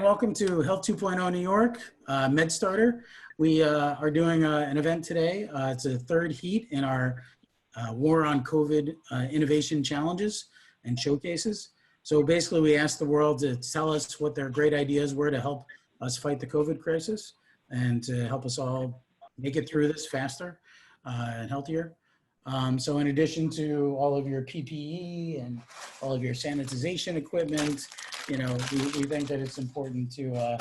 welcome to Health 2.0 New York, MedStarter. We are doing an event today. It's a third heat in our War on COVID innovation challenges and showcases. So basically we asked the world to tell us what their great ideas were to help us fight the COVID crisis and to help us all make it through this faster and healthier. So in addition to all of your PPE and all of your sanitization equipment, you know, we think that it's important to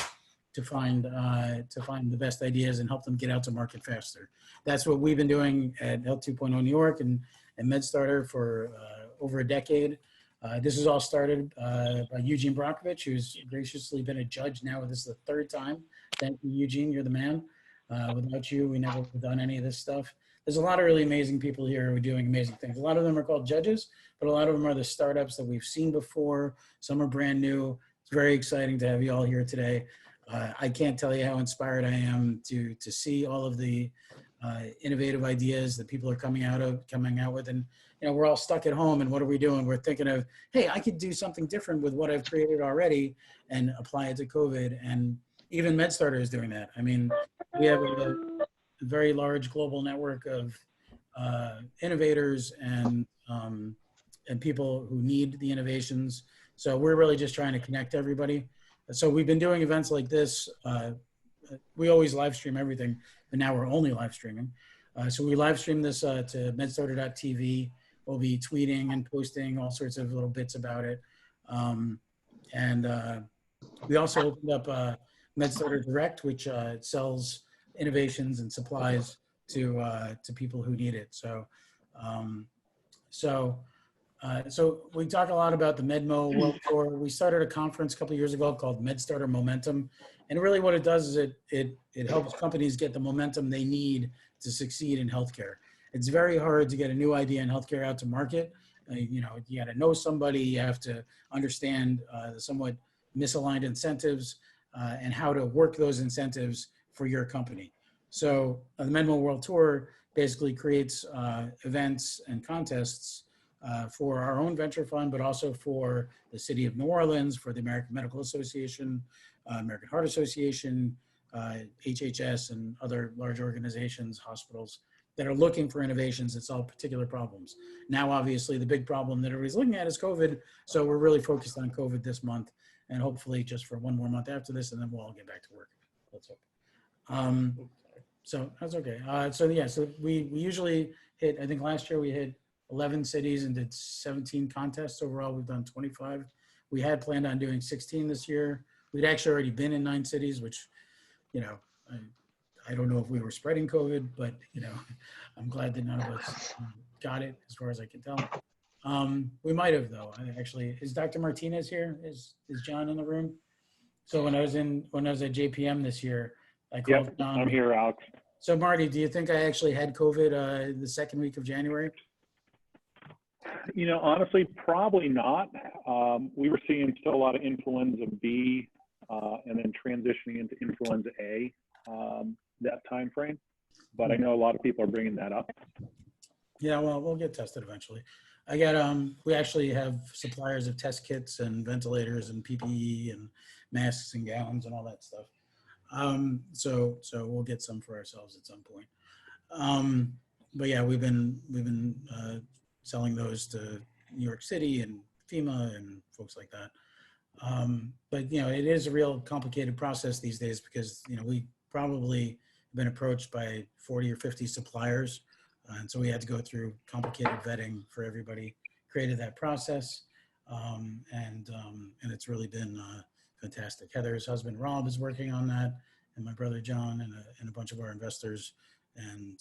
find the best ideas and help them get out to market faster. That's what we've been doing at Health 2.0 New York and MedStarter for over a decade. This was all started by Eugene Brockovich, who's graciously been a judge now. This is the third time. Thank you, Eugene. You're the man. Without you, we never would have done any of this stuff. There's a lot of really amazing people here who are doing amazing things. A lot of them are called judges, but a lot of them are the startups that we've seen before. Some are brand new. It's very exciting to have you all here today. I can't tell you how inspired I am to see all of the innovative ideas that people are coming out with. And you know, we're all stuck at home, and what are we doing? We're thinking of, hey, I could do something different with what I've created already and apply it to COVID. And even MedStarter is doing that. I mean, we have a very large global network of innovators and people who need the innovations. So we're really just trying to connect everybody. So we've been doing events like this. We always live stream everything, but now we're only live streaming. So we live stream this to medstarter.tv. We'll be tweeting and posting all sorts of little bits about it. We also opened up MedStarter Direct, which sells innovations and supplies to people who need it. So we talk a lot about the MedMo World Tour. We started a conference a couple of years ago called MedStarter Momentum. And really what it does is it helps companies get the momentum they need to succeed in healthcare. It's very hard to get a new idea in healthcare out to market. You know, you got to know somebody, you have to understand the somewhat misaligned incentives and how to work those incentives for your company. So the MedMo World Tour basically creates events and contests for our own venture fund, but also for the city of New Orleans, for the American Medical Association, American Heart Association, HHS, and other large organizations, hospitals that are looking for innovations that solve particular problems. Now, obviously, the big problem that everybody's looking at is COVID. So we're really focused on COVID this month, and hopefully just for one more month after this, and then we'll all get back to work. Let's hope. So that's okay. So we usually hit, I think last year we hit 11 cities and did 17 contests. Overall, we've done 25. We had planned on doing 16 this year. We'd actually already been in 9 cities, which, you know, I don't know if we were spreading COVID, but, you know, I'm glad that none of us got it as far as I can tell. We might have though. Actually, is Dr. Martinez here? Is John in the room? So when I was at JPM this year, I called John. I'm here, Alex. So Marty, do you think I actually had COVID the second week of January? You know, honestly, probably not. We were seeing still a lot of influenza B and then transitioning into influenza A that time frame. But I know a lot of people are bringing that up. Yeah, well, we'll get tested eventually. I got, we actually have suppliers of test kits and ventilators and PPE and masks and gowns and all that stuff. So we'll get some for ourselves at some point. But yeah, we've been selling those to New York City and FEMA and folks like that. But you know, it is a real complicated process these days because, you know, we probably been approached by 40 or 50 suppliers. And so we had to go through complicated vetting for everybody, created that process. And it's really been fantastic. Heather's husband, Rob, is working on that, and my brother, John, and a bunch of our investors and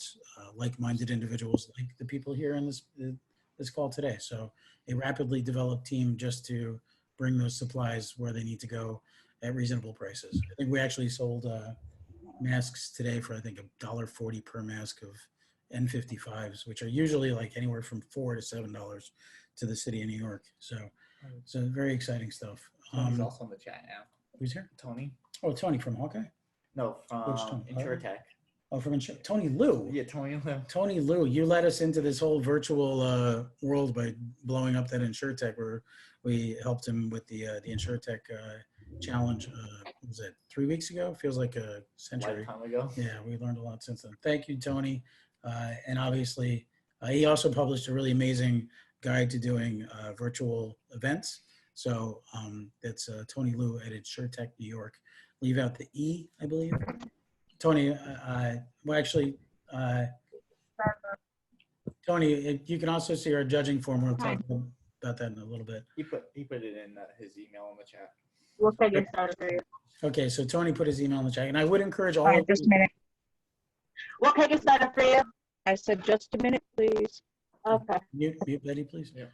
like-minded individuals like the people here in this call today. So a rapidly developed team just to bring those supplies where they need to go at reasonable prices. I think we actually sold masks today for, I think, $1.40 per mask of N95s, which are usually like anywhere from $4 to $7 to the city of New York. So very exciting stuff. Tony's also in the chat now. Who's here? Tony. Oh, Tony from Hawkeye? No, from InsurTech. Oh, from Tony Liu. Yeah, Tony Liu. Tony Liu, you led us into this whole virtual world by blowing up that InsurTech, where we helped him with the InsurTech challenge was it 3 weeks ago? Feels like a century. Lifetime ago. Yeah, we learned a lot since then. Thank you, Tony. And obviously, he also published a really amazing guide to doing virtual events. So that's Tony Liu at SureTech New York. Leave out the E, I believe. Tony, well, actually, Tony, you can also see our judging form. We'll talk about that in a little bit. He put it in his email in the chat. We'll take it started for you. Okay, so Tony put his email in the chat, and I would encourage all All right, of just a you. minute. We'll take it started for you. I said just a minute, please. Okay. Mute Betty, please. Yeah.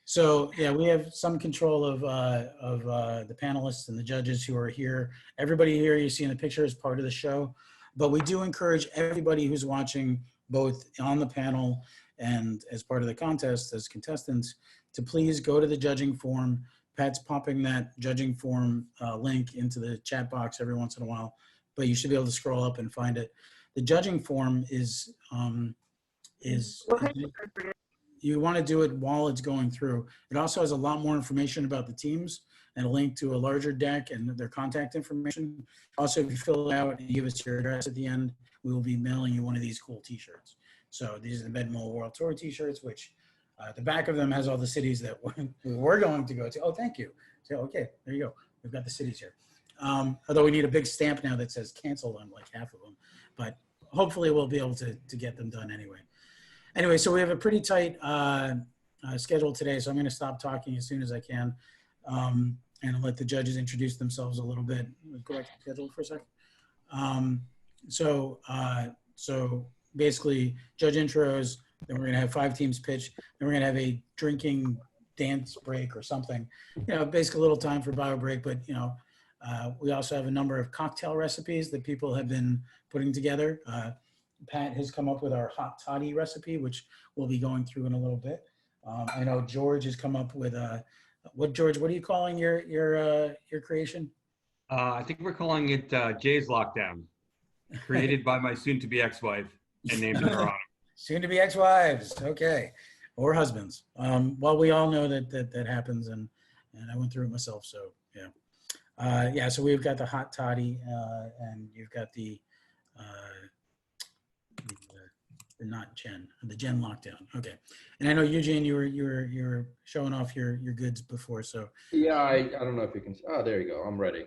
So yeah, we have some control of the panelists and the judges who are here. Everybody here you see in the picture is part of the show, but we do encourage everybody who's watching, both on the panel and as part of the contest as contestants, to please go to the judging form. Pat's popping that judging form link into the chat box every once in a while, but you should be able to scroll up and find it. The judging form is you want to do it while it's going through. It also has a lot more information about the teams and a link to a larger deck and their contact information. Also, if you fill it out and give us your address at the end, we will be mailing you one of these cool t-shirts. So these are the MedMo World Tour t-shirts, which the back of them has all the cities that we're going to go to. Oh, thank you. So, okay, there you go. We've got the cities here. Although we need a big stamp now that says canceled on like half of them, but hopefully we'll be able to get them done anyway. Anyway, so we have a pretty tight schedule today, so I'm going to stop talking as soon as I can and let the judges introduce themselves a little bit. Let's go back to the schedule for a second. So basically, judge intros, then we're going to have 5 teams pitch, then we're going to have a drinking dance break or something. You know, basically a little time for bio break, but you know, we also have a number of cocktail recipes that people have been putting together. Pat has come up with our hot toddy recipe, which we'll be going through in a little bit. I know George has come up with George, what are you calling your creation? I think we're calling it Jay's Lockdown, created by my soon-to-be ex-wife and named in her honor. Soon-to-be ex-wives, okay, or husbands. Well, we all know that happens, and I went through it myself, so yeah. Yeah, so we've got the hot toddy, and you've got the not Jen, the Jen lockdown. Okay, and I know Eugene, you were showing off your goods before, so yeah, I don't know if you can. Oh, there you go. I'm ready.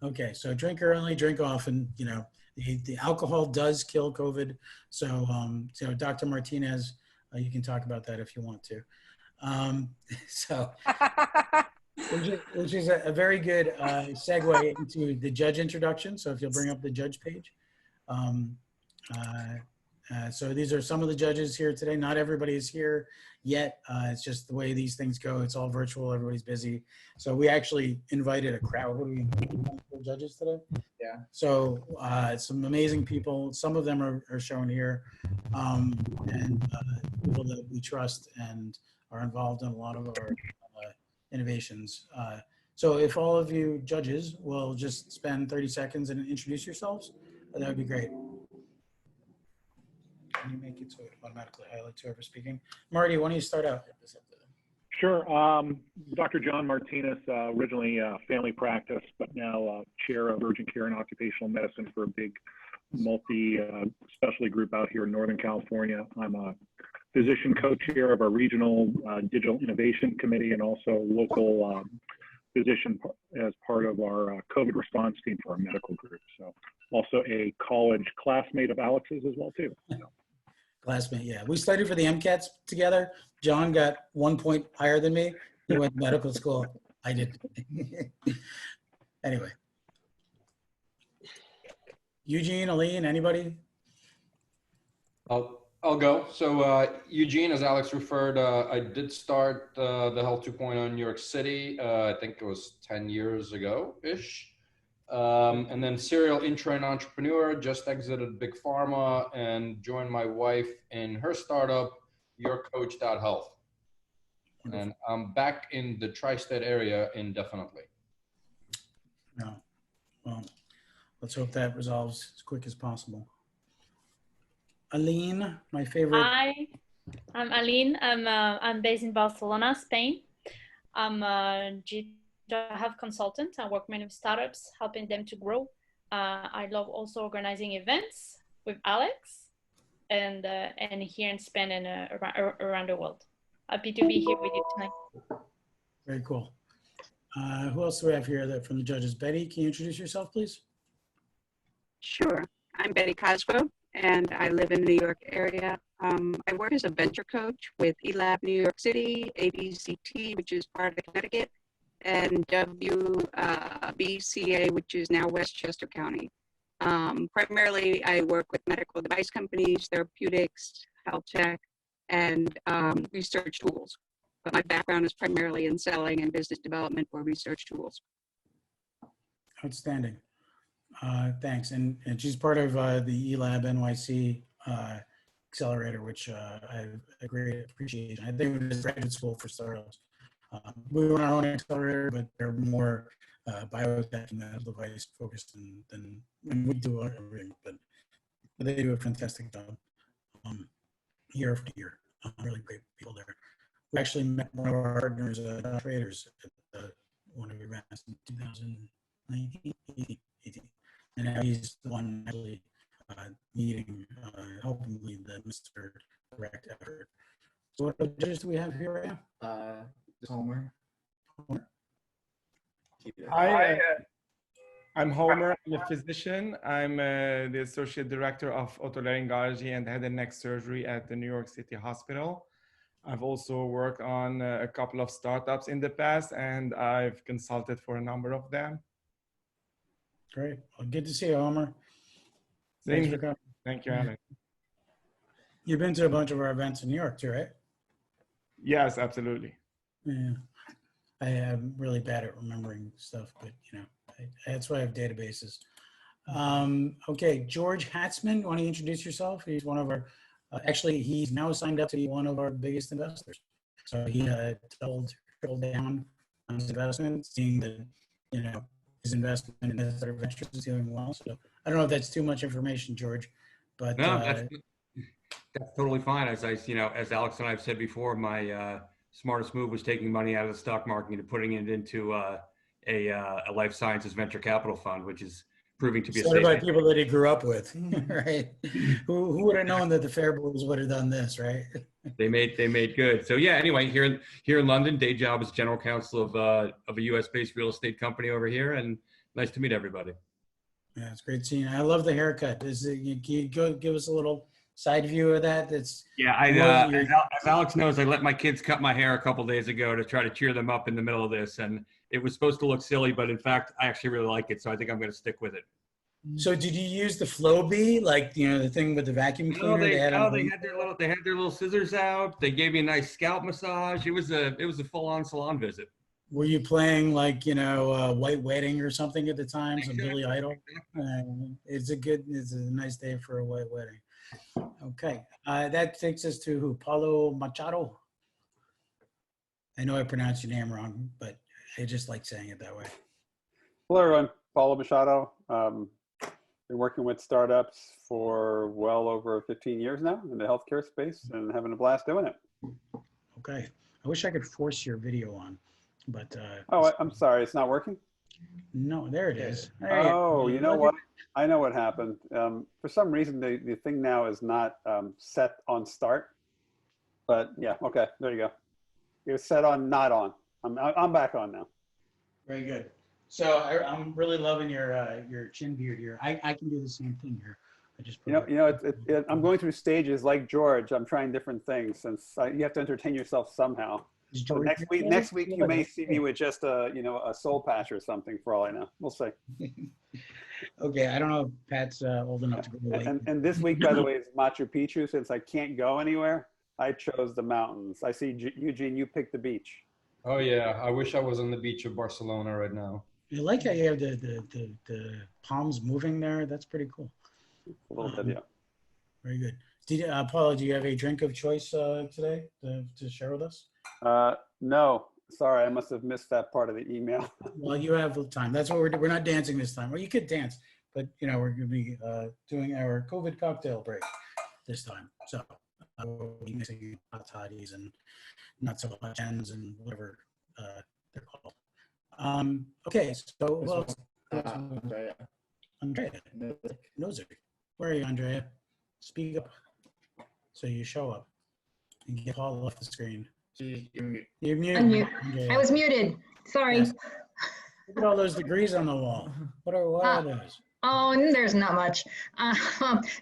Okay, so drink early, drink often. You know, the alcohol does kill COVID. So so Dr. Martinez, you can talk about that if you want to. So which is a very good segue into the judge introduction. So if you'll bring up the judge page. So these are some of the judges here today. Not everybody is here yet. It's just the way these things go. It's all virtual. Everybody's busy. So we actually invited a crowd. What do we invite for judges today? Yeah. So some amazing people. Some of them are shown here, and people that we trust and are involved in a lot of our innovations. So if all of you judges will just spend 30 seconds and introduce yourselves, that would be great. Can you make it so it automatically highlights whoever's speaking? Marty, why don't you start out? Sure. Dr. John Martinez, originally family practice, but now chair of urgent care and occupational medicine for a big multi-specialty group out here in Northern California. I'm a physician co-chair of our regional digital innovation committee and also local physician as part of our COVID response team for our medical group. So also a college classmate of Alex's as well too. So. Classmate, yeah. We studied for the MCATs together. John got 1 point higher than me. He went to medical school. I didn't. Anyway. Eugene, Aline, anybody? I'll go. So Eugene, as Alex referred, I did start the Health 2.0 in New York City. I think it was 10 years ago-ish. And then serial intern entrepreneur, just exited Big Pharma and joined my wife in her startup, YourCoach.health. And I'm back in the tri-state area indefinitely. No. Well, let's hope that resolves as quick as possible. Aline, my favorite. Hi, I'm Aline. I'm based in Barcelona, Spain. I'm a I have consultants. I work many with startups, helping them to grow. I love also organizing events with Alex and here in Spain and around the world. Happy to be here with you tonight. Very cool. Who else do we have here from the judges? Betty, can you introduce yourself, please? Sure. I'm Betty Cosgrove, and I live in the New York area. I work as a venture coach with eLab New York City, ABCT, which is part of Connecticut, and WBCA, which is now Westchester County. Primarily, I work with medical device companies, therapeutics, health tech, and research tools. But my background is primarily in selling and business development for research tools. Outstanding. Thanks. And she's part of the eLab NYC accelerator, which I have a great appreciation. I think it is graduate school for startups. We run our own accelerator, but they're more biotech and medical device focused than we do everything. But they do a fantastic job year after year. Really great people there. We actually met one of our partners, traders, at one of the events in 2019, 18. And now he's the one actually meeting, helping lead the Mr. Direct effort. So what other judges do we have here right now? Homer. Homer? Hi, I'm Homer. I'm a physician. I'm the Associate Director of Otolaryngology and Head and Neck Surgery at the New York City Hospital. I've also worked on a couple of startups in the past, and I've consulted for a number of them. Great. Well, good to see you, Homer. Thanks for coming. Thank you, Alex. You've been to a bunch of our events in New York too, right? Yes, absolutely. Yeah. I am really bad at remembering stuff, but you know, that's why I have databases. Okay, George Hatzman, want to introduce yourself? He's one of our, actually, he's now signed up to be one of our biggest investors. So he tripled down on his investment, seeing that, you know, his investment in other ventures is doing well. So I don't know if that's too much information, George, but No, that's totally fine. As Alex and I have said before, my smartest move was taking money out of the stock market and putting it into a life sciences venture capital fund, which is proving to be started by people that he grew up with, right? Who would have known that the Fair Boys would have done this, right? They made good. So yeah. Anyway, here in London, day job as general counsel of a U.S. based real estate company over here, and nice to meet everybody. Yeah, it's great seeing you. I love the haircut. Can you go give us a little side view of that? That's as Alex knows, I let my kids cut my hair a couple days ago to try to cheer them up in the middle of this, and it was supposed to look silly, but in fact, I actually really like it, so I think I'm going to stick with it. So did you use the Flowbee, like, you know, the thing with the vacuum cleaner? They had their little scissors out. They gave me a nice scalp massage. It was a full-on salon visit. Were you playing, like, you know, White Wedding or something at the time? Some Billy Idol? It's a nice day for a white wedding. Okay, that takes us to who? Paulo Machado? I know I pronounced your name wrong, but I just like saying it that way. Hello, everyone. Paulo Machado. Been working with startups for well over 15 years now in the healthcare space and having a blast doing it. Okay. I wish I could force your video on, but I'm sorry, it's not working? No, there it is. Oh, you know what? I know what happened. For some reason, the thing now is not set on start. But yeah, okay, there you go. It was set on not on. I'm back on now. Very good. So I'm really loving your chin beard here. I can do the same thing here. I just I'm going through stages like George. I'm trying different things since you have to entertain yourself somehow. So next week you may see me with just a soul patch or something. For all I know, we'll see. Okay, I don't know if Pat's old enough to go away. And this week, by the way, is Machu Picchu. Since I can't go anywhere, I chose the mountains. I see Eugene, you picked the beach. Oh yeah, I wish I was on the beach of Barcelona right now. I like how you have the palms moving there. That's pretty cool. A little bit, yeah. Very good. Paula, do you have a drink of choice today to share with us? No, sorry, I must have missed that part of the email. Well, you have time. That's what we're not dancing this time. Well, you could dance, but you know we're going to be doing our COVID cocktail break this time. So we'll be mixing hot toddies and not so much ends and whatever they're called. Okay, so who else? Andrea. Andrea Nozick. Where are you, Andrea? Speak up so you show up and get all off the screen. You're mute. You're muted. Unmute. Andrea. I was muted. Sorry. Yes. Look at all those degrees on the wall. What are those? Oh, there's not much.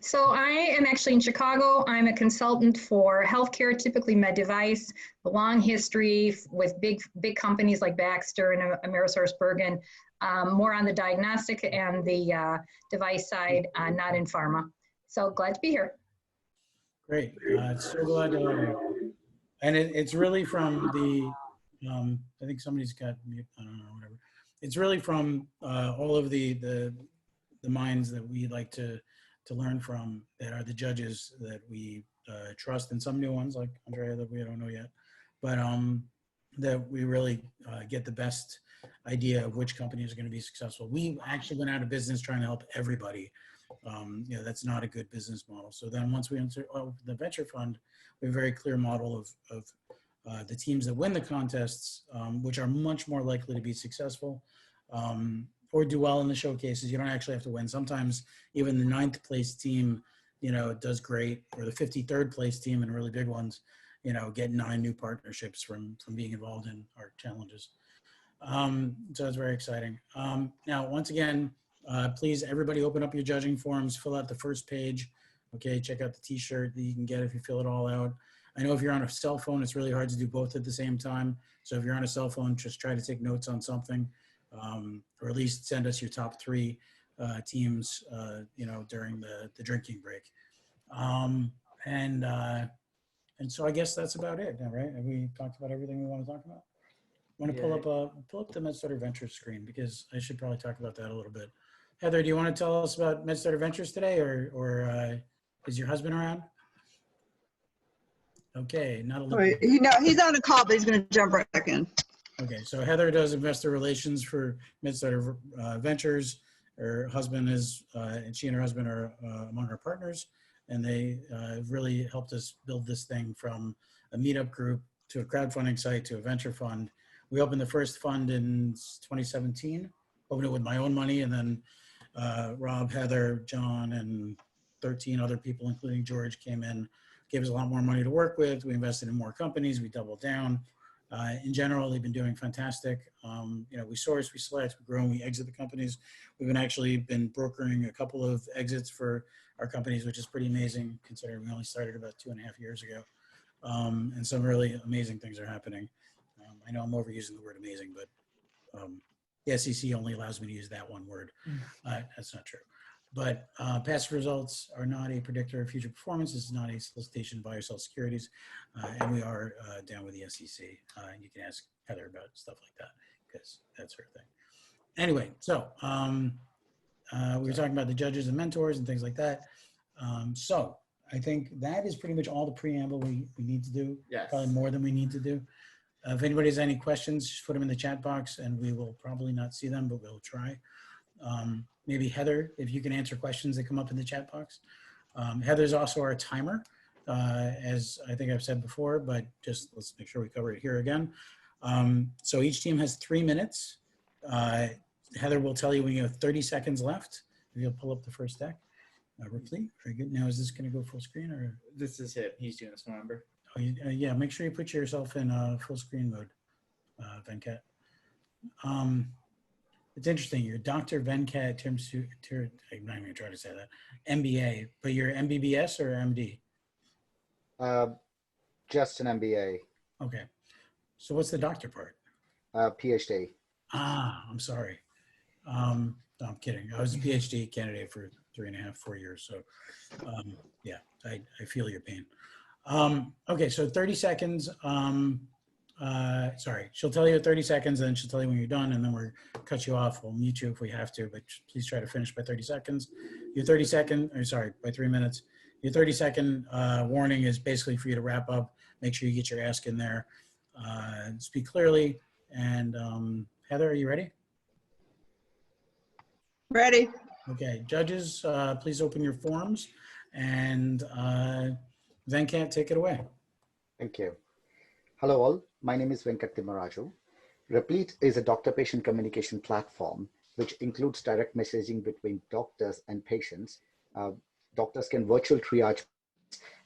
So I am actually in Chicago. I'm a consultant for healthcare, typically med device, a long history with big companies like Baxter and AmerisourceBergen, more on the diagnostic and the device side, not in pharma. So glad to be here. Great. So glad to have you. And it's really from the, I think somebody's got mute, I don't know, whatever. It's really from all of the minds that we like to learn from, that are the judges that we trust, and some new ones like Andrea that we don't know yet, but that we really get the best idea of which companies are going to be successful. We actually went out of business trying to help everybody. You know, that's not a good business model. So then once we enter the venture fund, we have a very clear model of the teams that win the contests, which are much more likely to be successful or do well in the showcases. You don't actually have to win. Sometimes even the 9th place team, you know, does great, or the 53rd place team in really big ones, you know, get 9 new partnerships from being involved in our challenges. So it's very exciting. Now, once again, please, everybody open up your judging forms, fill out the first page. Okay, check out the t-shirt that you can get if you fill it all out. I know if you're on a cell phone, it's really hard to do both at the same time. So if you're on a cell phone, just try to take notes on something, or at least send us your top 3 teams, you know, during the drinking break. And so I guess that's about it, right? Have we talked about everything we want to talk about? I want to pull up the MedStarter Ventures screen, because I should probably talk about that a little bit. Heather, do you want to tell us about MedStarter Ventures today, or is your husband around? Okay, not a little. You know, he's on a call, but he's going to jump right back in. Okay, so Heather does investor relations for MedStarter Ventures. Her husband is, and she and her husband are among our partners, and they really helped us build this thing from a meetup group to a crowdfunding site to a venture fund. We opened the first fund in 2017, opened it with my own money, and then Rob, Heather, John, and 13 other people, including George, came in, gave us a lot more money to work with. We invested in more companies. We doubled down. In general, they've been doing fantastic. You know, we source, we select, we grow, and we exit the companies. We've actually been brokering a couple of exits for our companies, which is pretty amazing considering we only started about 2.5 years ago. And some really amazing things are happening. I know I'm overusing the word amazing, but the SEC only allows me to use that one word. That's not true. But past results are not a predictor of future performance. This is not a solicitation to buy or sell securities. And we are down with the SEC. And you can ask Heather about stuff like that, because that's her thing. Anyway, so we were talking about the judges and mentors and things like that. So I think that is pretty much all the preamble we need to do. Yes. Probably more than we need to do. If anybody has any questions, just put them in the chat box, and we will probably not see them, but we'll try. Maybe Heather, if you can answer questions that come up in the chat box. Heather's also our timer, as I think I've said before, but just let's make sure we cover it here again. So each team has 3 minutes. Heather will tell you when you have 30 seconds left. If you'll pull up the first deck. Replete, very good. Now, is this going to go full screen, or? This is him. He's doing this, remember? Oh, yeah, make sure you put yourself in full screen mode, Venkat. It's interesting, you're Dr. Venkat, I'm not even going to try to say that, MBA, but you're MBBS or MD? Just an MBA. Okay. So what's the doctor part? PhD. Ah, I'm sorry. No, I'm kidding. I was a PhD candidate for 3.5, 4 years. So yeah, I feel your pain. Okay, so 30 seconds. Sorry, she'll tell you at 30 seconds, and then she'll tell you when you're done, and then we'll cut you off. We'll mute you if we have to, but please try to finish by 30 seconds. Your 30-second, or sorry, by 3 minutes. Your 30-second warning is basically for you to wrap up. Make sure you get your ask in there. Speak clearly. And Heather, are you ready? Ready. Okay, judges, please open your forms, and Venkat, take it away. Thank you. Hello all, my name is Venkat Timmaraju. Replete is a doctor-patient communication platform which includes direct messaging between doctors and patients. Doctors can virtual triage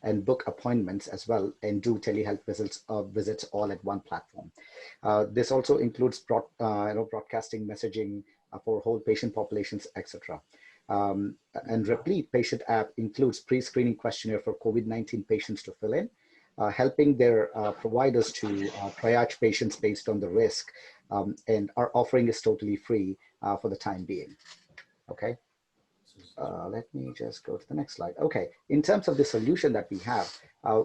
and book appointments as well, and do telehealth visits all at one platform. This also includes broadcasting messaging for whole patient populations, etc. And Replete patient app includes pre-screening questionnaire for COVID-19 patients to fill in, helping their providers to triage patients based on the risk, and our offering is totally free for the time being. Okay. Let me just go to the next slide. Okay, in terms of the solution that we have,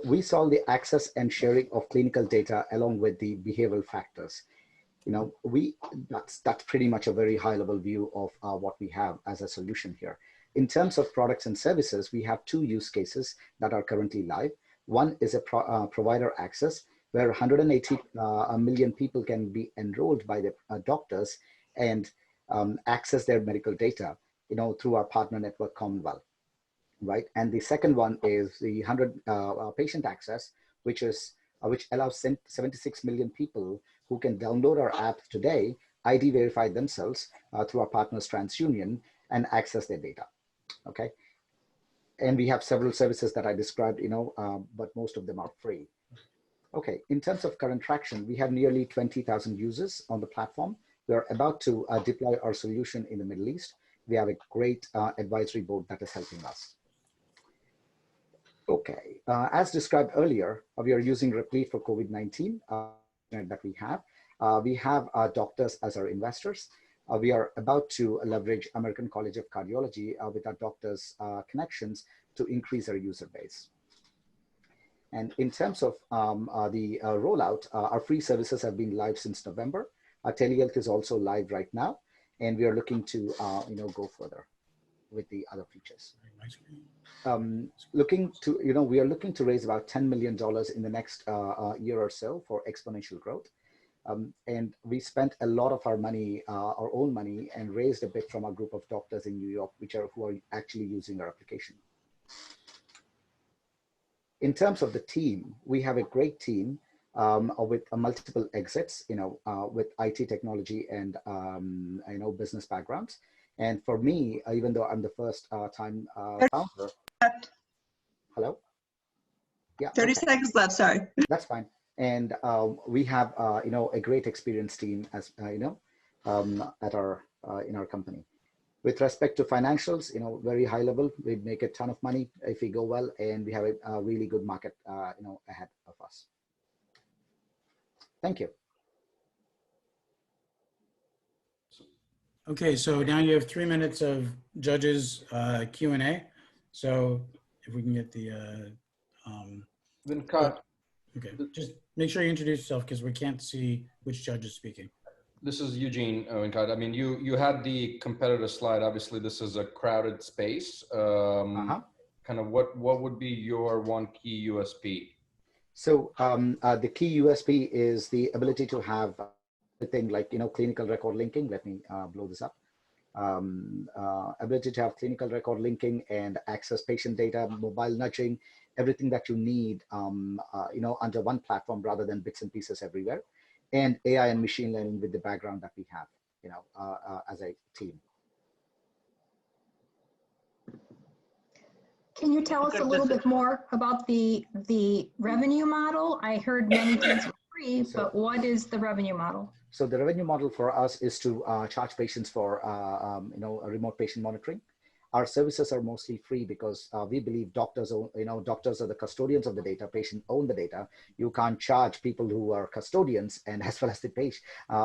we solve the access and sharing of clinical data along with the behavioral factors. You know, that's pretty much a very high level view of what we have as a solution here. In terms of products and services, we have two use cases that are currently live. One is a provider access, where 180 million people can be enrolled by the doctors and access their medical data, you know, through our partner network Commonwealth, right? And the second one is the 100 patient access, which allows 76 million people who can download our app today, ID verify themselves through our partners TransUnion, and access their data, okay? And we have several services that I described, you know, but most of them are free. Okay, in terms of current traction, we have nearly 20,000 users on the platform. We're about to deploy our solution in the Middle East. We have a great advisory board that is helping us. Okay, as described earlier, we are using Replete for COVID-19 that we have. We have doctors as our investors. We are about to leverage American College of Cardiology with our doctors' connections to increase our user base. And in terms of the rollout, our free services have been live since November. Our telehealth is also live right now, and we are looking to you know, go further with the other features. We are looking to raise about $10 million in the next year or so for exponential growth. And we spent a lot of our money, our own money, and raised a bit from a group of doctors in New York, who are actually using our application. In terms of the team, we have a great team with multiple exits, you know, with IT technology and you know, business backgrounds. And for me, even though I'm the first time founder. Hello? Yeah. 30 seconds left, sorry. That's fine. And we have, you know, a great experienced team, as you know, at our in our company. With respect to financials, you know, very high level, we make a ton of money if we go well, and we have a really good market, you know, ahead of us. Thank you. Okay, so now you have 3 minutes of judges Q&A. So if we can get the Then cut. Okay, just make sure you introduce yourself because we can't see which judge is speaking. This is Eugene Venkat. I mean, you had the competitor slide. Obviously, this is a crowded space. Kind of what would be your one key USP? So the key USP is the ability to have everything like, you know, clinical record linking. Let me blow this up. Ability to have clinical record linking and access patient data, mobile nudging, everything that you need, you know, under one platform rather than bits and pieces everywhere, and AI and machine learning with the background that we have, you know, as a team. Can you tell us a little bit more about the revenue model? I heard many things were free, but what is the revenue model? So the revenue model for us is to charge patients for, you know, remote patient monitoring. Our services are mostly free because we believe doctors, you know, doctors are the custodians of the data, patients own the data. You can't charge people who are custodians and as well as the patient,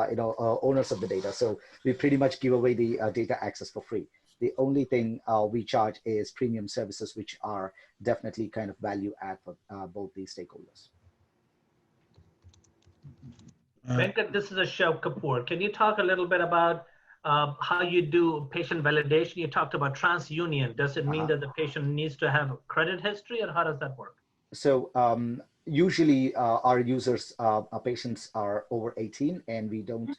you know, owners of the data. So we pretty much give away the data access for free. The only thing we charge is premium services, which are definitely kind of value add for both these stakeholders. Venkat, this is Ashok Kapoor. Can you talk a little bit about how you do patient validation? You talked about TransUnion. Does it mean that the patient needs to have credit history, or how does that work? So usually our users, our patients are over 18, and we don't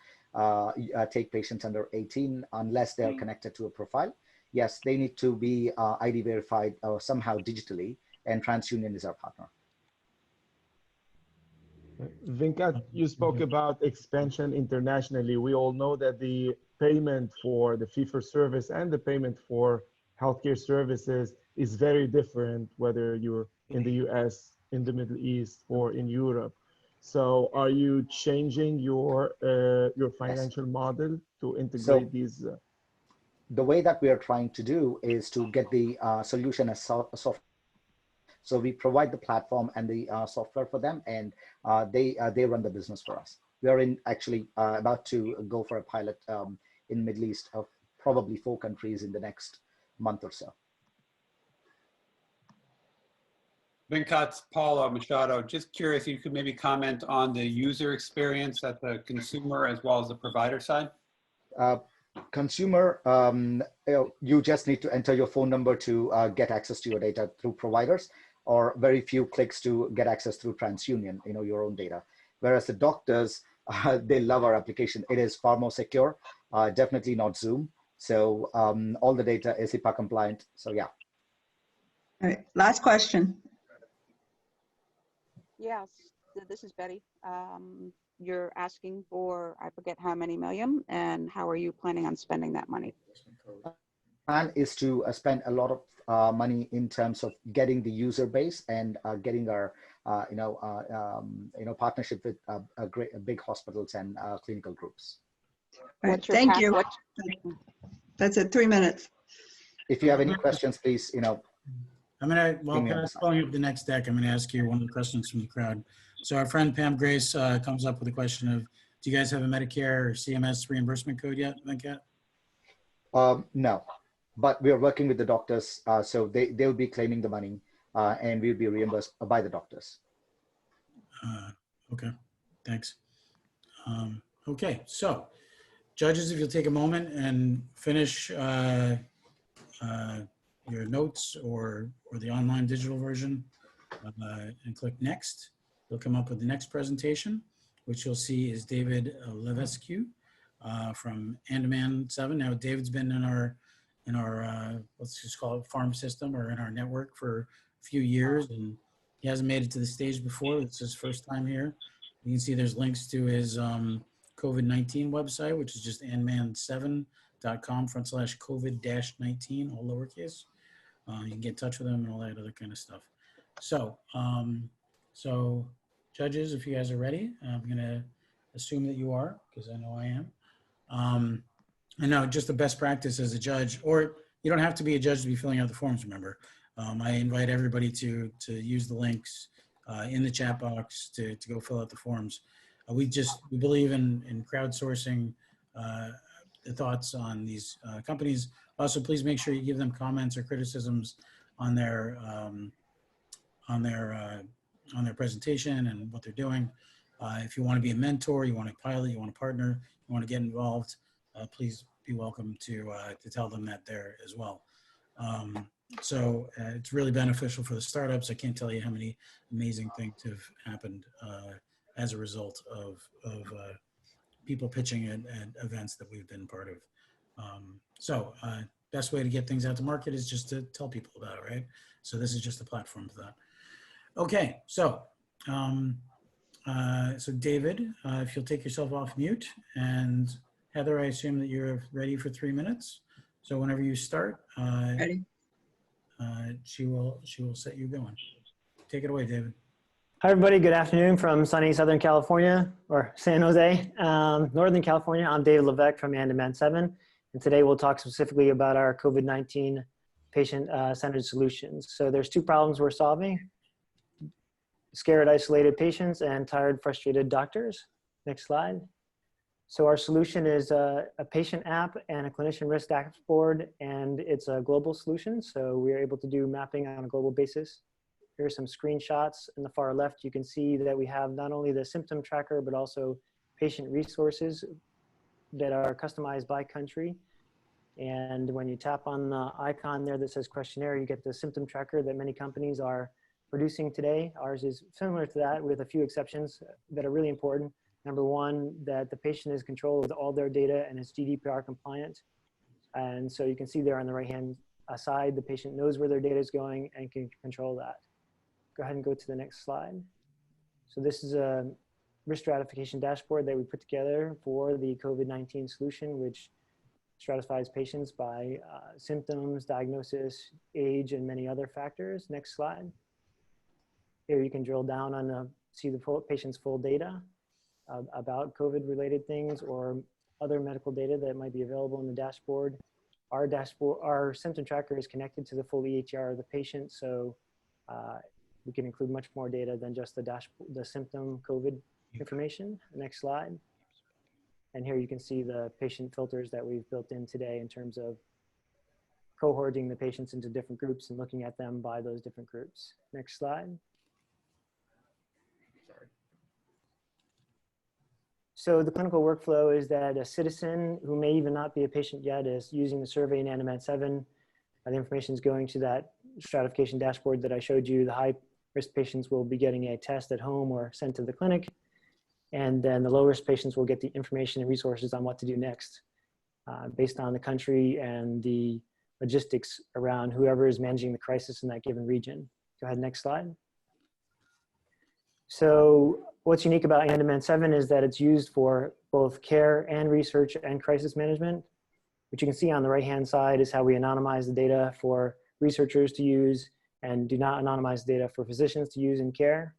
take patients under 18 unless they're connected to a profile. Yes, they need to be ID verified or somehow digitally, and TransUnion is our partner. Venkat, you spoke about expansion internationally. We all know that the payment for the fee-for-service and the payment for healthcare services is very different, whether you're in the US, in the Middle East, or in Europe. So are you changing your financial model to integrate these? The way that we are trying to do is to get the solution as software. So we provide the platform and the software for them, and they run the business for us. We are actually about to go for a pilot in Middle East of probably 4 countries in the next month or so. Venkat, Paula Machado, just curious if you could maybe comment on the user experience at the consumer as well as the provider side. Consumer, you just need to enter your phone number to get access to your data through providers, or very few clicks to get access through TransUnion, your own data. Whereas the doctors, they love our application. It is far more secure, definitely not Zoom. So all the data is HIPAA compliant. So yeah. All right, last question. Yes, this is Betty. You're asking for, I forget how many million, and how are you planning on spending that money? Plan is to spend a lot of money in terms of getting the user base and getting our partnership with big hospitals and clinical groups. All right, thank you. That's it, 3 minutes. If you have any questions, please, I'm gonna, while Pat's pulling up the next deck, I'm gonna ask you one of the questions from the crowd. So our friend Pam Grace comes up with a question of, do you guys have a Medicare or CMS reimbursement code yet, Venkat? No, but we are working with the doctors, so they'll be claiming the money and we'll be reimbursed by the doctors. Okay, thanks. Okay, so judges, if you'll take a moment and finish your notes or the online digital version and click next. You'll come up with the next presentation, which you'll see is David Levesque from Andaman 7. Now, David's been in our let's just call it farm system or in our network for a few years, and he hasn't made it to the stage before. It's his first time here. You can see there's links to his COVID-19 website, which is just anman7.com/COVID-19, all lowercase. You can get in touch with them and all that other kind of stuff. So, so judges, if you guys are ready, I'm gonna assume that you are, because I know I am. I know just the best practice as a judge, or you don't have to be a judge to be filling out the forms, remember. I invite everybody to use the links in the chat box to go fill out the forms. We believe in crowdsourcing the thoughts on these companies. Also, please make sure you give them comments or criticisms on their presentation and what they're doing. If you want to be a mentor, you want to pilot, you want to partner, you want to get involved, please be welcome to tell them that there as well. So it's really beneficial for the startups. I can't tell you how many amazing things have happened as a result of people pitching at events that we've been part of. Best way to get things out to market is just to tell people about it, right? So this is just a platform for that. Okay, so David, if you'll take yourself off mute, and Heather, I assume that you're ready for 3 minutes. So whenever you start, Ready. She will set you going. Take it away, David. Hi, everybody. Good afternoon from sunny Southern California, or San Jose, Northern California. I'm David Levesque from Andaman 7, and today we'll talk specifically about our COVID-19 patient-centered solutions. So there's 2 problems we're solving: scared, isolated patients and tired, frustrated doctors. Next slide. So our solution is a patient app and a clinician risk dashboard, and it's a global solution. So we are able to do mapping on a global basis. Here are some screenshots. In the far left, you can see that we have not only the symptom tracker, but also patient resources that are customized by country. And when you tap on the icon there that says questionnaire, you get the symptom tracker that many companies are producing today. Ours is similar to that, with a few exceptions that are really important. Number 1, that the patient is controlled with all their data and is GDPR compliant. And so you can see there on the right-hand side, the patient knows where their data is going and can control that. Go ahead and go to the next slide. So this is a risk stratification dashboard that we put together for the COVID-19 solution, which stratifies patients by symptoms, diagnosis, age, and many other factors. Next slide. Here you can drill down on see the patient's full data about COVID-related things or other medical data that might be available in the dashboard. Our symptom tracker is connected to the full EHR of the patient, so we can include much more data than just the symptom COVID information. Next slide. And here you can see the patient filters that we've built in today in terms of cohorting the patients into different groups and looking at them by those different groups. Next slide. Sorry. So the clinical workflow is that a citizen who may even not be a patient yet is using the survey in ANIMED 7. The information is going to that stratification dashboard that I showed you. The high-risk patients will be getting a test at home or sent to the clinic. And then the low-risk patients will get the information and resources on what to do next based on the country and the logistics around whoever is managing the crisis in that given region. Go ahead, next slide. So what's unique about ANIMED 7 is that it's used for both care and research and crisis management. What you can see on the right-hand side is how we anonymize the data for researchers to use and do not anonymize data for physicians to use in care.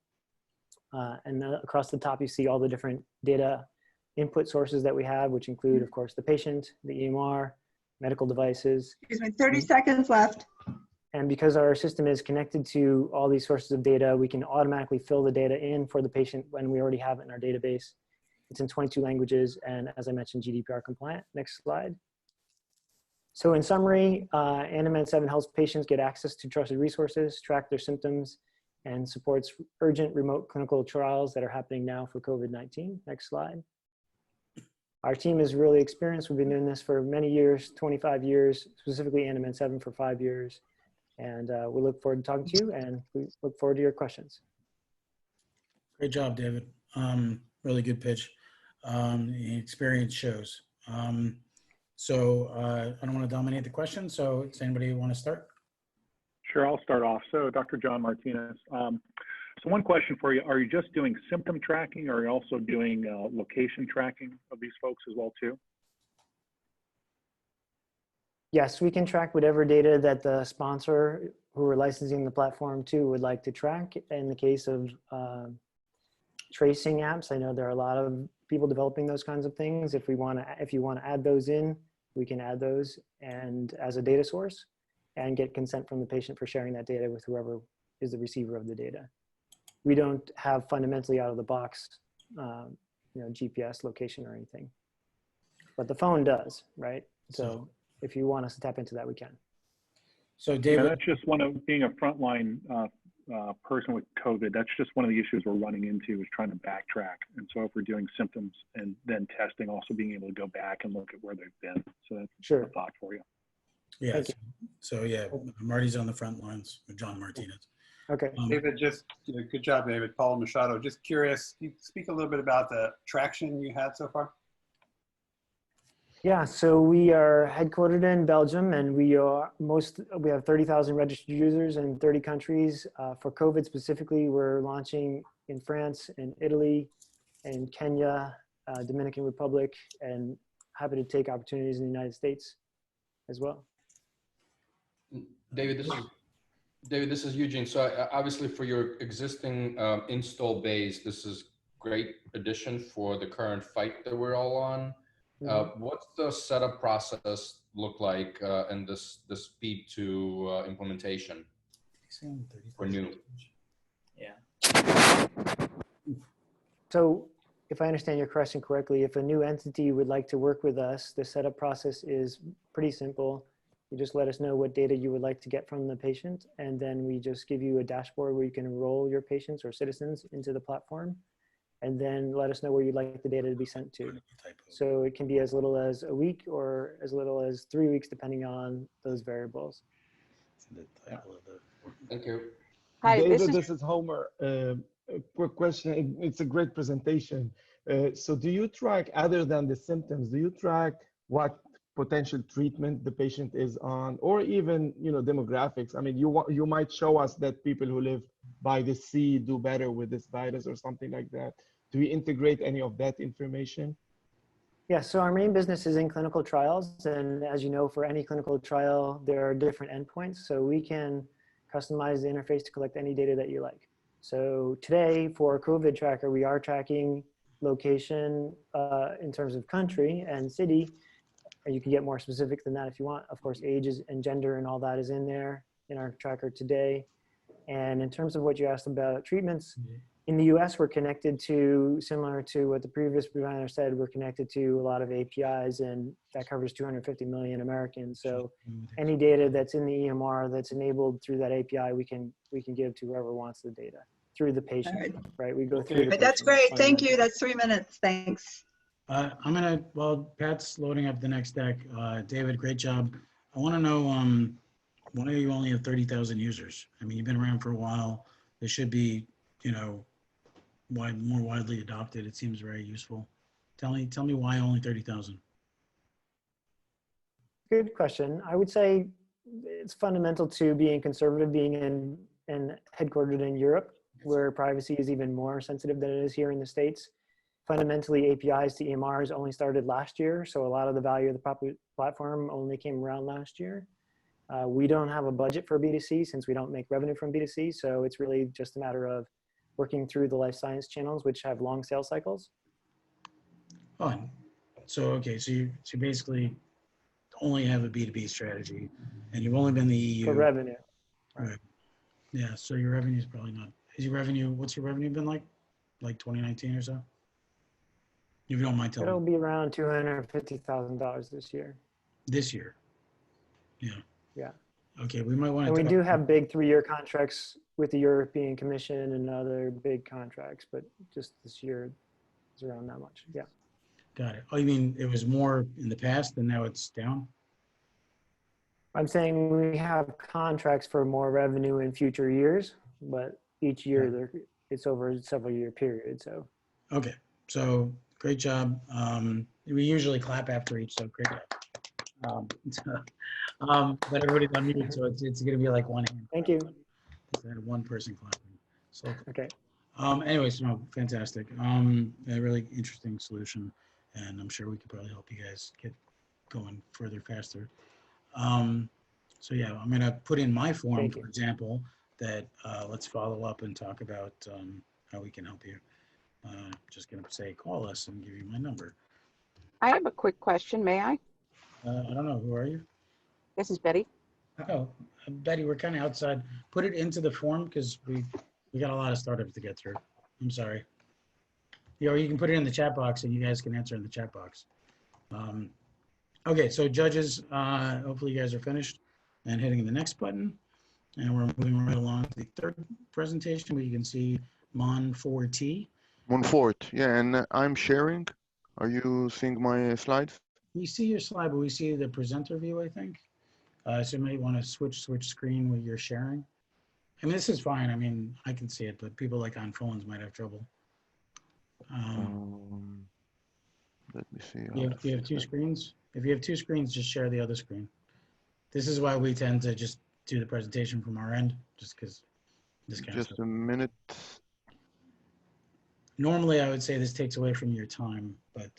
And across the top, you see all the different data input sources that we have, which include, of course, the patient, the EMR, medical devices. Excuse me, 30 seconds left. And because our system is connected to all these sources of data, we can automatically fill the data in for the patient when we already have it in our database. It's in 22 languages, and as I mentioned, GDPR compliant. Next slide. So in summary, ANIMED 7 helps patients get access to trusted resources, track their symptoms, and supports urgent remote clinical trials that are happening now for COVID-19. Next slide. Our team is really experienced. We've been doing this for many years, 25 years, specifically ANIMED 7 for 5 years. And we look forward to talking to you, and we look forward to your questions. Great job, David. Really good pitch. The experience shows. So I don't want to dominate the question. So does anybody want to start? Sure, I'll start off. So Dr. John Martinez, so one question for you. Are you just doing symptom tracking, or are you also doing location tracking of these folks as well too? Yes, we can track whatever data that the sponsor who we're licensing the platform to would like to track. In the case of tracing apps, I know there are a lot of people developing those kinds of things. If you want to add those in, we can add those and as a data source and get consent from the patient for sharing that data with whoever is the receiver of the data. We don't have fundamentally out of the box, GPS location or anything, but the phone does, right? So if you want us to tap into that, we can. So David, that's just one of being a frontline person with COVID. That's just one of the issues we're running into is trying to backtrack. And so if we're doing symptoms and then testing, also being able to go back and look at where they've been. So that's a thought for you. Yeah. So yeah, Marty's on the front lines with John Martinez. Okay. David, good job, David. Paulo Machado, just curious, can you speak a little bit about the traction you had so far? Yeah, so we are headquartered in Belgium, and we have 30,000 registered users in 30 countries. For COVID specifically, we're launching in France, in Italy, in Kenya, Dominican Republic, and happy to take opportunities in the United States as well. David, this is Eugene. So obviously for your existing install base, this is great addition for the current fight that we're all on. What's the setup process look like and the speed to implementation for new? Yeah. So if I understand your question correctly, if a new entity would like to work with us, the setup process is pretty simple. You just let us know what data you would like to get from the patient, and then we just give you a dashboard where you can enroll your patients or citizens into the platform, and then let us know where you'd like the data to be sent to. So it can be as little as a week or as little as 3 weeks, depending on those variables. Thank you. Hi, David, this is Homer. A quick question. It's a great presentation. So do you track, other than the symptoms, do you track what potential treatment the patient is on, or even demographics? I mean, you might show us that people who live by the sea do better with this virus or something like that. Do we integrate any of that information? Yeah, so our main business is in clinical trials. And as you know, for any clinical trial, there are different endpoints. So we can customize the interface to collect any data that you like. So today for COVID tracker, we are tracking location in terms of country and city. And you can get more specific than that if you want. Of course, ages and gender and all that is in there in our tracker today. And in terms of what you asked about treatments, in the US, we're connected to, similar to what the previous presenter said, we're connected to a lot of APIs, and that covers 250 million Americans. So any data that's in the EMR that's enabled through that API, we can give to whoever wants the data through the patient, right? We go through the patient. That's great. Thank you. That's 3 minutes. Thanks. While Pat's loading up the next deck, David, great job. I want to know why you only have 30,000 users? I mean, you've been around for a while. This should be, you know, more widely adopted. It seems very useful. Tell me why only 30,000? Good question. I would say it's fundamental to being conservative, being in headquartered in Europe, where privacy is even more sensitive than it is here in the States. Fundamentally, APIs to EMRs only started last year, so a lot of the value of the platform only came around last year. We don't have a budget for B2C since we don't make revenue from B2C, so it's really just a matter of working through the life science channels, which have long sales cycles. Oh, so okay, so you basically only have a B2B strategy, and you've only been in the EU. For revenue. Right. Yeah, so your revenue is probably not, what's your revenue been like 2019 or so? If you don't mind telling me. It'll be around $250,000 this year. This year? Yeah. Yeah. Okay, we might want to. And we do have big 3-year contracts with the European Commission and other big contracts, but just this year is around that much. Yeah. Got it. Oh, you mean it was more in the past and now it's down? I'm saying we have contracts for more revenue in future years, but each year it's over a several year period. So. Okay. So great job. We usually clap after each, so great job. But everybody's on mute, so it's going to be like one hand. Thank you. I had one person clapping. So okay. Anyways, no, fantastic. A really interesting solution, and I'm sure we could probably help you guys get going further, faster. So yeah, I'm going to put in my form, for example, that let's follow up and talk about how we can help you. Just going to say call us and give you my number. I have a quick question. May I? I don't know. Who are you? This is Betty. Oh, Betty, we're kind of outside. Put it into the form because we got a lot of startups to get through. I'm sorry. Or you can put it in the chat box and you guys can answer in the chat box. Okay, so judges, hopefully you guys are finished and hitting the next button. And we're moving right along to the third presentation where you can see Mon4T. Monfort, yeah, and I'm sharing. Are you seeing my slides? We see your slide, but we see the presenter view, I think. So you might want to switch screen with your sharing. I mean, this is fine. I mean, I can see it, but people like on phones might have trouble. Let me see. Do you have two screens? If you have two screens, just share the other screen. This is why we tend to just do the presentation from our end, just because this kind of stuff. Just a minute. Normally, I would say this takes away from your time, but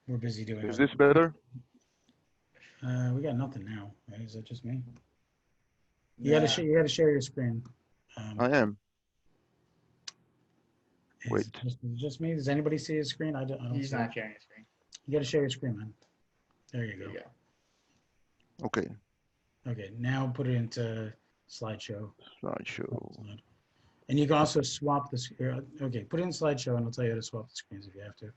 we're busy doing it. Is this better? We got nothing now, right? Is that just me? You gotta share your screen. I am. Wait. Just me? Does anybody see his screen? I don't. He's not sharing his screen. You gotta share your screen, man. There you go. Okay. Okay, now put it into slideshow. Slideshow. And you can also swap the screen. Okay, put it in slideshow and I'll tell you how to swap the screens if you have to.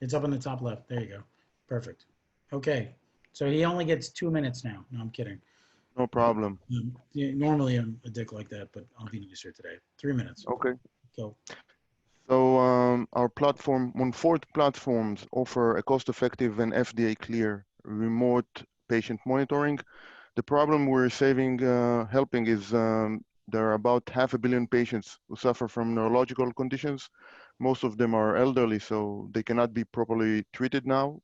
It's up on the top left. There you go. Perfect. Okay, so he only gets 2 minutes now. No, I'm kidding. No problem. Normally I'm a dick like that, but I'll be nicer today. 3 minutes. Okay. Go. So our platform, Monfort platforms, offer a cost-effective and FDA-clear remote patient monitoring. The problem we're helping is there are about 500 million patients who suffer from neurological conditions. Most of them are elderly, so they cannot be properly treated now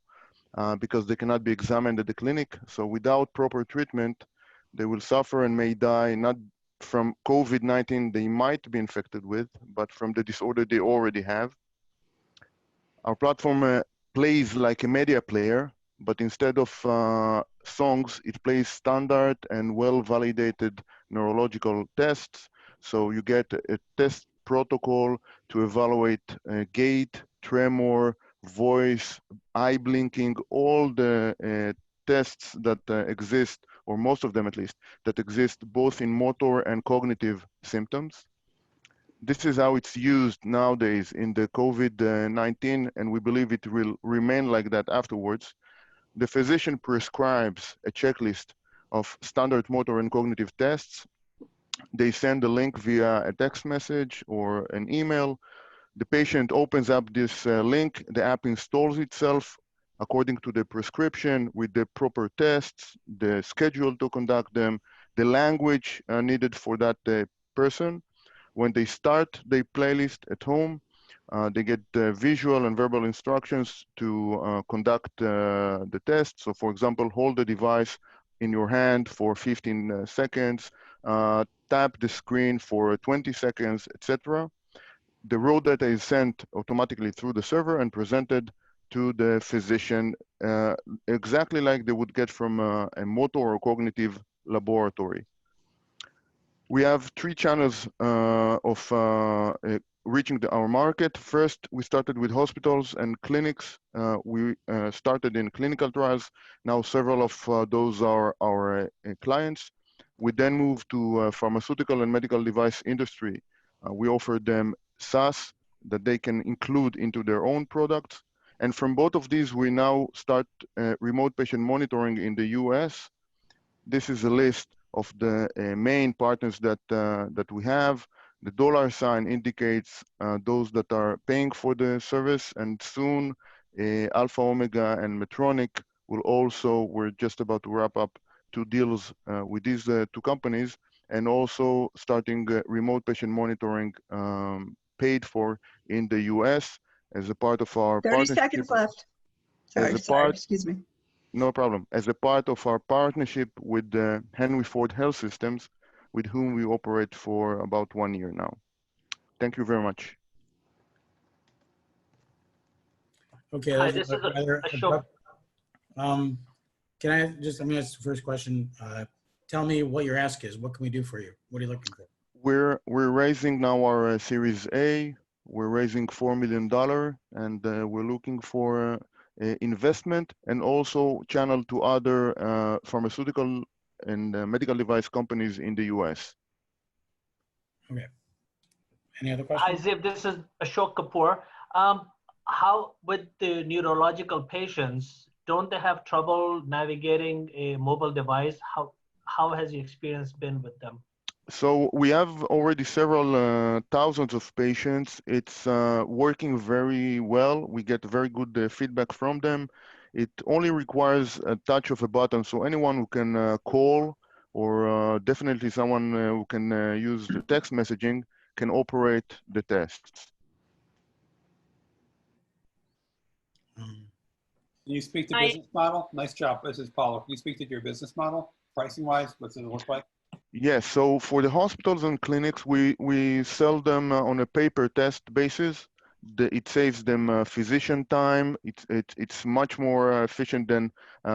because they cannot be examined at the clinic. So without proper treatment, they will suffer and may die, not from COVID-19 they might be infected with, but from the disorder they already have. Our platform plays like a media player, but instead of songs, it plays standard and well-validated neurological tests. So you get a test protocol to evaluate gait, tremor, voice, eye blinking, all the tests that exist, or most of them at least, that exist both in motor and cognitive symptoms. This is how it's used nowadays in the COVID-19, and we believe it will remain like that afterwards. The physician prescribes a checklist of standard motor and cognitive tests. They send the link via a text message or an email. The patient opens up this link, the app installs itself according to the prescription with the proper tests, the schedule to conduct them, the language needed for that person. When they start their playlist at home, they get visual and verbal instructions to conduct the test. So for example, hold the device in your hand for 15 seconds, tap the screen for 20 seconds, etc. The raw data is sent automatically through the server and presented to the physician exactly like they would get from a motor or cognitive laboratory. We have 3 channels of reaching our market. First, we started with hospitals and clinics. We started in clinical trials. Now several of those are our clients. We then moved to pharmaceutical and medical device industry. We offer them SaaS that they can include into their own products. And from both of these, we now start remote patient monitoring in the US. This is a list of the main partners that we have. The dollar sign indicates those that are paying for the service, and soon Alpha Omega and Medtronic will also, we're just about to wrap up 2 deals with these 2 companies, and also starting remote patient monitoring paid for in the US as a part of our 30 seconds left. Sorry, excuse me. No problem. As a part of our partnership with Henry Ford Health Systems, with whom we operate for about 1 year now. Thank you very much. Okay. Hi, this is a show. Can I just, I'm going to ask the first question. Tell me what your ask is. What can we do for you? What are you looking for? We're raising now our Series A. We're raising $4 million, and we're looking for investment and also channel to other pharmaceutical and medical device companies in the US. Okay. Any other Hi, questions? Ziv, this is Ashok Kapoor. How with the neurological patients, don't they have trouble navigating a mobile device? How has your experience been with them? So we have already several thousands of patients. It's working very well. We get very good feedback from them. It only requires a touch of a button. So anyone who can call, or definitely someone who can use the text messaging, can operate the tests. Can you speak to business model? Nice job. This is Paulo. Can you speak to your business model? Pricing wise, what's it look like? Yes, so for the hospitals and clinics, we sell them on a pay-per-test basis. It saves them physician time. It's much more efficient than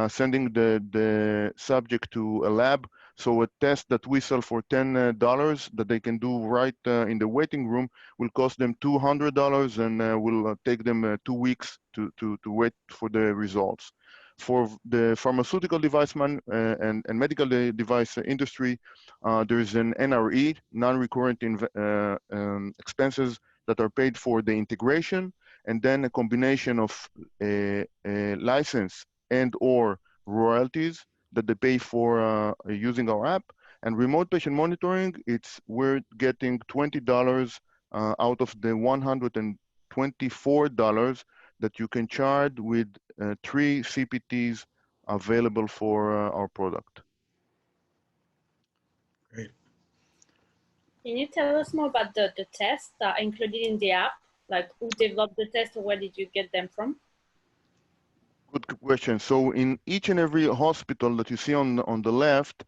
sending the subject to a lab. So a test that we sell for $10 that they can do right in the waiting room will cost them $200 and will take them 2 weeks to wait for the results. For the pharmaceutical device and medical device industry, there is an NRE, non-recurrent expenses that are paid for the integration, and then a combination of a license and or royalties that they pay for using our app. And remote patient monitoring, we're getting $20 out of the $124 that you can charge with 3 CPTs available for our product. Great. Can you tell us more about the tests that are included in the app? Like who developed the test or where did you get them from? Good question. So in each and every hospital that you see on the left,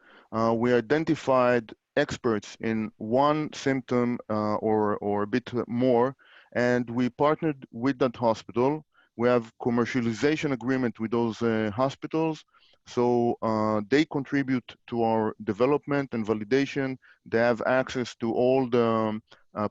we identified experts in one symptom or a bit more, and we partnered with that hospital We have commercialization agreement with those hospitals. So they contribute to our development and validation. They have access to all the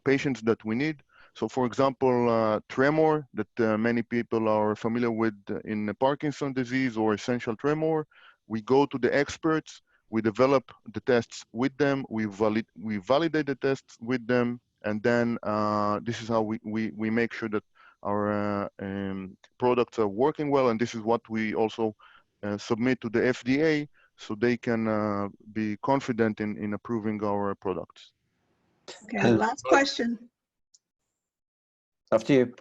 patients that we need. So for example, tremor that many people are familiar with in Parkinson's disease or essential tremor, we go to the experts, we develop the tests with them, we validate the tests with them, and then this is how we make sure that our products are working well, and this is what we also submit to the FDA so they can be confident in approving our products. Okay, last question. After you.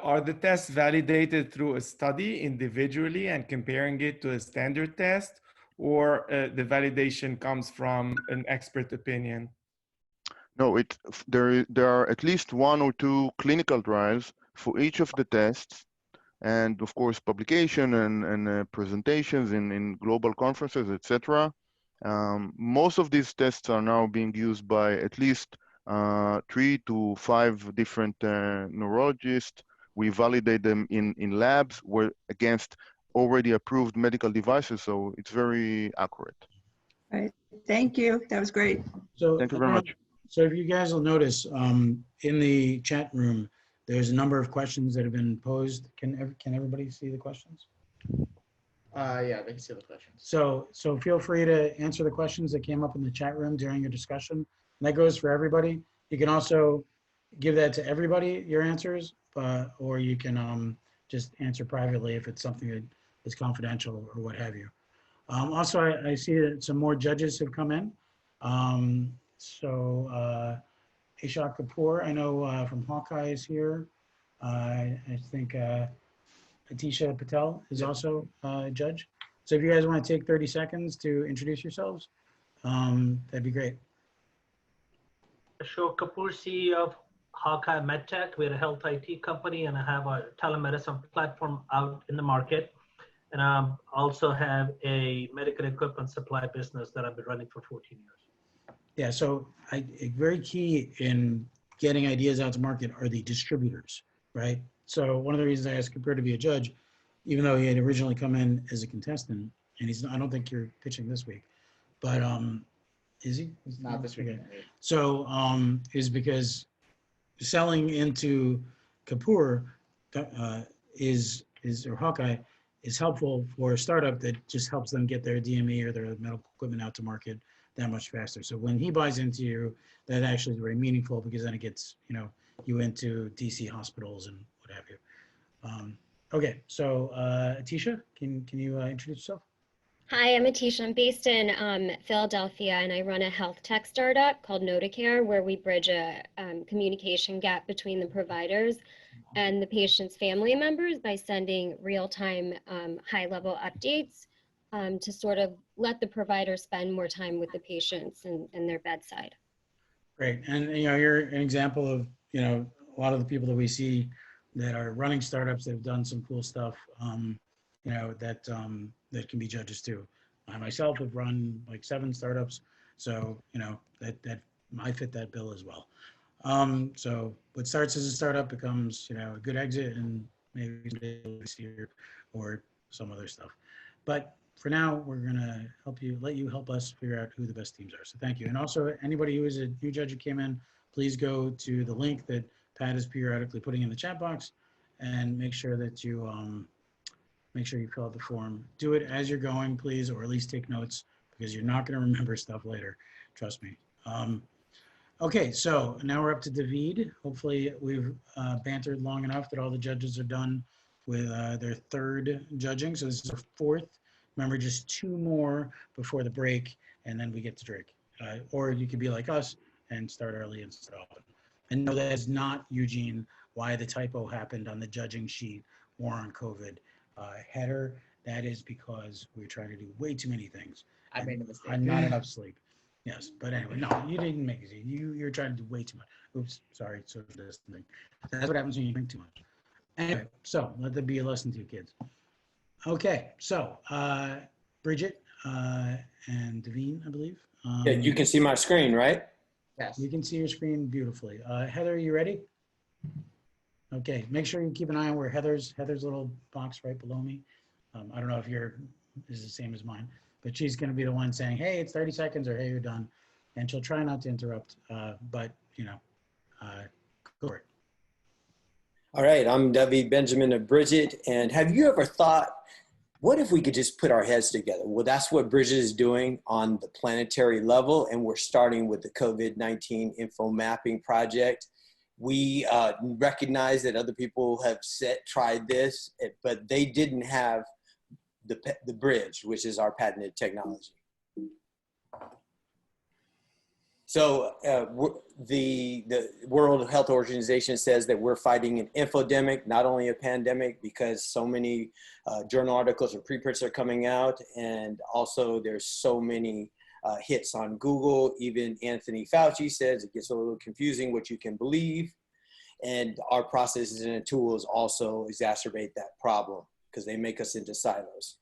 Are the tests validated through a study individually and comparing it to a standard test, or the validation comes from an expert opinion? No, there are at least 1 or 2 clinical trials for each of the tests, and of course publication and presentations in global conferences, etc. Most of these tests are now being used by at least 3 to 5 different neurologists. We validate them in labs where against already approved medical devices, so it's very accurate. All right, thank you. That was great. So thank you very much. So if you guys will notice, in the chat room, there's a number of questions that have been posed. Can everybody see the questions? Yeah, they can see the questions. So feel free to answer the questions that came up in the chat room during your discussion. And that goes for everybody. You can also give that to everybody, your answers, or you can just answer privately if it's something that is confidential or what have you. Also, I see that some more judges have come in. Ishaq Kapoor, I know from Hawkeye is here. I think Atisha Patel is also a judge. So if you guys want to take 30 seconds to introduce yourselves, that'd be great. Ashok Kapoor, CEO of Hawkeye MedTech. We're a health IT company, and I have a telemedicine platform out in the market. And I also have a medical equipment supply business that I've been running for 14 years. Yeah, so very key in getting ideas out to market are the distributors, right? So one of the reasons I asked Kapoor to be a judge, even though he had originally come in as a contestant, and I don't think you're pitching this week, but is he? Not this week. Okay. So is because selling into Kapoor or Hawkeye is helpful for a startup that just helps them get their DME or their medical equipment out to market that much faster. So when he buys into you, that actually is very meaningful because then it gets you into DC hospitals and what have you. Okay, so Atisha, can you introduce yourself? Hi, I'm Atisha. I'm based in Philadelphia, and I run a health tech startup called Notacare, where we bridge a communication gap between the providers and the patient's family members by sending real-time high-level updates to sort of let the provider spend more time with the patients and their bedside. Great, and you're an example of a lot of the people that we see that are running startups that have done some cool stuff. That can be judges too. I myself have run like 7 startups, so that I fit that bill as well. So what starts as a startup becomes a good exit and maybe this year or some other stuff. But for now, we're gonna let you help us figure out who the best teams are. So thank you. And also anybody who is a new judge who came in, please go to the link that Pat is periodically putting in the chat box and make sure that you fill out the form. Do it as you're going, please, or at least take notes because you're not going to remember stuff later. Trust me. Okay, so now we're up to David. Hopefully we've bantered long enough that all the judges are done with their 3rd judging. So this is our 4th. Remember, just 2 more before the break, and then we get to drink. Or you could be like us and start early and start often. And no, that is not, Eugene, why the typo happened on the judging sheet, war on COVID header. That is because we're trying to do way too many things. I made a mistake. And not enough sleep. Yes, but anyway, no, you didn't make it. You're trying to do way too much. Oops, sorry. So this thing. That's what happens when you drink too much. Anyway, so let there be a lesson to you kids. Okay, so Bridget and Daveen, I believe. Yeah, you can see my screen, right? Yes. You can see your screen beautifully. Heather, are you ready? Okay, make sure you keep an eye on where Heather's little box right below me. I don't know if yours is the same as mine, but she's going to be the one saying, hey, it's 30 seconds or hey, you're done. And she'll try not to interrupt, but you know, go for it. All right, I'm David Benjamin of Bridget. And have you ever thought, what if we could just put our heads together? Well, that's what Bridget is doing on the planetary level. And we're starting with the COVID-19 info mapping project. We recognize that other people have tried this, but they didn't have the bridge, which is our patented technology. So the World Health Organization says that we're fighting an infodemic, not only a pandemic, because so many journal articles and preprints are coming out, and also there's so many hits on Google. Even Anthony Fauci says it gets a little confusing what you can believe, and our processes and tools also exacerbate that problem because they make us into silos.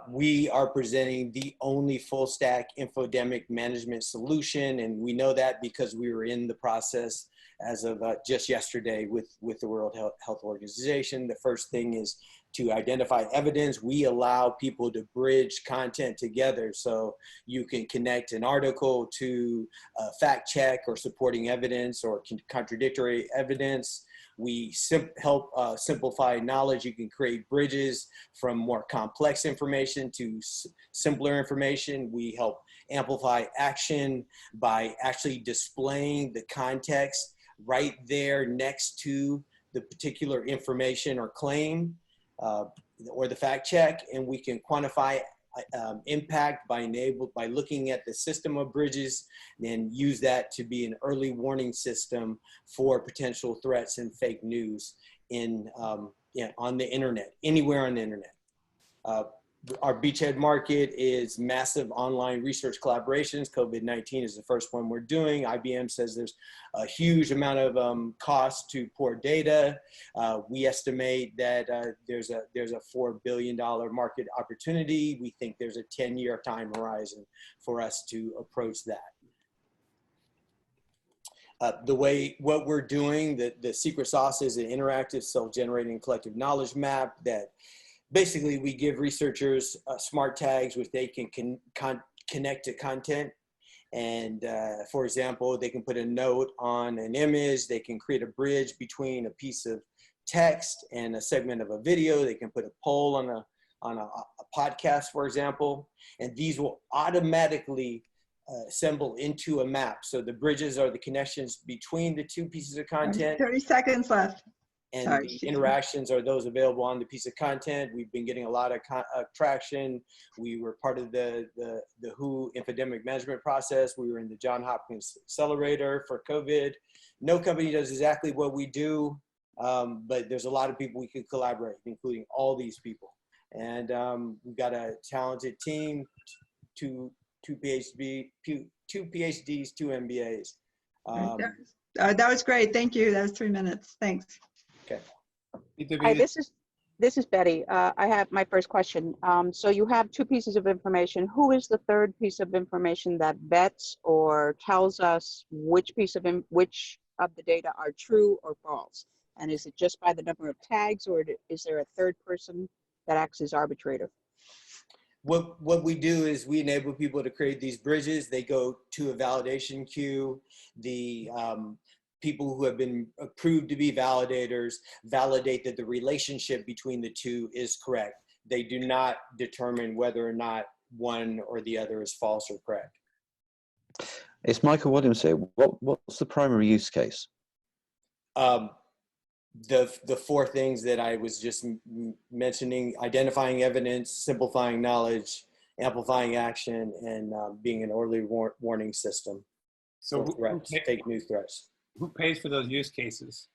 We are presenting the only full stack infodemic management solution. And we know that because we were in the process as of just yesterday with the World Health Organization. The first thing is to identify evidence. We allow people to bridge content together. So you can connect an article to fact check or supporting evidence or contradictory evidence. We help simplify knowledge. You can create bridges from more complex information to simpler information. We help amplify action by actually displaying the context right there next to the particular information or claim or the fact check. And we can quantify impact by looking at the system of bridges and use that to be an early warning system for potential threats and fake news on the internet, anywhere on the internet. Our beachhead market is massive online research collaborations. COVID-19 is the first one we're doing. IBM says there's a huge amount of cost to poor data. We estimate that there's a $4 billion market opportunity. We think there's a 10-year time horizon for us to approach that. What we're doing, the secret sauce is an interactive, self-generating collective knowledge map that basically we give researchers smart tags which they can connect to content. And for example, they can put a note on an image, they can create a bridge between a piece of text and a segment of a video, they can put a poll on a podcast, for example, and these will automatically assemble into a map. So the bridges are the connections between the two pieces of content. 30 seconds left. And Sorry, the interactions are those available on the piece of content. We've been getting a lot of traction. We were part of the WHO Infodemic management process. We were in the Johns Hopkins accelerator for COVID. No company does exactly what we do, but there's a lot of people we could collaborate, including all these people. And we've got a talented team, two PhDs, 2 MBAs. That was great. Thank you. That was 3 minutes. Thanks. Okay. Hi, this is Betty. I have my first question. So you have 2 pieces of information. Who is the third piece of information that vets or tells us which of the data are true or false? And is it just by the number of tags, or is there a third person that acts as arbitrator? What we do is we enable people to create these bridges. They go to a validation queue. The people who have been approved to be validators validate that the relationship between the two is correct. They do not determine whether or not one or the other is false or correct. It's Michael Williams here. What's the primary use case? The 4 things that I was just mentioning: identifying evidence, simplifying knowledge, amplifying action, and being an early warning system for threats, fake news threats. Who pays for those use cases?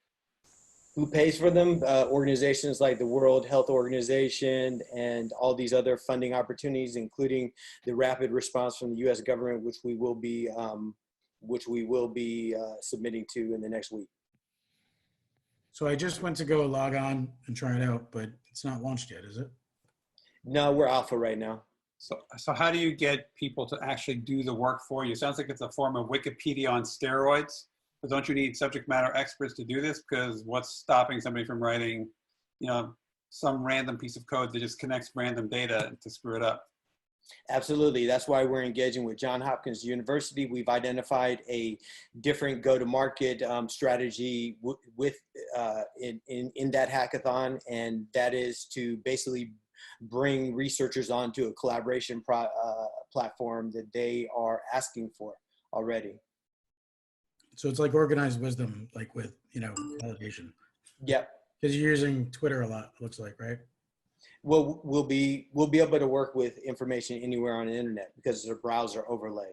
Who pays for them? Organizations like the World Health Organization and all these other funding opportunities, including the rapid response from the U.S. government, which we will be submitting to in the next week. So I just went to go log on and try it out, but it's not launched yet, is it? No, we're alpha right now. So how do you get people to actually do the work for you? Sounds like it's a form of Wikipedia on steroids. But don't you need subject matter experts to do this? Because what's stopping somebody from writing, you know, some random piece of code that just connects random data to screw it up? Absolutely. That's why we're engaging with Johns Hopkins University. We've identified a different go-to-market strategy in that hackathon, and that is to basically bring researchers onto a collaboration platform that they are asking for already. So it's like organized wisdom, like with, you know, validation. Yep. Because you're using Twitter a lot, looks like, right? Well, we'll be able to work with information anywhere on the internet because it's a browser overlay.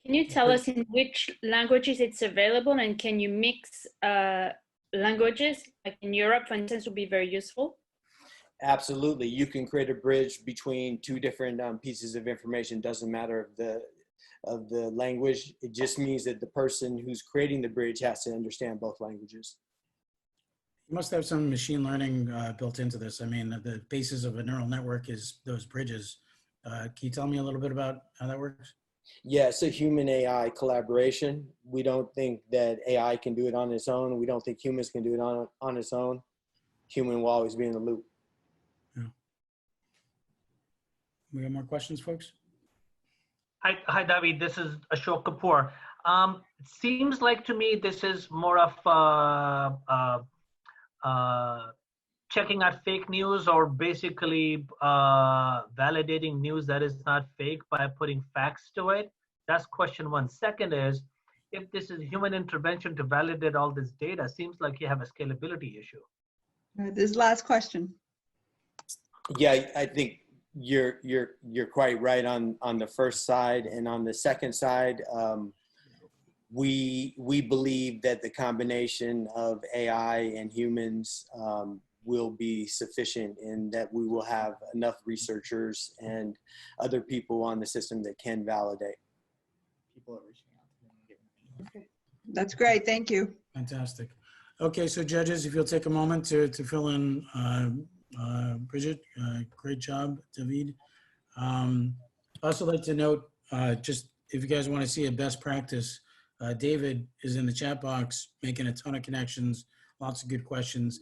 Can you tell us in which languages it's available, and can you mix languages? Like in Europe, for instance, would be very useful. Absolutely. You can create a bridge between two different pieces of information. Doesn't matter of the language. It just means that the person who's creating the bridge has to understand both languages. You must have some machine learning built into this. I mean, the basis of a neural network is those bridges. Can you tell me a little bit about how that works? Yeah, it's a human AI collaboration. We don't think that AI can do it on its own. We don't think humans can do it on its own. Human will always be in the loop. Yeah. We got more questions, folks? Hi, David. This is Ashok Kapoor. It seems like to me this is more of checking out fake news, or basically validating news that is not fake by putting facts to it. That's question one. Second is, if this is human intervention to validate all this data, seems like you have a scalability issue. All right, this is last question. Yeah, I think you're quite right on the first side, and on the second side, we believe that the combination of AI and humans will be sufficient, in that we will have enough researchers and other people on the system that can validate. People are reaching out. Okay. That's great. Thank you. Fantastic. Okay, so judges, if you'll take a moment to fill in Bridget, great job, David. I'd also like to note, just if you guys want to see a best practice, David is in the chat box making a ton of connections, lots of good questions.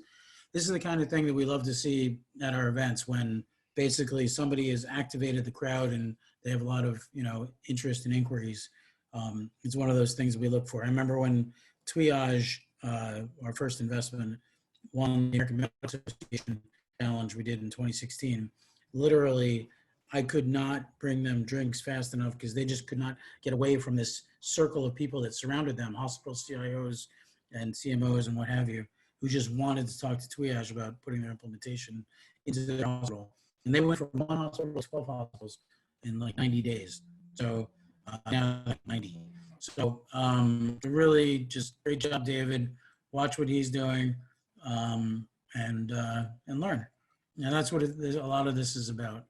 This is the kind of thing that we love to see at our events, when basically somebody has activated the crowd and they have a lot of, you know, interest and inquiries. It's one of those things we look for. I remember when Triage, our first investment, won the American Medical Association challenge we did in 2016. Literally, I could not bring them drinks fast enough because they just could not get away from this circle of people that surrounded them, hospital CIOs and CMOs and what have you, who just wanted to talk to Triage about putting their implementation into their hospital. And they went from one hospital to 12 hospitals in like 90 days. So now like 90. So really just great job, David. Watch what he's doing and learn. And that's what a lot of this is about.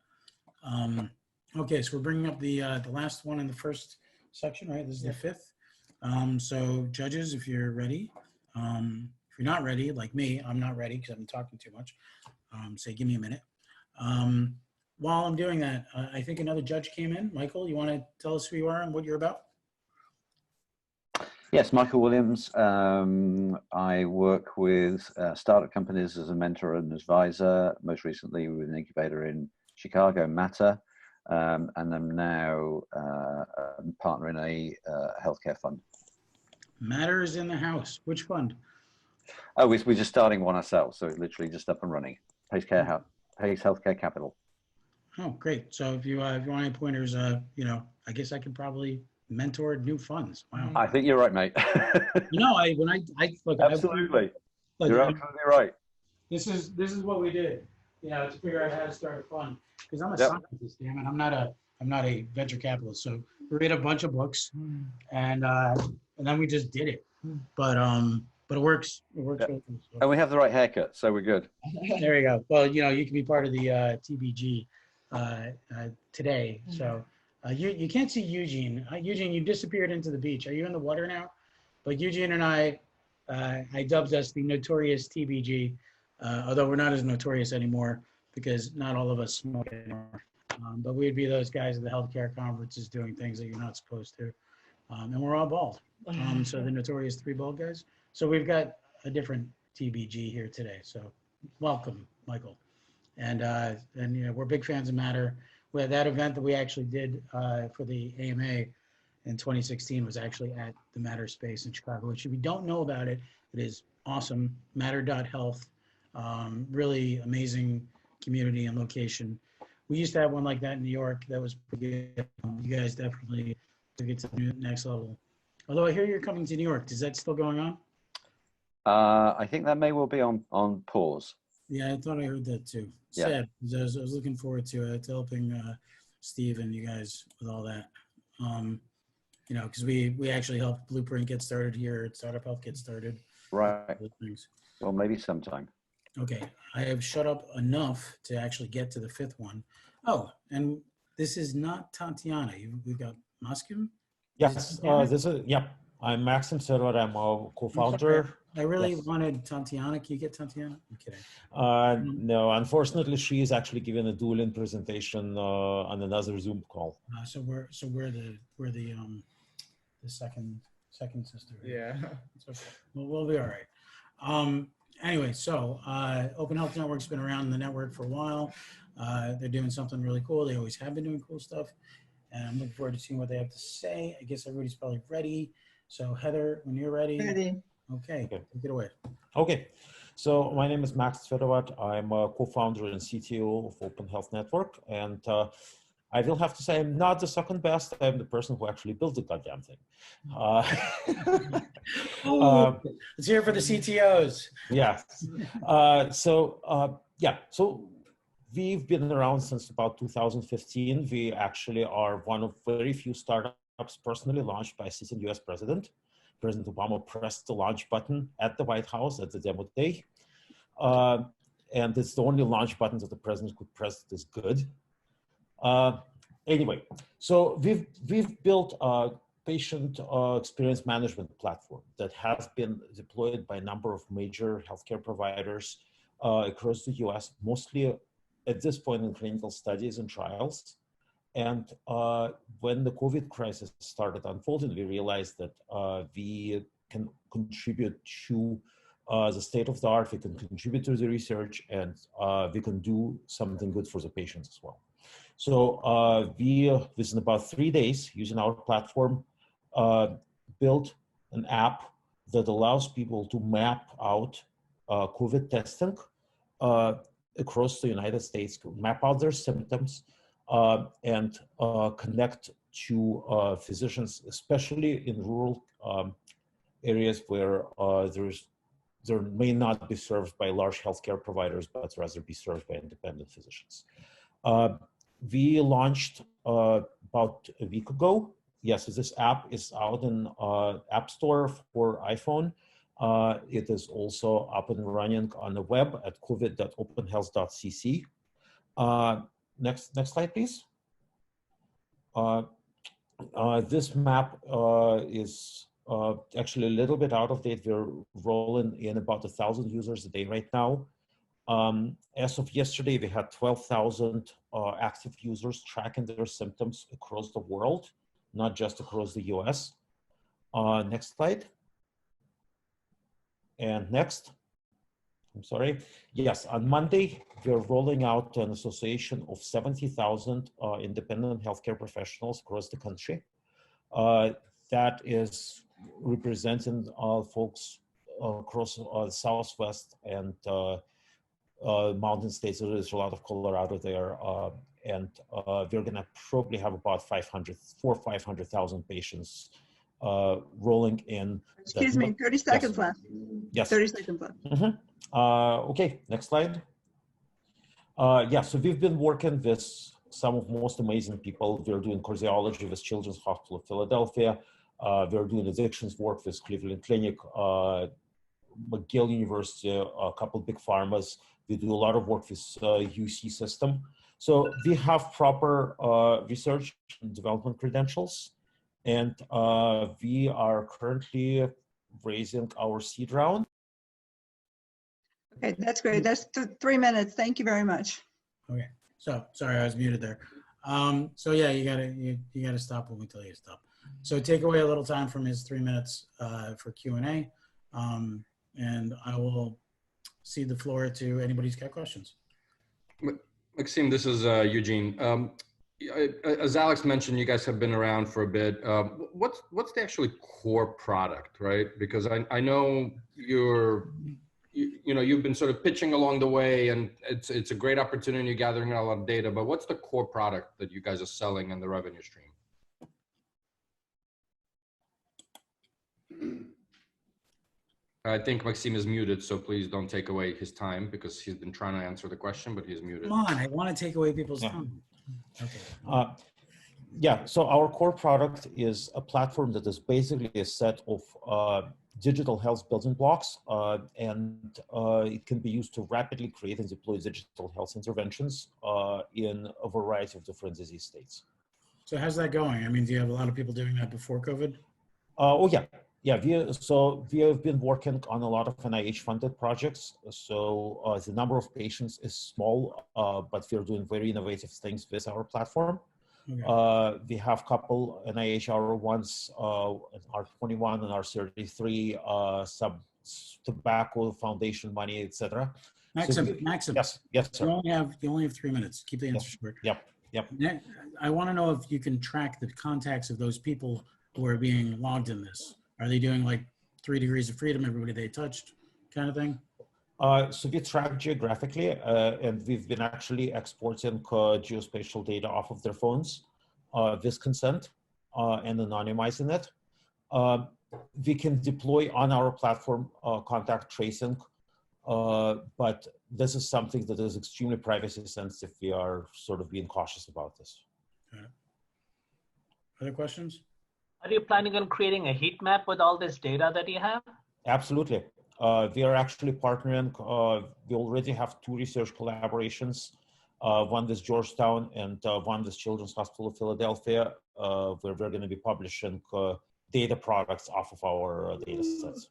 Okay, so we're bringing up the last one in the first section, right? This is the fifth. So judges, if you're ready. If you're not ready, like me, I'm not ready because I've been talking too much. Say, give me a minute. While I'm doing that, I think another judge came in. Michael, you want to tell us who you are and what you're about? Yes, Michael Williams. I work with startup companies as a mentor and advisor, most recently with an incubator in Chicago, Matter, and I'm now a partner in a healthcare fund. Matter is in the house. Which fund? Oh, we're just starting one ourselves, so it's literally just up and running. Pace Healthcare Capital. Oh, great. So if you want any pointers, you know, I guess I could probably mentor new funds. Wow. I think you're right, mate. You know, look, absolutely. You're absolutely right. This is what we did, you know, to figure out how to start a fund. Because I'm a Yep. scientist, damn it. I'm not a venture capitalist. So we read a bunch of books, and then we just did it. But it works. It works. Yep. And we have the right haircut, so we're good. There you go. Well, you know, you can be part of the TBG today. So you can't see Eugene. Eugene, you disappeared into the beach. Are you in the water now? But Eugene and I dubbed us the notorious TBG, although we're not as notorious anymore because not all of us smoke anymore. But we'd be those guys at the healthcare conferences doing things that you're not supposed to. and we're all bald. So the notorious three bald guys. So we've got a different TBG here today. So welcome, Michael. And you know, we're big fans of Matter. Well, that event that we actually did for the AMA in 2016 was actually at the Matter space in Chicago, which if you don't know about it, it is awesome. Matter.health, really amazing community and location. We used to have one like that in New York. That was pretty good. You guys definitely took it to the next level. Although I hear you're coming to New York. Is that still going on? I think that may well be on pause. Yeah, I thought I heard that too. Yeah. Sad. I was looking forward to helping Steve and you guys with all that. You know, because we actually helped Blueprint get started here at Startup Health get started. Right. Well, maybe sometime. Okay, I have shut up enough to actually get to the fifth one. Oh, and this is not Tatiana. We've got Muskim? Yes, this is, yeah. I'm Maxim Server. I'm a co-founder. I really wanted Tatiana. Can you get Tatiana? I'm kidding. No, unfortunately, she is actually giving a dueling presentation on another Zoom call. So we're the second sister. Right? Yeah. It's okay. We'll be all right. Anyway, so Open Health Network's been around in the network for a while. They're doing something really cool. They always have been doing cool stuff. And I'm looking forward to seeing what they have to say. I guess everybody's probably ready. So Heather, when you're ready. Ready. Okay, take it away. Okay, so my name is Max Tverovat. I'm a co-founder and CTO of Open Health Network. And I will have to say I'm not the second best. I'm the person who actually built the goddamn thing. Let's hear it for the CTOs. Yes. So we've been around since about 2015. We actually are one of very few startups personally launched by a sitting US president. President Obama pressed the launch button at the White House at the demo day. And it's the only launch button that the president could press this good. Anyway, so we've built a patient experience management platform that has been deployed by a number of major healthcare providers across the US, mostly at this point in clinical studies and trials. And when the COVID crisis started unfolding, we realized that we can contribute to the state of the art, we can contribute to the research, and we can do something good for the patients as well. So we, within about 3 days, using our platform, built an app that allows people to map out COVID testing across the United States, to map out their symptoms, and connect to physicians, especially in rural areas where there may not be served by large healthcare providers, but rather be served by independent physicians. We launched about a week ago. Yes, this app is out in App Store for iPhone. It is also up and running on the web at covid.openhealth.cc. Next slide, please. This map is actually a little bit out of date. We're rolling in about 1,000 users a day right now. As of yesterday, we had 12,000 active users tracking their symptoms across the world, not just across the US. Next slide. And next. I'm sorry. Yes, on Monday, we're rolling out an association of 70,000 independent healthcare professionals across the country. That is representing folks across the Southwest and mountain states. There's a lot of Colorado there. And we're gonna probably have about 400,000 or 500,000 patients rolling in. Excuse me, 30 seconds left. Yes. 30 seconds left. Okay, next slide. Yeah, so we've been working with some of the most amazing people. We're doing cardiology with Children's Hospital of Philadelphia. We're doing addictions work with Cleveland Clinic, McGill University, a couple of big pharmas. We do a lot of work with UC system. So we have proper research and development credentials. And we are currently raising our seed round. Okay, that's great. That's 3 minutes. Thank you very much. Okay, so sorry, I was muted there. So yeah, you gotta stop when we tell you to stop. So take away a little time from his 3 minutes for Q&A. And I will cede the floor to anybody who's got questions. Maxime, this is Eugene. As Alex mentioned, you guys have been around for a bit. What's the actually core product, right? Because I know you've been sort of pitching along the way, and it's a great opportunity. You're gathering a lot of data, but what's the core product that you guys are selling and the revenue stream? I think Maxime is muted, so please don't take away his time because he's been trying to answer the question, but he's muted. Come on, I want to take away people's time. Okay. Yeah, so our core product is a platform that is basically a set of digital health building blocks, and it can be used to rapidly create and deploy digital health interventions in a variety of different disease states. So how's that going? I mean, do you have a lot of people doing that before COVID? Oh yeah. Yeah, we have been working on a lot of NIH-funded projects. So the number of patients is small, but we're doing very innovative things with our platform. Okay. We have a couple NIH R1s, R21 and R33, some tobacco foundation money, etc. Maxim, yes, sir. You only have 3 minutes. Keep the answer short. Yep. I want to know if you can track the contacts of those people who are being logged in this. Are they doing like 3 degrees of freedom, everybody they touched kind of thing? So we track geographically, and we've been actually exporting geospatial data off of their phones with consent and anonymizing it. We can deploy on our platform contact tracing, but this is something that is extremely privacy sensitive. We are sort of being cautious about this. Okay. Other questions? Are you planning on creating a heat map with all this data that you have? Absolutely. We are actually partnering. We already have 2 research collaborations, one with Georgetown and one with Children's Hospital of Philadelphia, where we're going to be publishing data products off of our data sets.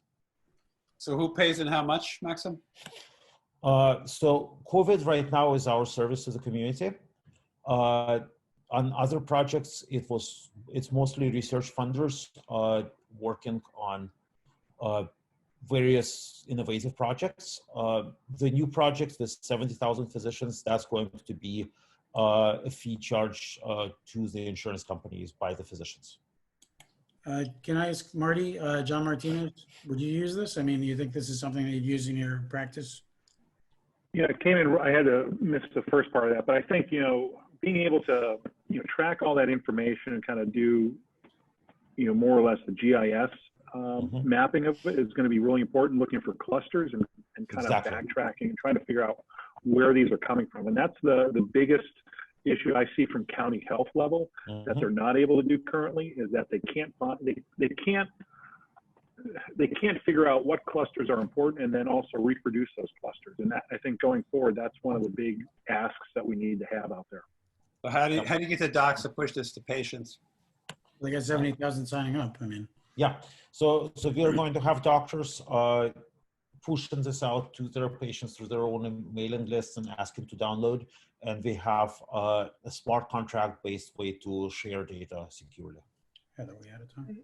So who pays and how much, Maxim? So COVID right now is our service to the community. On other projects, it's mostly research funders working on various innovative projects. The new project with 70,000 physicians, that's going to be a fee charge to the insurance companies by the physicians. Can I ask Marty, John Martinez, would you use this? I mean, do you think this is something that you'd use in your practice? Yeah, it came in, I had to miss the first part of that, but I think, being able to, track all that information and kind of do, more or less the GIS mapping of it is going to be really important, looking for clusters and kind of backtracking and trying to figure out where these are coming from. And that's the biggest issue I see from county health level that they're not able to do currently, is that they can't find, they can't figure out what clusters are important and then also reproduce those clusters. And that, I think going forward, that's one of the big asks that we need to have out there. So how do you get the docs to push this to patients? They got 70,000 signing up. I mean, yeah. So we are going to have doctors pushing this out to their patients through their own mailing lists and asking to download. And we have a smart contract-based way to share data securely. Heather, we out of time?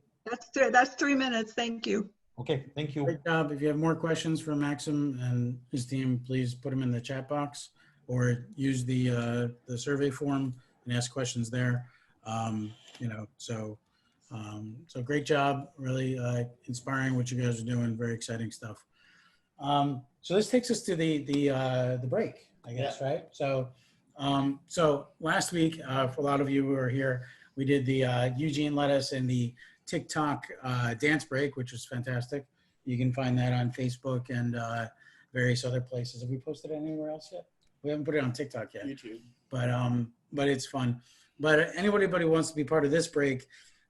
That's 3 minutes. Thank you. Okay, thank you. Great job. If you have more questions for Maxim and his team, please put them in the chat box or use the survey form and ask questions there. So great job. Really inspiring what you guys are doing. Very exciting stuff. So this takes us to the break, I guess, right? So last week, for a lot of you who are here, we did the Eugene led us in the TikTok dance break, which was fantastic. You can find that on Facebook and various other places. Have we posted it anywhere else yet? We haven't put it on TikTok yet. YouTube. But it's fun. But anybody who wants to be part of this break,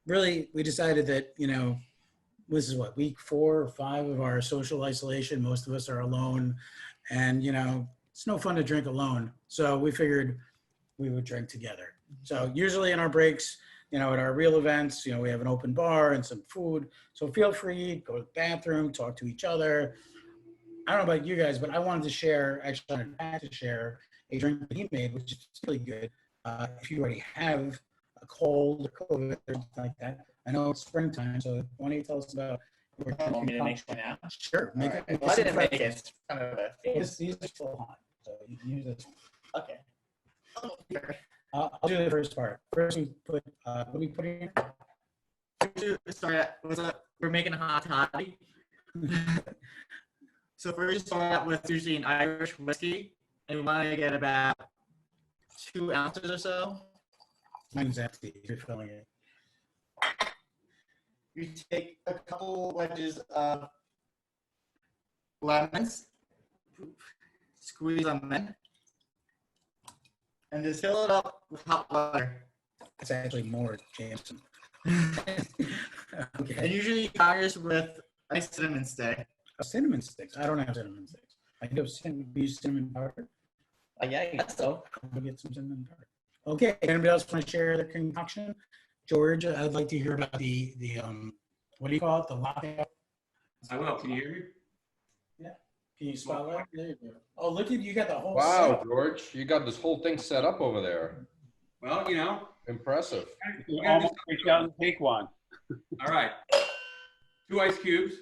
really, we decided that, this is what, week 4 or 5 of our social isolation. Most of us are alone, and it's no fun to drink alone. So we figured we would drink together. So usually in our breaks, at our real events, we have an open bar and some food. So feel free, go to the bathroom, talk to each other. I don't know about you guys, but I wanted to share, actually I had to share a drink that he made, which is really good. If you already have a cold or COVID or something like that. I know it's springtime, so why don't you tell us about your Want me to make one now? Sure. Make All it. right. Well, I didn't make it. It's kind of a These are still hot, so you can use this. Okay. I'll do the first part. First, we put what do we put in here? Sorry, what's up? We're making a hot toddy. So first, start out with usually an Irish whiskey, and we want to get about 2 ounces or so. Mine's empty. You're filling it. You take a couple wedges of lemons, squeeze them in, and just fill it up with hot water. It's actually more, Jameson. Okay. And usually garnish with a cinnamon stick. Oh, cinnamon sticks. I don't have cinnamon sticks. I do have cinnamon. We use cinnamon powder. Yeah, I guess so. I'll get some cinnamon powder. Okay. Anybody else want to share their concoction? George, I'd like to hear about the what do you call it? The lockout. I will. Can you hear me? Yeah. Can you spotlight? There you go. Oh, look at you got the whole. Wow, setup. George, you got this whole thing set up over there. Well, you know. Impressive. You Almost reach out and take one. All right. 2 ice cubes.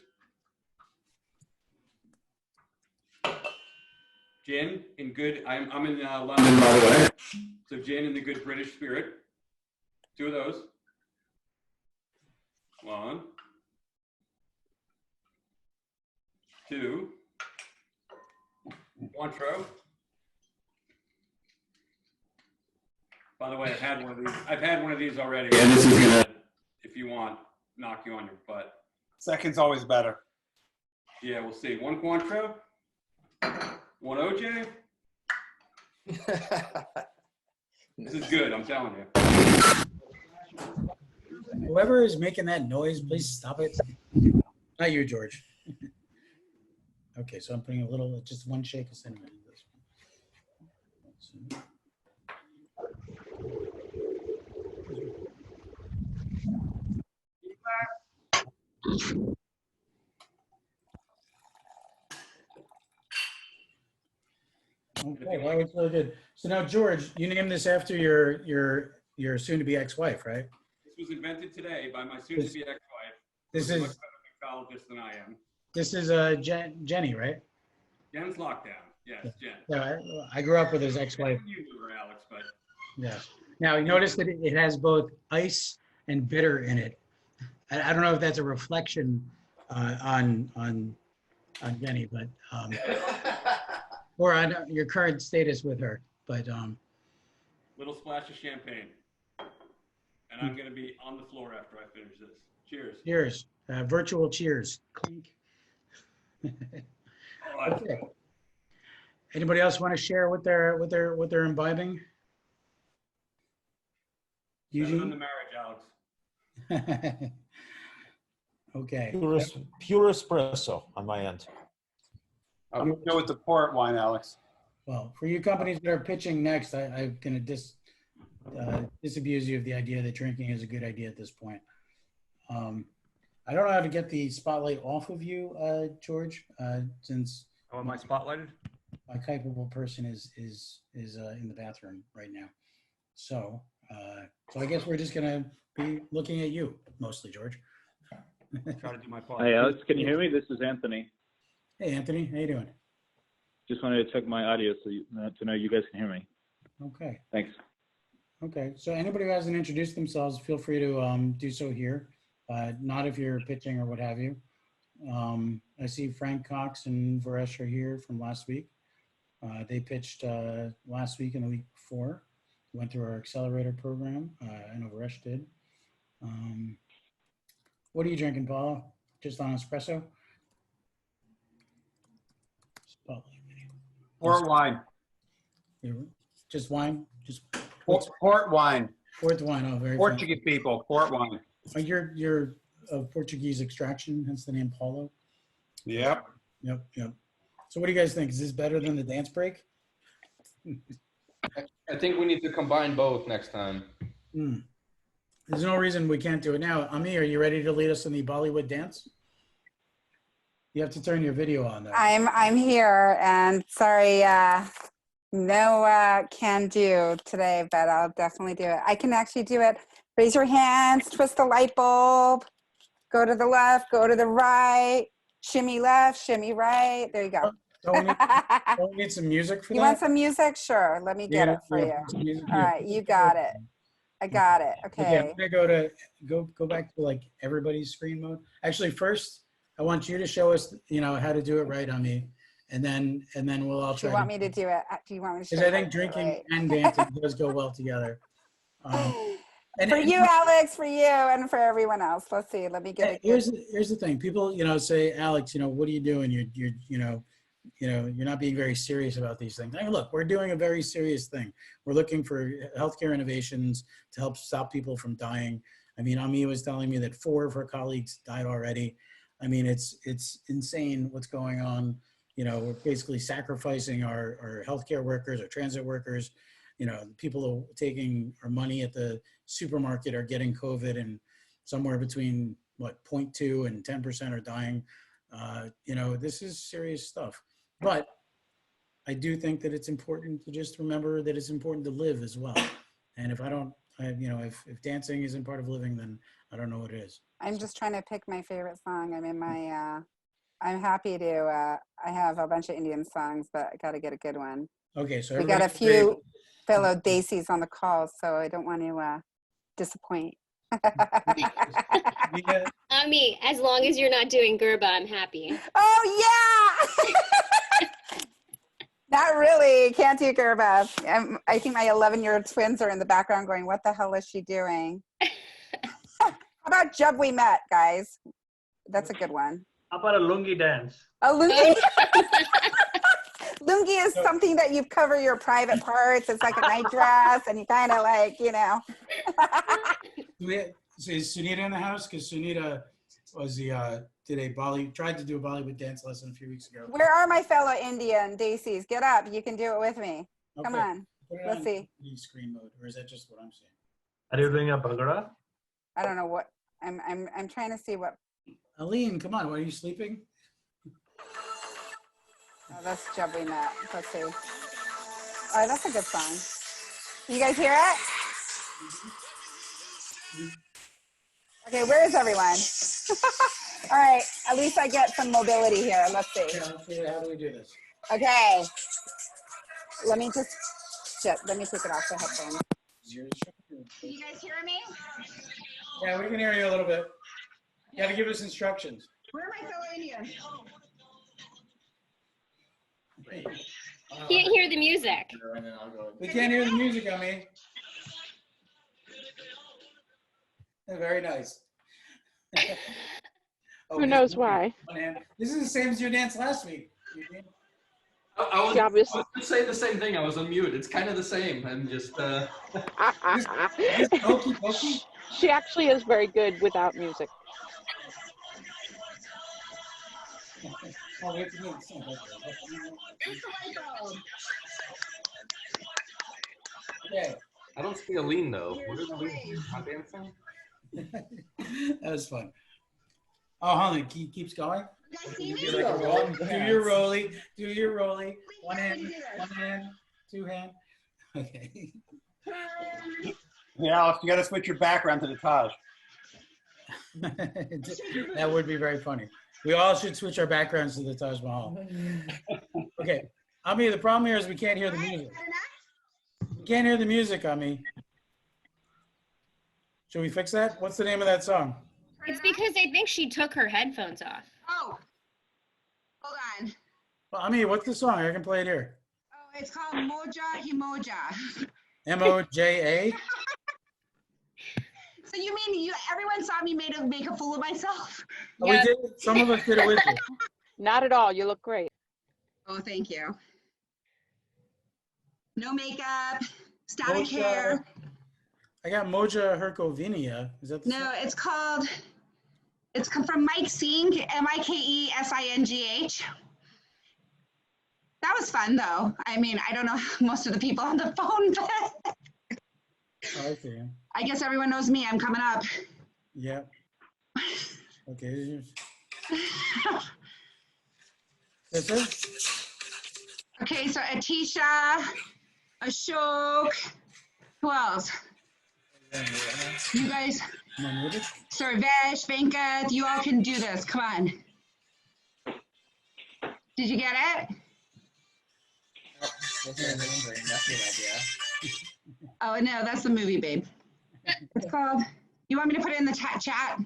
Gin in good, I'm in London, by the way. So gin in the good British spirit. 2 of those. 1, 2. Cointreau. By the way, I've had one of these already. And this is gonna, if you want, knock you on your butt. Second's always better. Yeah, we'll see. 1 Cointreau. 1 OJ. This is good, I'm telling you. Whoever is making that noise, please stop it. Not you, George. Okay, so I'm putting a little, just 1 shake of cinnamon in this one. Okay, well, that was really good. So now, George, you named this after your soon-to-be ex-wife, right? This was invented today by my soon-to-be ex-wife. This who's is much better mixologist than I am. This is Jenny, right? Jen's lockdown. Yes, Jen. Yeah, I grew up with his ex-wife. You knew her, Alex, but Yeah. Now, you notice that it has both ice and bitter in it. I don't know if that's a reflection on Jenny, but or on your current status with her. But little splash of champagne. And I'm going to be on the floor after I finish this. Cheers. cheers, virtual cheers. Clink. Okay. Anybody else want to share what they're imbibing? Better than the marriage, Alex. Okay. Pure espresso on my end. I'm going to go with the port wine, Alex. Well, for you companies that are pitching next, I'm going to disabuse you of the idea that drinking is a good idea at this point. I don't know how to get the spotlight off of you, George, since. Oh, am I spotlighted? My capable person is in the bathroom right now. So I guess we're just going to be looking at you mostly, George. Try to do my part. Hey, Alex, can you hear me? This is Anthony. Hey, Anthony, how you doing? Just wanted to check my audio to know you guys can hear me. Okay. Thanks. Okay. So anybody who hasn't introduced themselves, feel free to do so here. Not if you're pitching or what have you. I see Frank Cox and Varesh are here from last week. They pitched last week and the week before. Went through our accelerator program. I know Varesh did. What are you drinking, Paula? Just on espresso? Port wine. Just wine? Just port wine. Port wine. Oh, very Portuguese people. Port wine. You're of Portuguese extraction, hence the name Paulo. Yep. Yep. So what do you guys think? Is this better than the dance break? I think we need to combine both next time. There's no reason we can't do it now. Ami, are you ready to lead us in the Bollywood dance? You have to turn your video on there. I'm here, and sorry, No can do today, but I'll definitely do it. I can actually do it. Raise your hands, twist the light bulb, go to the left, go to the right, shimmy left, shimmy right. There you go. Don't we need some music for that? You want some music? Sure. Let me get it for you. All right, you got it. I got it. Okay, I'm Okay. gonna go back to like everybody's screen mode. Actually, first I want you to show us, how to do it right on me, and then we'll all Do try. you want me to do it? Do you want me to? Because I think drinking and dancing does go well together. For you, Alex, for you, and for everyone else. Let's see. Let me get it. Here's the thing. People, say, Alex, what are you doing? You're not being very serious about these things. I mean, look, we're doing a very serious thing. We're looking for healthcare innovations to help stop people from dying. I mean, Ami was telling me that 4 of her colleagues died already. I mean, it's insane what's going on. We're basically sacrificing our healthcare workers, our transit workers. The people who are taking our money at the supermarket are getting COVID, and somewhere between 0.2 and 10% are dying. This is serious stuff. But I do think that it's important to just remember that it's important to live as well. And if if dancing isn't part of living, then I don't know what it is. I'm just trying to pick my favorite song. I'm in my, I'm happy to, I have a bunch of Indian songs, but I got to get a good one. Okay, so we got a few fellow Daisies on the call, so I don't want to disappoint. Me, as long as you're not doing Gerba, I'm happy. Oh, yeah! Not really. Can't do Gerba. I think my 11-year-old twins are in the background going, what the hell is she doing? How about Jub We Met, guys? That's a good one. How about a lungi dance? A lungi? Lungi is something that you cover your private parts. It's like a night dress, and you kind of like, So is Sunita in the house? Because Sunita was tried to do a Bollywood dance lesson a few weeks ago. Where are my fellow Indian Daisies? Get up. You can do it with me. Come on. Let's see. Screen mode, or is that just what I'm seeing? Are you doing a Bhangra? I don't know what. I'm trying to see what. Aline, come on. Are you sleeping? Oh, that's Jub We Met. Let's see. Oh, that's a good song. You guys hear it? Okay, where is everyone? All right, at least I get some mobility here. Let's see. Yeah, let's see. How do we do this? Okay. Let me take it off the headphones. Can you guys hear me? Yeah, we can hear you a little bit. You got to give us instructions. Where are my fellow Indians? Can't hear the music. We can't hear the music, I mean. Very nice. Who knows why? This is the same as your dance last week. I was going to say the same thing. I was on mute. It's kind of the same. I'm just. She actually is very good without music. Okay. I don't see Aline though. What is Aline? Not dancing? That was fun. Oh, honey, keeps going. Do your rolly. Do your rolly. One hand, 2 hand. Okay. Yeah, Alex, you got to switch your background to the Taj. That would be very funny. We all should switch our backgrounds to the Taj Mahal. Okay. Ami, the problem here is we can't hear the music. We can't hear the music, Ami. Should we fix that? What's the name of that song? It's because I think she took her headphones off. Oh, hold on. Well, Ami, what's the song? I can play it here. Oh, it's called Moja Himoja. M-O-J-A? So you mean everyone saw me make a fool of myself? Oh, we did. Some of us did it with you. Not at all. You look great. Oh, thank you. No makeup, static hair. I got Moja Herkovinia. Is that the No, song? It's come from Mike Singh, M-I-K-E-S-I-N-G-H. That was fun though. I mean, I don't know most of the people on the phone, but Oh, okay. I guess everyone knows me. I'm coming up. Yeah. Okay. This is? Okay, so Atisha, Ashok, who else? You guys, Sarvesh, Venkat, you all can do this. Come on. Did you get it? Oh, no, that's the movie, babe. It's called, you want me to put it in the chat?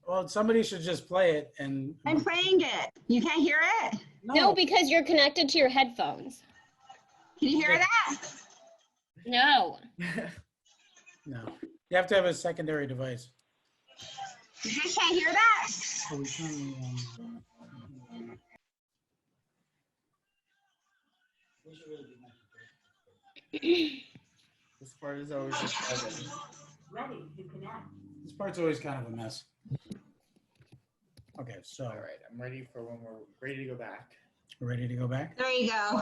Well, somebody should just play it and. I'm playing it. You can't hear it? No, because you're connected to your headphones. Can you hear that? No. No. You have to have a secondary device. You guys can't hear that? So we can, This part is always just ready to connect. This part's always kind of a mess. Okay, so. All right, I'm ready for when we're ready to go back. Ready to go back? There you go.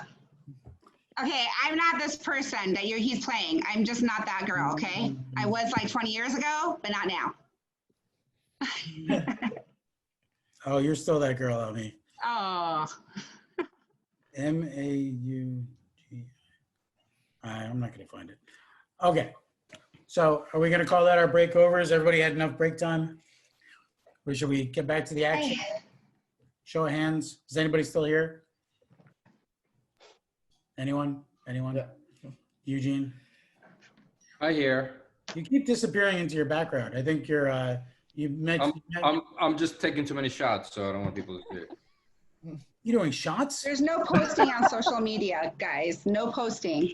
Okay, I'm not this person that he's playing. I'm just not that girl, okay? I was like 20 years ago, but not now. Oh, you're still that girl, Amy. Oh. M-A-U-G. I'm not going to find it. Okay. So are we going to call that our break over? Has everybody had enough break time? Or should we get back to the action? Show of hands. Is anybody still here? Anyone? Anyone? Yeah. Eugene? I hear. You keep disappearing into your background. I think you're, I'm just taking too many shots, so I don't want people to see it. You doing shots? There's no posting on social media, guys. No posting.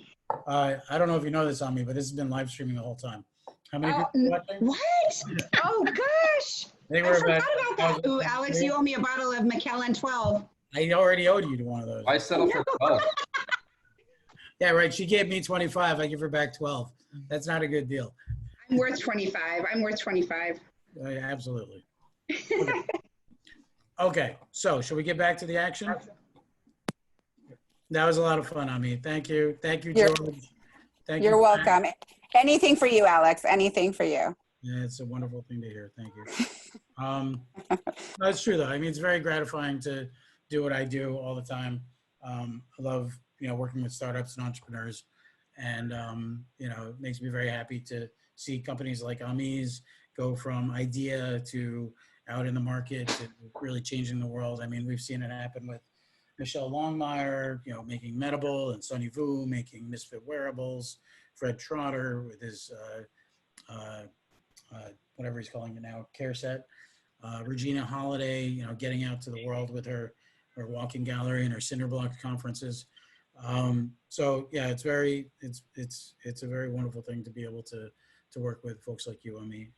I don't know if you know this on me, but this has been live streaming the whole time. How many people are watching? What? Oh, gosh. I forgot about that. Ooh, Alex, you owe me a bottle of McKellen 12. I already owed you to one of those. I settled for 12. Yeah, right. She gave me 25. I give her back 12. That's not a good deal. I'm worth 25. I'm worth 25. Yeah, absolutely. Okay, so should we get back to the action? That was a lot of fun, Ami. Thank you. Thank you, George. Thank you. You're welcome. Anything for you, Alex. Anything for you. Yeah, it's a wonderful thing to hear. Thank you. No, it's true, though. I mean, it's very gratifying to do what I do all the time. I love, working with startups and entrepreneurs. And, it makes me very happy to see companies like Ami's go from idea to out in the market to really changing the world. I mean, we've seen it happen with Michelle Longmire, making Medable, and Sonny Vu making Misfit Wearables, Fred Trotter with his, whatever he's calling it now, CareSet, Regina Holiday, getting out to the world with her walking gallery and her Cinderblock conferences. So yeah, it's a very wonderful thing to be able to work with folks like you, Ami,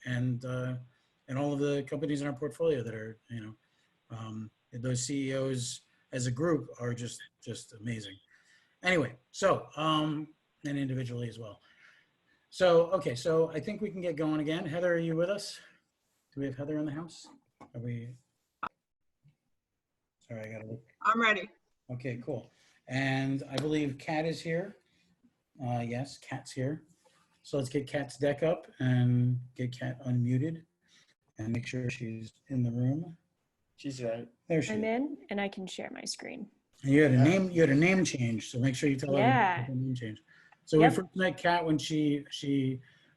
and all of the companies in our portfolio that are, those CEOs as a group are just amazing. Anyway, so, and individually as well. So, okay, so I think we can get going again. Heather, are you with us? Do we have Heather in the house? Are we? Sorry, I gotta look. I'm ready. Okay, cool. And I believe Kat is here. Yes, Kat's here. So let's get Kat's deck up and get Kat unmuted and make sure she's in the room. She's right. There she is. I'm in, and I can share my screen. You had a name change, so make sure you tell her the name change. So we first met Kat when she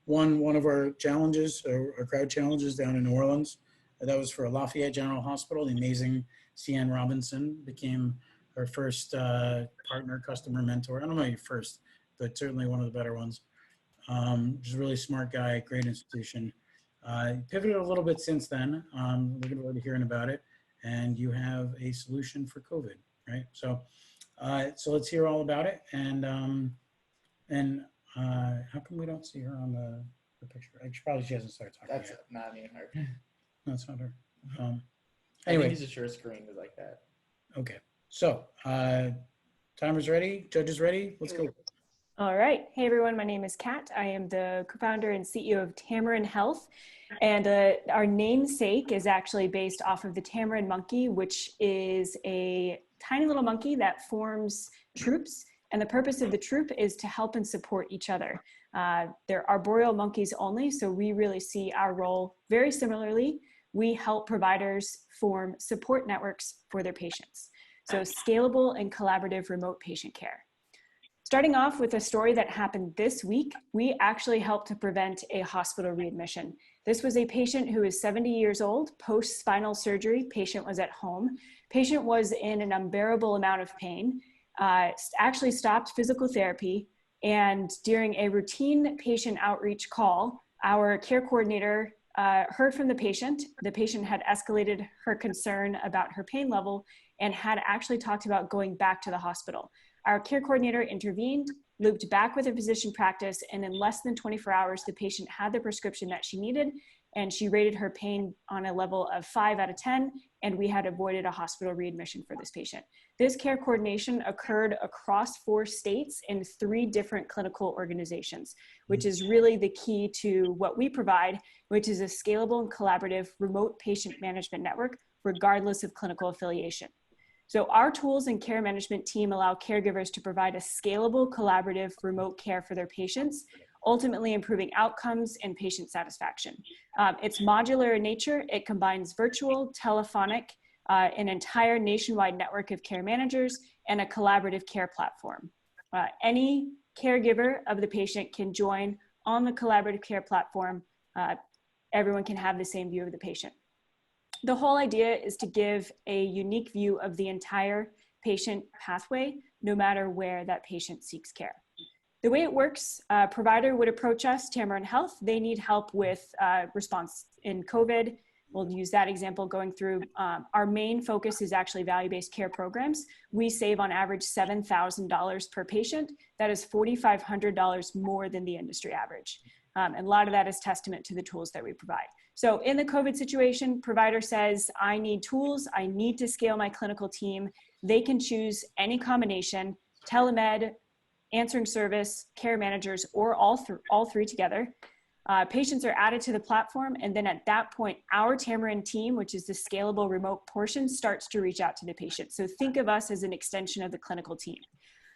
won one of our challenges, our crowd challenges down in New Orleans. That was for Lafayette General Hospital. The amazing C.N. Robinson became her first partner, customer, mentor. I don't know your first, but certainly one of the better ones. Just a really smart guy, great institution. Pivoted a little bit since then. Looking forward to hearing about it. And you have a solution for COVID, right? So, so let's hear all about it. And how come we don't see her on the picture? She hasn't started talking That's yet. not me, her. No, it's not her. Anyway, Anyway, use a share screen like that. okay. So, timer's ready. Judges ready. Let's go. All right. Hey, everyone. My name is Kat. I am the co-founder and CEO of Tamarin Health. And our namesake is actually based off of the tamarin monkey, which is a tiny little monkey that forms troops. And the purpose of the troop is to help and support each other. They're arboreal monkeys only, so we really see our role very similarly. We help providers form support networks for their patients. So scalable and collaborative remote patient care. Starting off with a story that happened this week, we actually helped to prevent a hospital readmission. This was a patient who is 70 years old, post-spinal surgery. Patient was at home. Patient was in an unbearable amount of pain, actually stopped physical therapy, and during a routine patient outreach call, our care coordinator heard from the patient. The patient had escalated her concern about her pain level and had actually talked about going back to the hospital. Our care coordinator intervened, looped back with a physician practice, and in less than 24 hours, the patient had the prescription that she needed, and she rated her pain on a level of 5 out of 10, and we had avoided a hospital readmission for this patient. This care coordination occurred across 4 states in 3 different clinical organizations, which is really the key to what we provide, which is a scalable and collaborative remote patient management network, regardless of clinical affiliation. So our tools and care management team allow caregivers to provide a scalable, collaborative remote care for their patients, ultimately improving outcomes and patient satisfaction. It's modular in nature. It combines virtual, telephonic, an entire nationwide network of care managers, and a collaborative care platform. Any caregiver of the patient can join on the collaborative care platform. Everyone can have the same view of the patient. The whole idea is to give a unique view of the entire patient pathway, no matter where that patient seeks care. The way it works, a provider would approach us, Tamarind Health. They need help with response in COVID. We'll use that example going through. Our main focus is actually value-based care programs. We save on average $7,000 per patient. That is $4,500 more than the industry average. And a lot of that is testament to the tools that we provide. So in the COVID situation, provider says, I need tools, I need to scale my clinical team. They can choose any combination, telemed, answering service, care managers, or all 3 together. Patients are added to the platform, and then at that point, our Tamarind team, which is the scalable remote portion, starts to reach out to the patient. So think of us as an extension of the clinical team.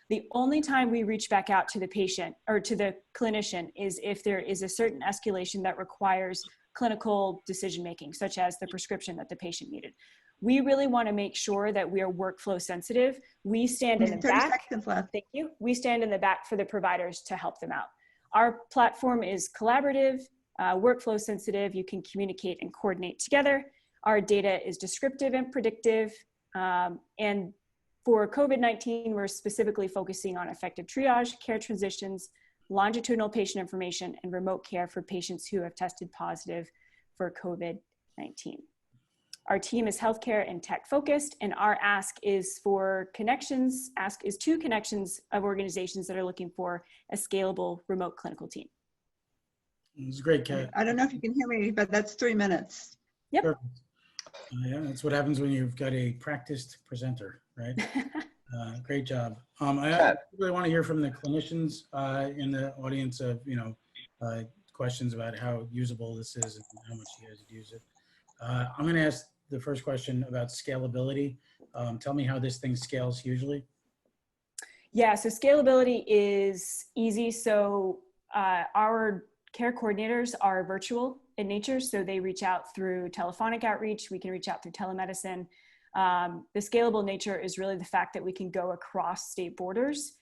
The only time we reach back out to the patient or to the clinician is if there is a certain escalation that requires clinical decision-making, such as the prescription that the patient needed. We really want to make sure that we are workflow sensitive. We stand in the back. 30 seconds left. Thank you. We stand in the back for the providers to help them out. Our platform is collaborative, workflow sensitive. You can communicate and coordinate together. Our data is descriptive and predictive. And for COVID-19, we're specifically focusing on effective triage, care transitions, longitudinal patient information, and remote care for patients who have tested positive for COVID-19. Our team is healthcare and tech focused, and our ask is for connections, two connections of organizations that are looking for a scalable remote clinical team. It's great, Kat. I don't know if you can hear me, but that's 3 minutes. Yep. Perfect. Yeah, that's what happens when you've got a practiced presenter, right? Great job. I really want to hear from the clinicians in the audience of, questions about how usable this is and how much you guys use it. I'm going to ask the first question about scalability. Tell me how this thing scales usually. Yeah, so scalability is easy. So our care coordinators are virtual in nature, so they reach out through telephonic outreach. We can reach out through telemedicine. The scalable nature is really the fact that we can go across state borders.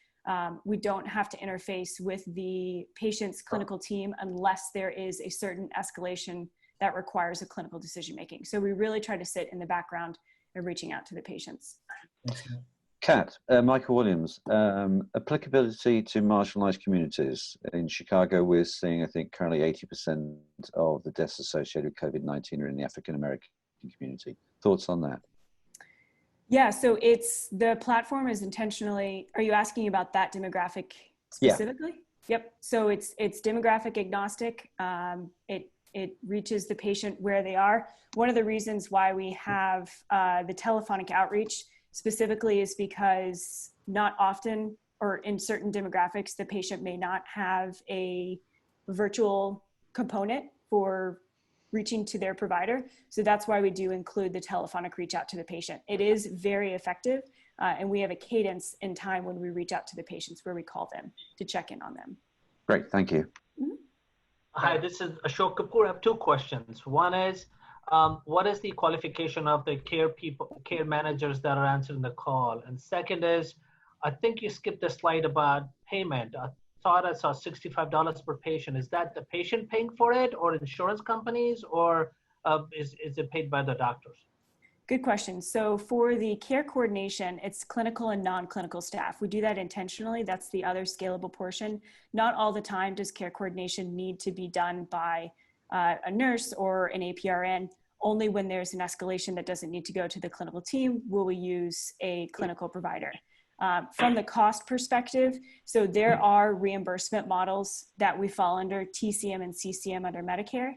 We don't have to interface with the patient's clinical team unless there is a certain escalation that requires a clinical decision-making. So we really try to sit in the background of reaching out to the patients. Kat, Michael Williams, applicability to marginalized communities. In Chicago, we're seeing, I think, currently 80% of the deaths associated with COVID-19 are in the African-American community. Thoughts on that? Yeah, so the platform is intentionally, are you asking about that demographic specifically? Yeah. Yep, so it's demographic agnostic. It reaches the patient where they are. One of the reasons why we have the telephonic outreach specifically is because not often, or in certain demographics, the patient may not have a virtual component for reaching to their provider. So that's why we do include the telephonic reach out to the patient. It is very effective, and we have a cadence in time when we reach out to the patients where we call them to check in on them. Great, thank you. Hi, this is Ashok Kapoor. I have two questions. One is, what is the qualification of the care managers that are answering the call? And second is, I think you skipped the slide about payment. I thought I saw $65 per patient. Is that the patient paying for it, or insurance companies, or is it paid by the doctors? Good question. So for the care coordination, it's clinical and non-clinical staff. We do that intentionally. That's the other scalable portion. Not all the time does care coordination need to be done by a nurse or an APRN. Only when there's an escalation that doesn't need to go to the clinical team will we use a clinical provider. From the cost perspective, so there are reimbursement models that we fall under, TCM and CCM under Medicare.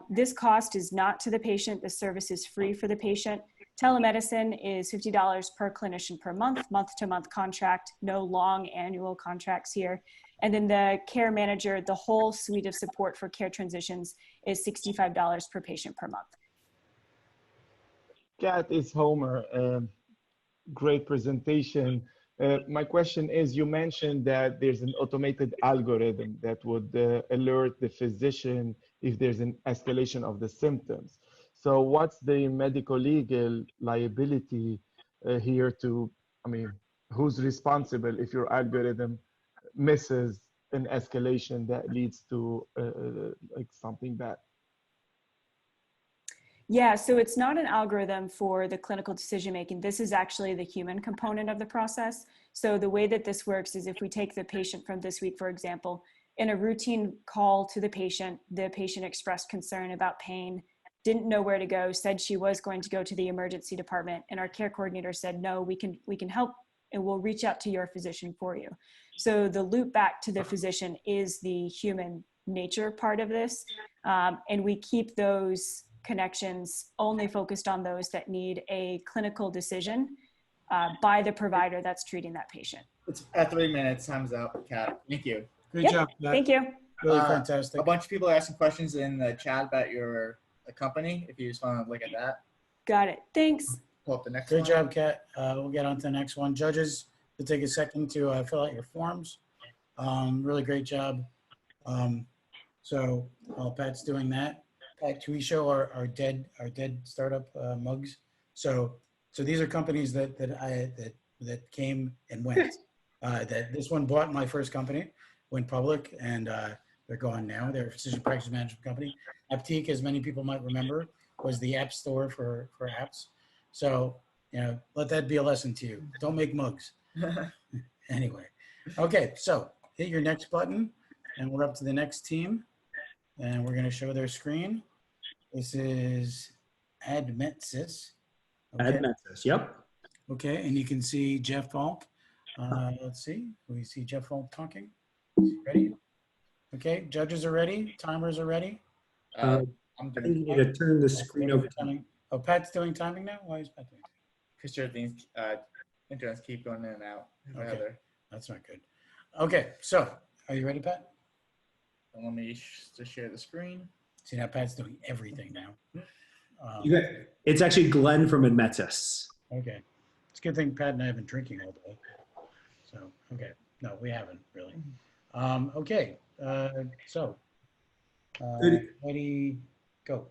This cost is not to the patient. The service is free for the patient. Telemedicine is $50 per clinician per month, month-to-month contract, no long annual contracts here. And then the care manager, the whole suite of support for care transitions is $65 per patient per month. Kat, it's Homer. Great presentation. My question is, you mentioned that there's an automated algorithm that would alert the physician if there's an escalation of the symptoms. So what's the medical legal liability here to, I mean, who's responsible if your algorithm misses an escalation that leads to like something bad? Yeah, so it's not an algorithm for the clinical decision making. This is actually the human component of the process. So the way that this works is if we take the patient from this week, for example, in a routine call to the patient expressed concern about pain, didn't know where to go, said she was going to go to the emergency department, and our care coordinator said, no, we can help and we'll reach out to your physician for you. So the loop back to the physician is the human nature part of this. And we keep those connections only focused on those that need a clinical decision by the provider that's treating that patient. It's at 3 minutes. Time's out, Kat. Thank you. Great job, Kat. Thank you. Really fantastic. A bunch of people are asking questions in the chat about your company. If you just want to look at that. Got it. Thanks. Pull up the next Great one. job, Kat. We'll get on to the next one. Judges, to take a second to fill out your forms. Really great job. So while Pat's doing that, Pat, can we show our dead startup mugs? So these are companies that came and went. That this one bought my first company, went public, and they're gone now. They're a physician practice management company. Aptique, as many people might remember, was the app store for apps. So let that be a lesson to you. Don't make mugs. Anyway, okay. So hit your next button, and we're up to the next team, and we're going to show their screen. This is Admetsis. Okay. Admetsis, yep. Okay, and you can see Jeff Falk. Let's see. We see Jeff Falk talking. Is he ready? Okay, judges are ready. Timers are ready. I need to turn the screen over. Oh, Pat's doing timing now? Why is Pat doing timing? Because sure things, internets keep going in and out. Okay, that's not good. Okay, so are you ready, Pat? Let me just share the screen. See, now Pat's doing everything now. It's actually Glenn from Admetsis. Okay. It's a good thing Pat and I have been drinking all day. So, okay. No, we haven't really. Okay. So, ready, go.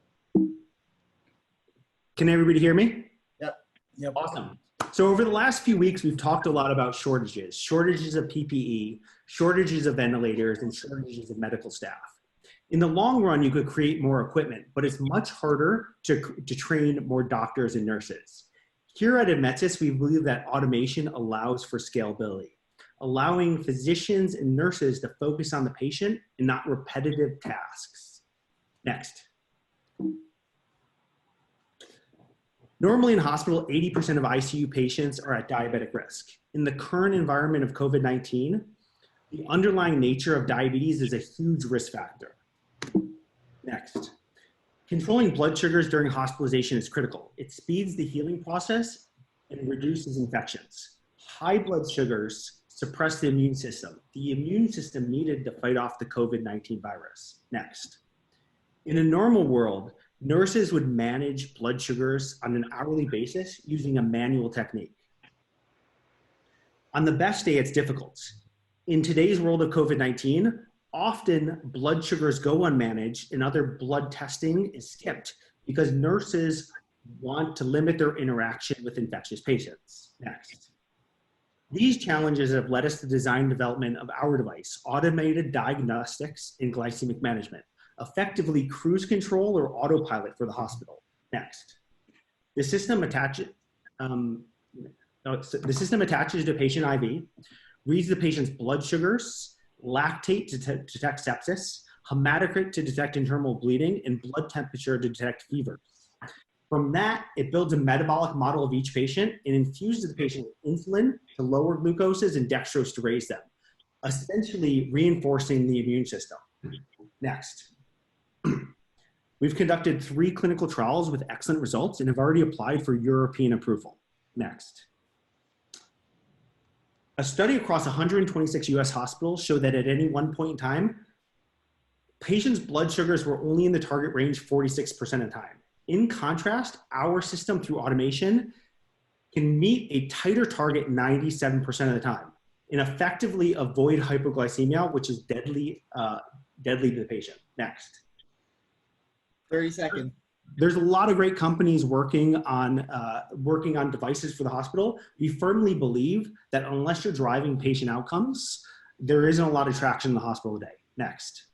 Can everybody hear me? Yep. Awesome. So over the last few weeks, we've talked a lot about shortages of PPE, shortages of ventilators, and shortages of medical staff. In the long run, you could create more equipment, but it's much harder to train more doctors and nurses. Here at Admetsis, we believe that automation allows for scalability, allowing physicians and nurses to focus on the patient and not repetitive tasks. Next. Normally in hospital, 80% of ICU patients are at diabetic risk. In the current environment of COVID-19, the underlying nature of diabetes is a huge risk factor. Next. Controlling blood sugars during hospitalization is critical. It speeds the healing process and reduces infections. High blood sugars suppress the immune system. The immune system needed to fight off the COVID-19 virus. Next. In a normal world, nurses would manage blood sugars on an hourly basis using a manual technique. On the best day, it's difficult. In today's world of COVID-19, often blood sugars go unmanaged and other blood testing is skipped because nurses want to limit their interaction with infectious patients. Next. These challenges have led us to design development of our device, automated diagnostics and glycemic management, effectively cruise control or autopilot for the hospital. Next. The system attaches to a patient IV, reads the patient's blood sugars, lactate to detect sepsis, hematocrit to detect internal bleeding, and blood temperature to detect fever. From that, it builds a metabolic model of each patient and infuses the patient with insulin to lower glucoses and dextrose to raise them, essentially reinforcing the immune system. Next. We've conducted 3 clinical trials with excellent results and have already applied for European approval. Next. A study across 126 US hospitals showed that at any one point in time, patients' blood sugars were only in the target range 46% of the time. In contrast, our system through automation can meet a tighter target 97% of the time and effectively avoid hypoglycemia, which is deadly to the patient. Next. 30 seconds. There's a lot of great companies working on devices for the hospital. We firmly believe that unless you're driving patient outcomes, there isn't a lot of traction in the hospital today. Next.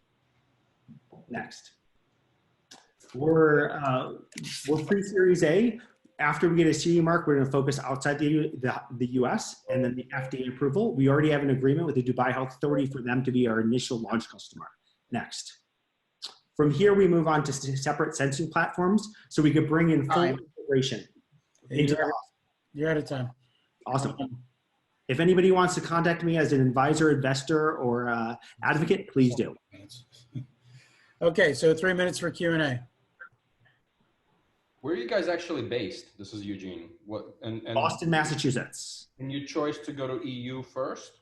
Next. We're pre-Series A. After we get a CE mark, we're going to focus outside the US and then the FDA approval. We already have an agreement with the Dubai Health Authority for them to be our initial launch customer. Next. From here, we move on to separate sensing platforms so we could bring in full integration. You're out of time. Awesome. If anybody wants to contact me as an advisor, investor, or advocate, please do. Okay, so 3 minutes for Q&A. Where are you guys actually based? This is Eugene. And Boston, Massachusetts. And you chose to go to EU first?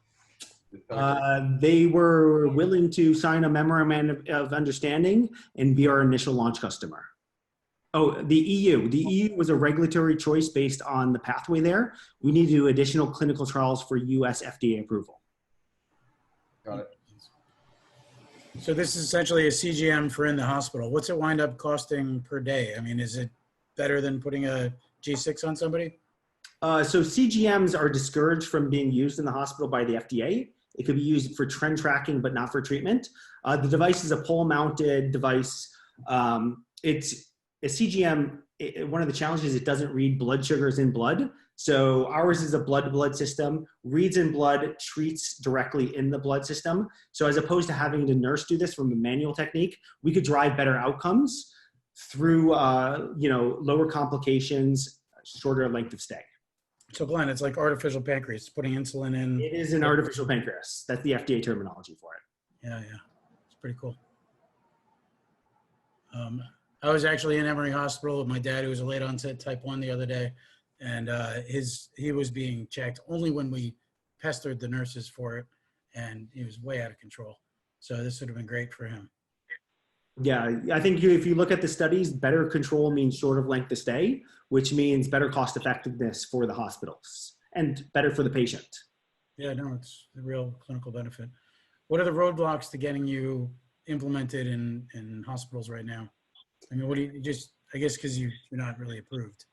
They were willing to sign a memorandum of understanding and be our initial launch customer. Oh, the EU. The EU was a regulatory choice based on the pathway there. We need to do additional clinical trials for US FDA approval. Got it. So this is essentially a CGM for in the hospital. What's it wind up costing per day? I mean, is it better than putting a G6 on somebody? So CGMs are discouraged from being used in the hospital by the FDA. It could be used for trend tracking, but not for treatment. The device is a pole-mounted device. It's a CGM. One of the challenges is it doesn't read blood sugars in blood. So ours is a blood-to-blood system, reads in blood, treats directly in the blood system. So as opposed to having the nurse do this from a manual technique, we could drive better outcomes through lower complications, shorter length of stay. So Glenn, it's like artificial pancreas, putting insulin in. It is an artificial pancreas. That's the FDA terminology for it. Yeah, it's pretty cool. I was actually in Emory Hospital with my dad, who was a late onset type 1 the other day, and he was being checked only when we pestered the nurses for it, and he was way out of control. So this would have been great for him. Yeah, I think if you look at the studies, better control means shorter length of stay, which means better cost effectiveness for the hospitals and better for the patient. Yeah, no, it's the real clinical benefit. What are the roadblocks to getting you implemented in hospitals right now? I mean, what do you I guess because you're not really approved.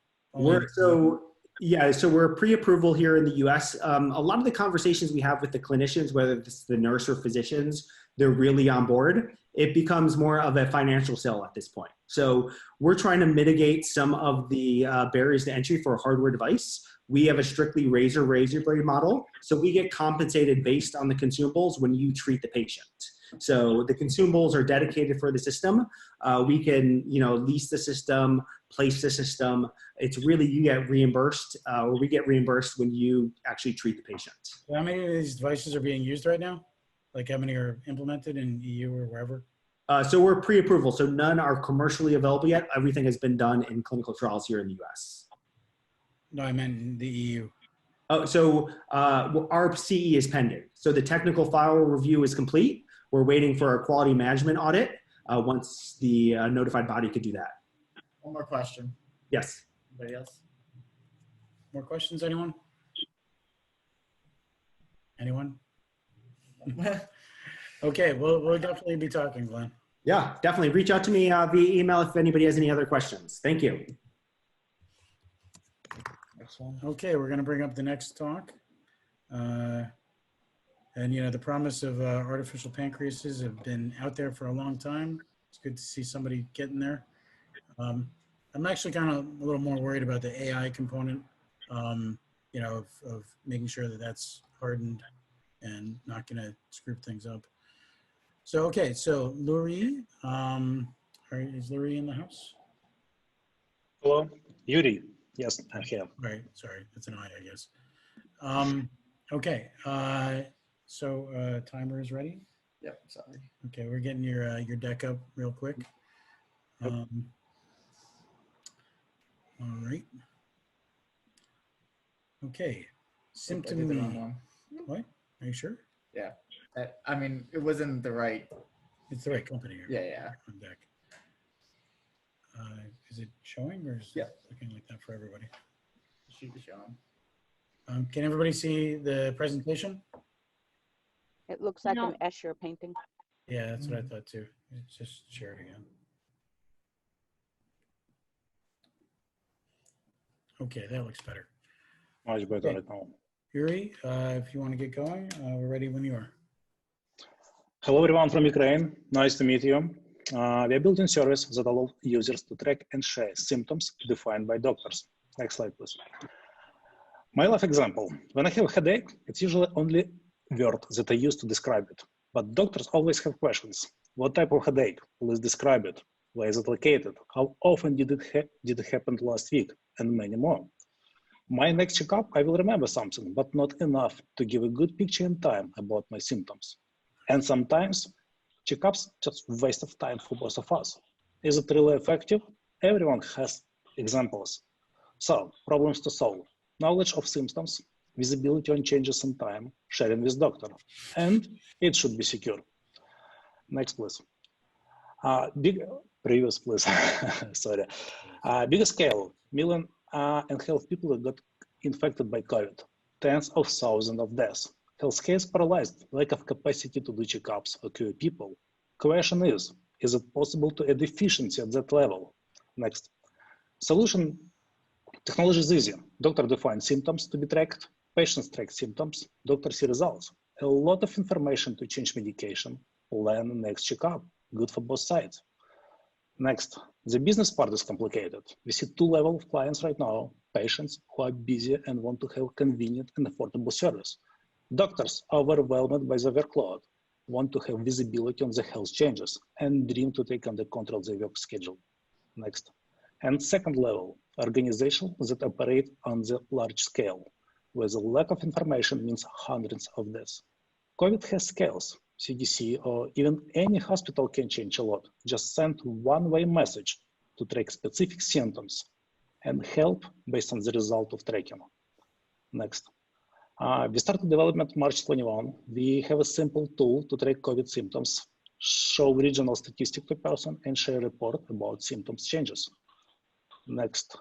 So we're pre-approval here in the US. A lot of the conversations we have with the clinicians, whether it's the nurse or physicians, they're really on board. It becomes more of a financial sell at this point. So we're trying to mitigate some of the barriers to entry for a hardware device. We have a strictly razor blade model. So we get compensated based on the consumables when you treat the patient. So the consumables are dedicated for the system. We can, lease the system, place the system. It's really, you get reimbursed, or we get reimbursed when you actually treat the patient. How many of these devices are being used right now? Like how many are implemented in EU or wherever? So we're pre-approval, so none are commercially available yet. Everything has been done in clinical trials here in the US. No, I meant in the EU. Oh, so our CE is pending. So the technical file review is complete. We're waiting for a quality management audit once the notified body could do that. One more question. Yes. Anybody else? More questions, anyone? Anyone? Okay, we'll definitely be talking, Glenn. Yeah, definitely. Reach out to me via email if anybody has any other questions. Thank you. Okay, we're going to bring up the next talk. And, you know, the promise of artificial pancreases have been out there for a long time. It's good to see somebody getting there. I'm actually kind of a little more worried about the AI component, you know, of making sure that that's hardened and not going to screw things up. So, okay, so Lurie, is Lurie in the house? Hello, Yuri. Yes, I'm here. Right, sorry, that's an I guess. Okay, so timer is ready? Yep, sorry. Okay, we're getting your deck up real quick. All right. Okay, symptom the wrong one. What? Are you sure? Yeah, I mean, it wasn't the right. It's the right company. Yeah. On deck. Is it showing or is it looking like that for everybody? It should be showing. Can everybody see the presentation? It looks like an Escher painting. Yeah, that's what I thought too. It's just share it again. Okay, that looks better. Much better right now. Yuri, if you want to get going, we're ready when you are. Hello, everyone from Ukraine. Nice to meet you. We are building a service that allows users to track and share symptoms defined by doctors. Next slide, please. My life example. When I have a headache, it's usually only word that I use to describe it. But doctors always have questions. What type of headache? Please describe it. Where is it located? How often did it happen last week? And many more. My next checkup, I will remember something, but not enough to give a good picture in time about my symptoms. And sometimes checkups just waste of time for both of us. Is it really effective? Everyone has examples. So, problems to solve. Knowledge of symptoms, visibility on changes in time, sharing with doctor. And it should be secure. Next, please. Previous, please. Sorry. Bigger scale, million and half people that got infected by COVID. Tens of thousands of deaths. Healthcare is paralyzed, lack of capacity to do checkups or cure people. Question is it possible to add efficiency at that level? Next. Solution, technology is easy. Doctor defines symptoms to be tracked, patients track symptoms, doctor see results. A lot of information to change medication, plan next checkup, good for both sides. Next, the business part is complicated. We see two levels of clients right now, patients who are busy and want to have convenient and affordable service. Doctors are overwhelmed by the workload, want to have visibility on the health changes, and dream to take under control their work schedule. Next. And second level, organizations that operate on the large scale, where the lack of information means hundreds of deaths. COVID has scales. CDC or even any hospital can change a lot. Just send one-way message to track specific symptoms and help based on the result of tracking. Next. We started development March 21. We have a simple tool to track COVID symptoms, show regional statistic to person, and share a report about symptoms changes. Next.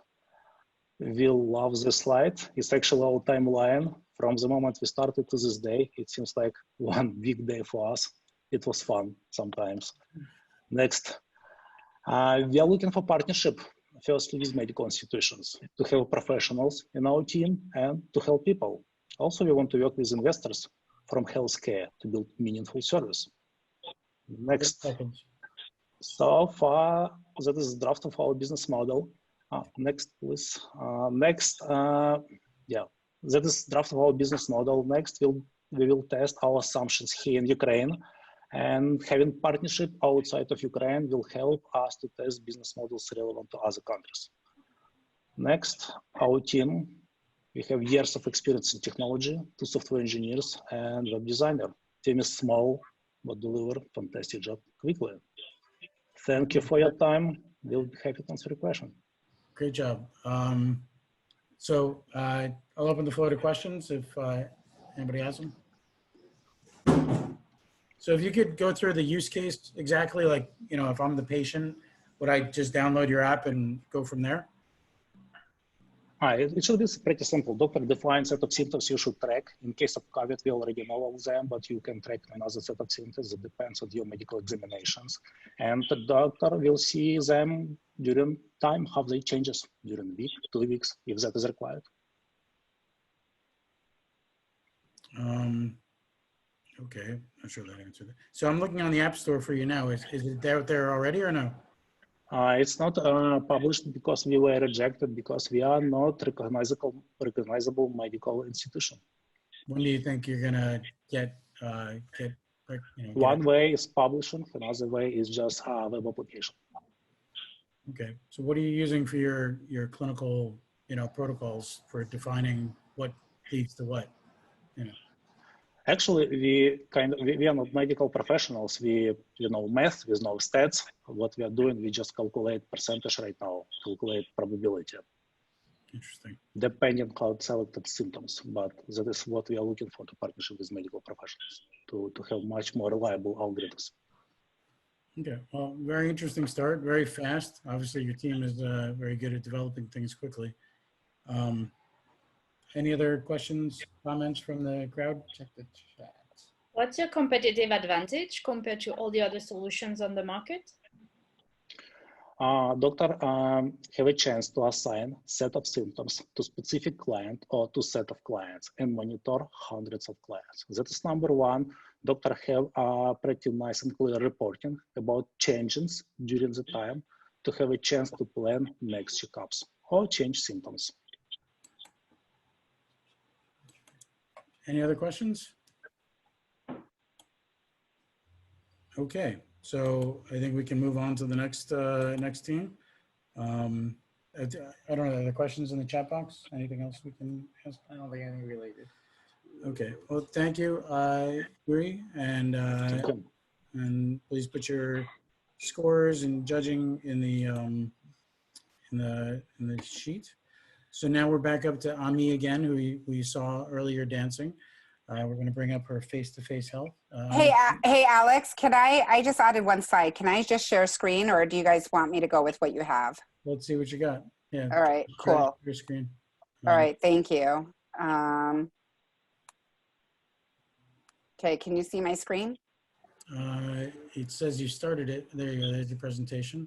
We love this slide. It's actually our timeline. From the moment we started to this day, it seems like one big day for us. It was fun sometimes. Next. We are looking for partnership, firstly with medical institutions, to have professionals in our team and to help people. Also, we want to work with investors from healthcare to build meaningful service. Next. So far, that is the draft of our business model. Next, please. That is draft of our business model. Next, we will test our assumptions here in Ukraine, and having partnership outside of Ukraine will help us to test business models relevant to other countries. Next, our team. We have years of experience in technology, 2 software engineers and web designer. Team is small, but deliver fantastic job quickly. Thank you for your time. We'll be happy to answer your question. Great job. So I'll open the floor to questions if anybody has them. So if you could go through the use case exactly, like, you know, if I'm the patient, would I just download your app and go from there? It should be pretty simple. Doctor defines set of symptoms you should track. In case of COVID, we already know all of them, but you can track another set of symptoms that depends on your medical examinations. And the doctor will see them during time, how they changes during a week, 2 weeks, if that is required. Okay, not sure that answered it. So I'm looking on the App Store for you now. Is it there already or no? It's not published because we were rejected because we are not recognizable medical institution. When do you think you're gonna get One way is publishing, another way is just web application. Okay, so what are you using for your clinical protocols for defining what leads to what? Actually, we are not medical professionals. We know math, we know stats. What we are doing, we just calculate percentage right now, calculate probability. Interesting. Depending on selected symptoms, but that is what we are looking for to partnership with medical professionals to have much more reliable algorithms. Okay, well, very interesting start, very fast. Obviously, your team is very good at developing things quickly. Any other questions, comments from the crowd? Check the chat. What's your competitive advantage compared to all the other solutions on the market? Doctor have a chance to assign set of symptoms to specific client or to set of clients and monitor hundreds of clients. That is number one. Doctor have pretty nice and clear reporting about changes during the time to have a chance to plan next checkups or change symptoms. Any other questions? Okay, so I think we can move on to the next next team. I don't know, are there questions in the chat box? Anything else we can ask? I don't think anything related. Okay, well, thank you, Yuri, and please put your scores and judging in the sheet. So now we're back up to Ami again, who we saw earlier dancing. We're going to bring up her face-to-face health. Hey, Alex, I just added one slide. Can I just share screen, or do you guys want me to go with what you have? Let's see what you got. Yeah. All right, cool. Your screen. All right, thank you. Okay, can you see my screen? It says you started it. There you go. There's your presentation.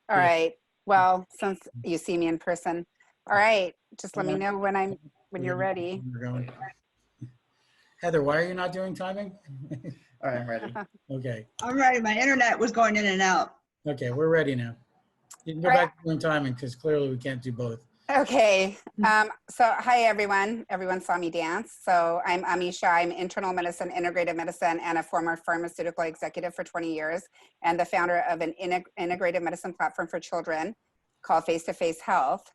All right. Well, since you see me in person. All right, just let me know when you're ready. We're going. Heather, why are you not doing timing? All right, I'm ready. Okay. I'm ready. My internet was going in and out. Okay, we're ready now. You can go back to doing timing because clearly we can't do both. Okay. So hi, everyone. Everyone saw me dance. So I'm Amisha. I'm internal medicine, integrative medicine, and a former pharmaceutical executive for 20 years, and the founder of an integrative medicine platform for children called Face-to-Face Health.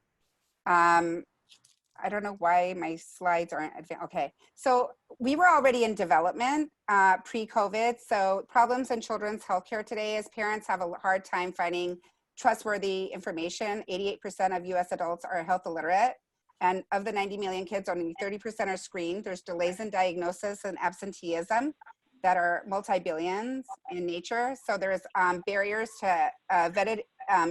I don't know why my slides aren't advanced. Okay, so we were already in development pre-COVID. So problems in children's healthcare today is parents have a hard time finding trustworthy information. 88% of US adults are health illiterate. And of the 90 million kids, only 30% are screened. There's delays in diagnosis and absenteeism that are multi-billions in nature. So there's barriers to vetted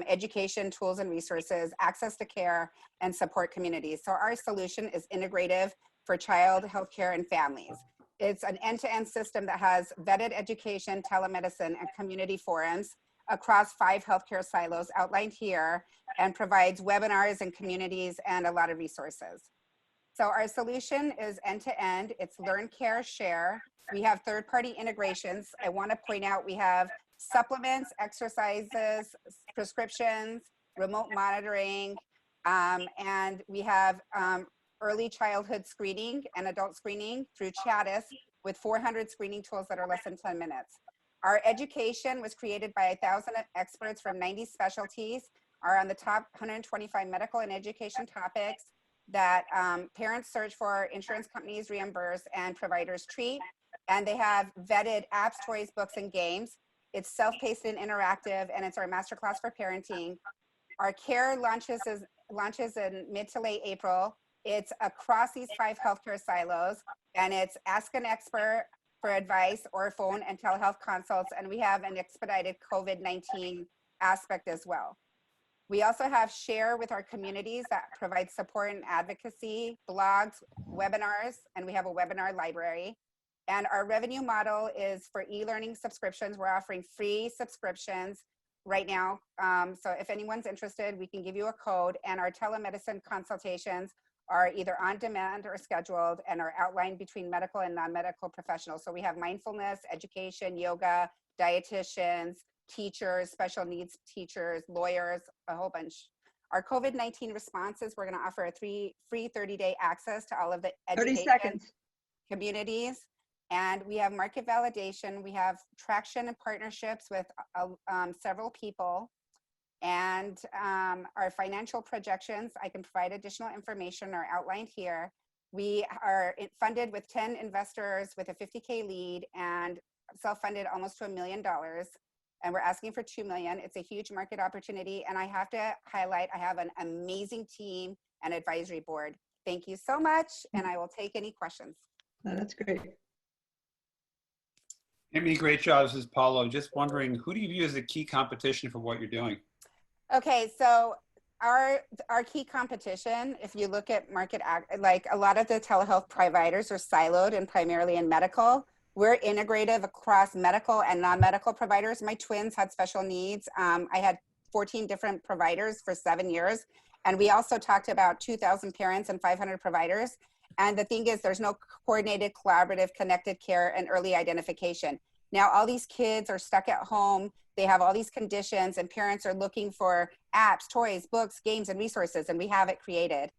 education, tools and resources, access to care, and support communities. So our solution is integrative for child healthcare and families. It's an end-to-end system that has vetted education, telemedicine, and community forums across 5 healthcare silos outlined here, and provides webinars and communities and a lot of resources. So our solution is end-to-end. It's learn, care, share. We have third-party integrations. I want to point out we have supplements, exercises, prescriptions, remote monitoring, and we have early childhood screening and adult screening through Chattis with 400 screening tools that are less than 10 minutes. Our education was created by 1,000 experts from 90 specialties, are on the top 125 medical and education topics that parents search for, insurance companies reimburse, and providers treat. And they have vetted apps, toys, books, and games. It's self-paced and interactive, and it's our masterclass for parenting. Our care launches in mid to late April. It's across these 5 healthcare silos, and it's ask an expert for advice or phone and telehealth consults. And we have an expedited COVID-19 aspect as well. We also have Share with our communities that provides support and advocacy, blogs, webinars, and we have a webinar library. And our revenue model is for e-learning subscriptions. We're offering free subscriptions right now. So if anyone's interested, we can give you a code. And our telemedicine consultations are either on demand or scheduled and are outlined between medical and non-medical professionals. So we have mindfulness, education, yoga, dietitians, teachers, special needs teachers, lawyers, a whole bunch. Our COVID-19 responses, we're gonna offer a free 30-day access to all of the 30 education seconds. communities. And we have market validation. We have traction and partnerships with several people. And our financial projections, I can provide additional information, are outlined here. We are funded with 10 investors with a 50K lead and self-funded almost to $1 million. And we're asking for 2 million. It's a huge market opportunity. And I have to highlight, I have an amazing team and advisory board. Thank you so much. And I will take any questions. Oh, that's great. Amy, great job. This is Paulo. Just wondering, who do you view as the key competition for what you're doing? Okay, so our key competition, if you look at like a lot of the telehealth providers are siloed and primarily in medical. We're integrative across medical and non-medical providers. My twins had special needs. I had 14 different providers for 7 years. And we also talked about 2,000 parents and 500 providers. And the thing is, there's no coordinated, collaborative, connected care and early identification. Now, all these kids are stuck at home. They have all these conditions and parents are looking for apps, toys, books, games, and resources, and we have it created.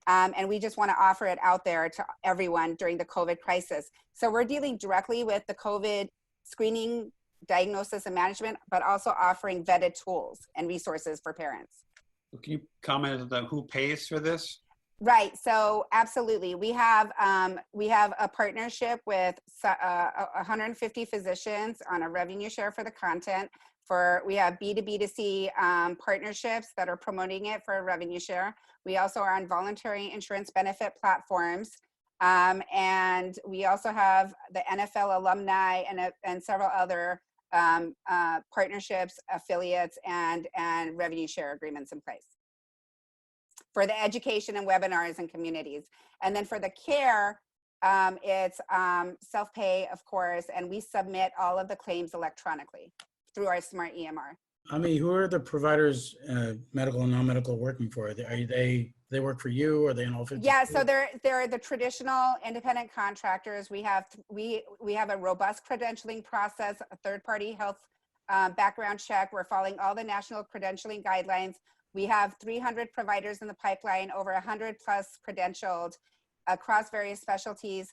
And we just want to offer it out there to everyone during the COVID crisis. So we're dealing directly with the COVID screening, diagnosis, and management, but also offering vetted tools and resources for parents. Can you comment on who pays for this? Right. So absolutely. We have a partnership with 150 physicians on a revenue share for the content. We have B2B2C partnerships that are promoting it for a revenue share. We also are on voluntary insurance benefit platforms. And we also have the NFL alumni and several other partnerships, affiliates, and revenue share agreements in place for the education and webinars and communities. And then for the care, it's self-pay, of course, and we submit all of the claims electronically through our smart EMR. I mean, who are the providers, medical and non-medical, working for? Are they work for you, or are they in all 50? Yeah, so they're the traditional independent contractors. We have a robust credentialing process, a third-party health background check. We're following all the national credentialing guidelines. We have 300 providers in the pipeline, over 100 plus credentialed across various specialties.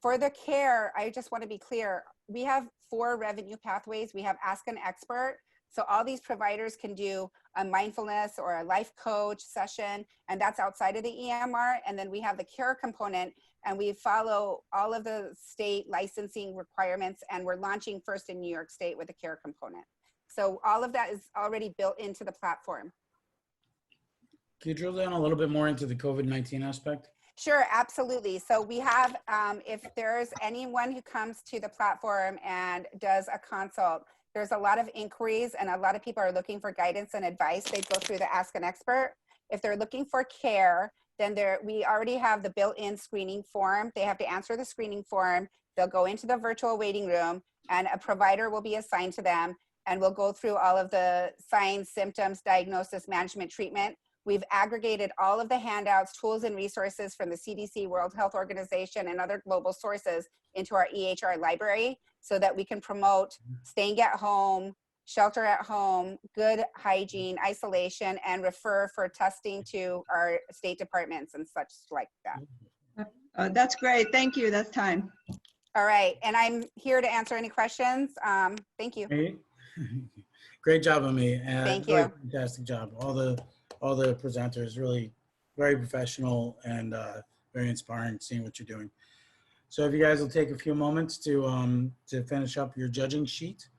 For the care, I just want to be clear, we have 4 revenue pathways. We have Ask an Expert. So all these providers can do a mindfulness or a life coach session, and that's outside of the EMR. And then we have the care component, and we follow all of the state licensing requirements, and we're launching first in New York State with the care component. So all of that is already built into the platform. Can you drill down a little bit more into the COVID-19 aspect? Sure, absolutely. So we have, if there's anyone who comes to the platform and does a consult, there's a lot of inquiries and a lot of people are looking for guidance and advice. They go through the Ask an Expert. If they're looking for care, then we already have the built-in screening form. They have to answer the screening form. They'll go into the virtual waiting room and a provider will be assigned to them, and we'll go through all of the signs, symptoms, diagnosis, management, treatment. We've aggregated all of the handouts, tools, and resources from the CDC, World Health Organization, and other global sources into our EHR library so that we can promote staying at home, shelter at home, good hygiene, isolation, and refer for testing to our state departments and such like that. That's great. Thank you. That's time. All right. And I'm here to answer any questions. Thank you. Great job, Ami. Thank really you. Fantastic job. All the presenters, really very professional and very inspiring seeing what you're doing. So if you guys will take a few moments to finish up your judging sheet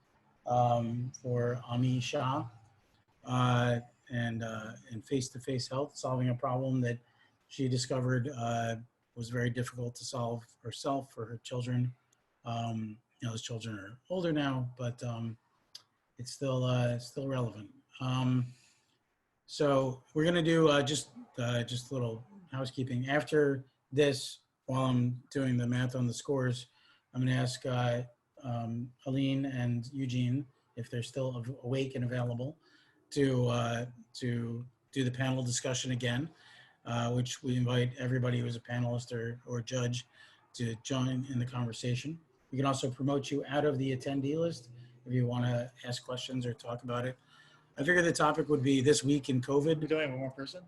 for Ami Shah and face-to-face health, solving a problem that she discovered was very difficult to solve herself for her children. Those children are older now, but it's still relevant. So we're gonna do just a little housekeeping. After this, while I'm doing the math on the scores, I'm gonna ask Aline and Eugene, if they're still awake and available, to do the panel discussion again, which we invite everybody who is a panelist or judge to join in the conversation. We can also promote you out of the attendee list if you want to ask questions or talk about it. I figured the topic would be this week in COVID. We don't have one more person?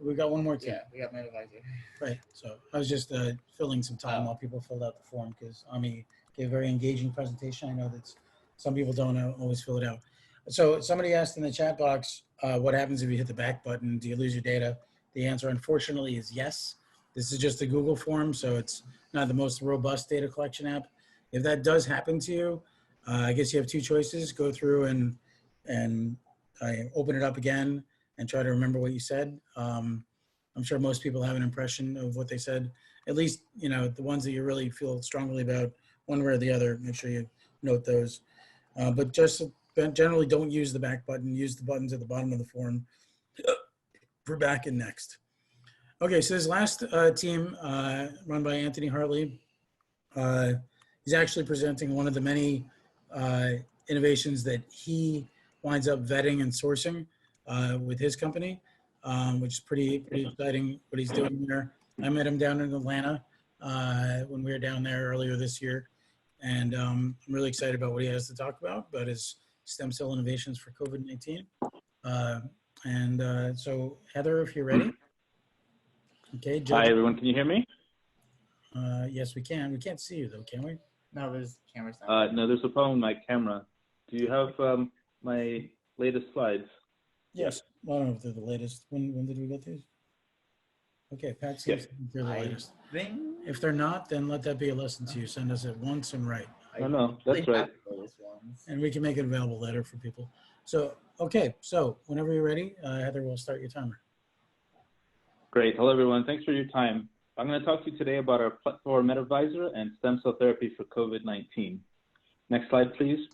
We got one more team. Yeah, we got my advisor. Right. So I was just filling some time while people filled out the form because Ami gave a very engaging presentation. I know that some people don't always fill it out. So somebody asked in the chat box, what happens if you hit the back button? Do you lose your data? The answer, unfortunately, is yes. This is just a Google form, so it's not the most robust data collection app. If that does happen to you, I guess you have two choices. Go through and open it up again and try to remember what you said. I'm sure most people have an impression of what they said. At least, you know, the ones that you really feel strongly about, one way or the other, make sure you note those. But just generally don't use the back button, use the buttons at the bottom of the form for back and next. Okay, so this last team run by Anthony Hartley, he's actually presenting one of the many innovations that he winds up vetting and sourcing with his company, which is pretty exciting what he's doing there. I met him down in Atlanta when we were down there earlier this year, and I'm really excited about what he has to talk about his stem cell innovations for COVID-19. So Heather, if you're ready. Okay. Joe. Hi, everyone. Can you hear me? Yes, we can. We can't see you though, can we? No, there's cameras. No, there's a problem with my camera. Do you have my latest slides? Yes. I don't know if they're the latest. When did we get these? Okay, Pat seems to think they're the latest. If they're not, then let that be a lesson to you. Send us it once and write. No, that's right. And we can make it available later for people. So, okay. So whenever you're ready, Heather, we'll start your timer. Great. Hello, everyone. Thanks for your time. I'm going to talk to you today about our platform MedAdvisor and stem cell therapy for COVID-19. Next slide, please.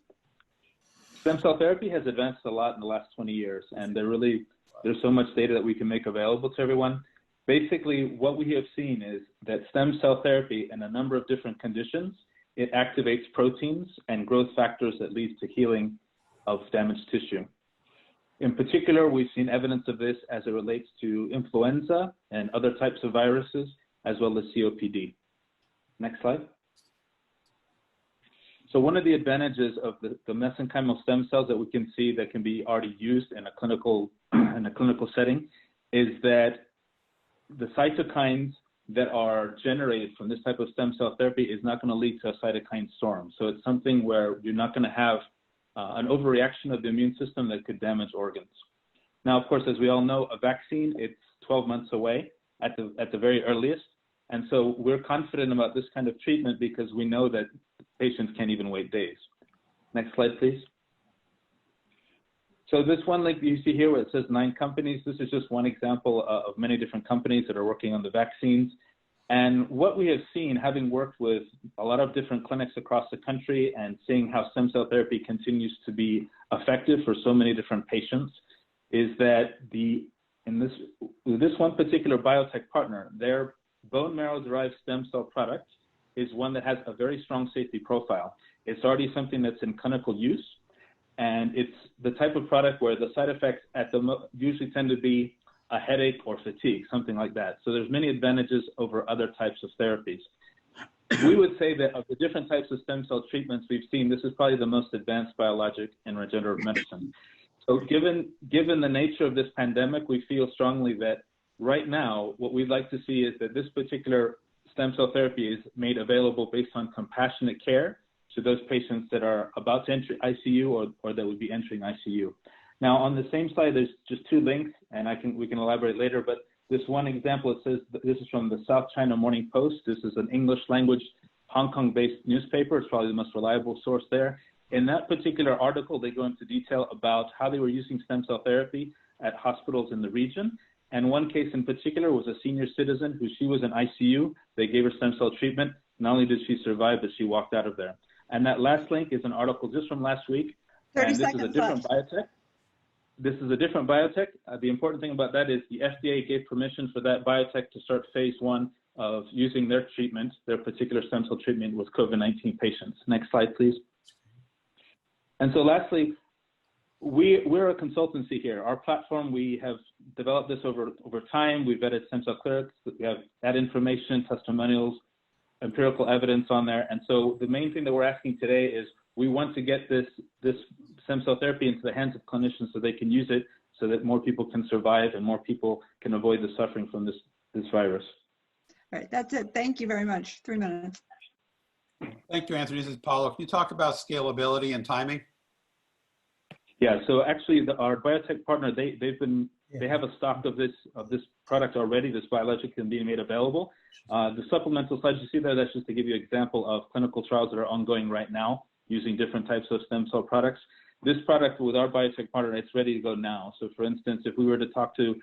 Stem cell therapy has advanced a lot in the last 20 years, and there's so much data that we can make available to everyone. Basically, what we have seen is that stem cell therapy in a number of different conditions, it activates proteins and growth factors that leads to healing of damaged tissue. In particular, we've seen evidence of this as it relates to influenza and other types of viruses, as well as COPD. Next slide. So one of the advantages of the mesenchymal stem cells that we can see that can be already used in a clinical setting is that the cytokines that are generated from this type of stem cell therapy is not going to lead to a cytokine storm. So it's something where you're not going to have an overreaction of the immune system that could damage organs. Now, of course, as we all know, a vaccine, it's 12 months away at the very earliest. And so we're confident about this kind of treatment because we know that patients can't even wait days. Next slide, please. So this one link you see here where it says 9 companies, this is just one example of many different companies that are working on the vaccines. And what we have seen, having worked with a lot of different clinics across the country and seeing how stem cell therapy continues to be effective for so many different patients, is that this one particular biotech partner, their bone marrow-derived stem cell product is one that has a very strong safety profile. It's already something that's in clinical use, and it's the type of product where the side effects usually tend to be a headache or fatigue, something like that. So there's many advantages over other types of therapies. We would say that of the different types of stem cell treatments we've seen, this is probably the most advanced biologic in regenerative medicine. So given the nature of this pandemic, we feel strongly that right now, what we'd like to see is that this particular stem cell therapy is made available based on compassionate care to those patients that are about to enter ICU or that would be entering ICU. Now, on the same slide, there's just 2 links, and we can elaborate later, but this one example, it says, this is from the South China Morning Post. This is an English language, Hong Kong-based newspaper. It's probably the most reliable source there. In that particular article, they go into detail about how they were using stem cell therapy at hospitals in the region. And one case in particular was a senior citizen who she was in ICU. They gave her stem cell treatment. Not only did she survive, but she walked out of there. And that last link is an article just from last week. 30 and this seconds is a different left. biotech. this is a different biotech. The important thing about that is the FDA gave permission for that biotech to start phase 1 of using their treatment, their particular stem cell treatment with COVID-19 patients. Next slide, please. And so lastly, we're a consultancy here. Our platform, we have developed this over time. We've vetted stem cell clerics. We have that information, testimonials, empirical evidence on there. And so the main thing that we're asking today is we want to get this stem cell therapy into the hands of clinicians so they can use it, so that more people can survive and more people can avoid the suffering from this virus. All right, that's it. Thank you very much. 3 minutes. Thank you, Anthony. This is Paulo. Can you talk about scalability and timing? Yeah, so actually our biotech partner, they have a stock of this product already, this biologic and being made available. The supplemental slides you see there, that's just to give you an example of clinical trials that are ongoing right now using different types of stem cell products. This product with our biotech partner, it's ready to go now. So for instance, if we were to talk to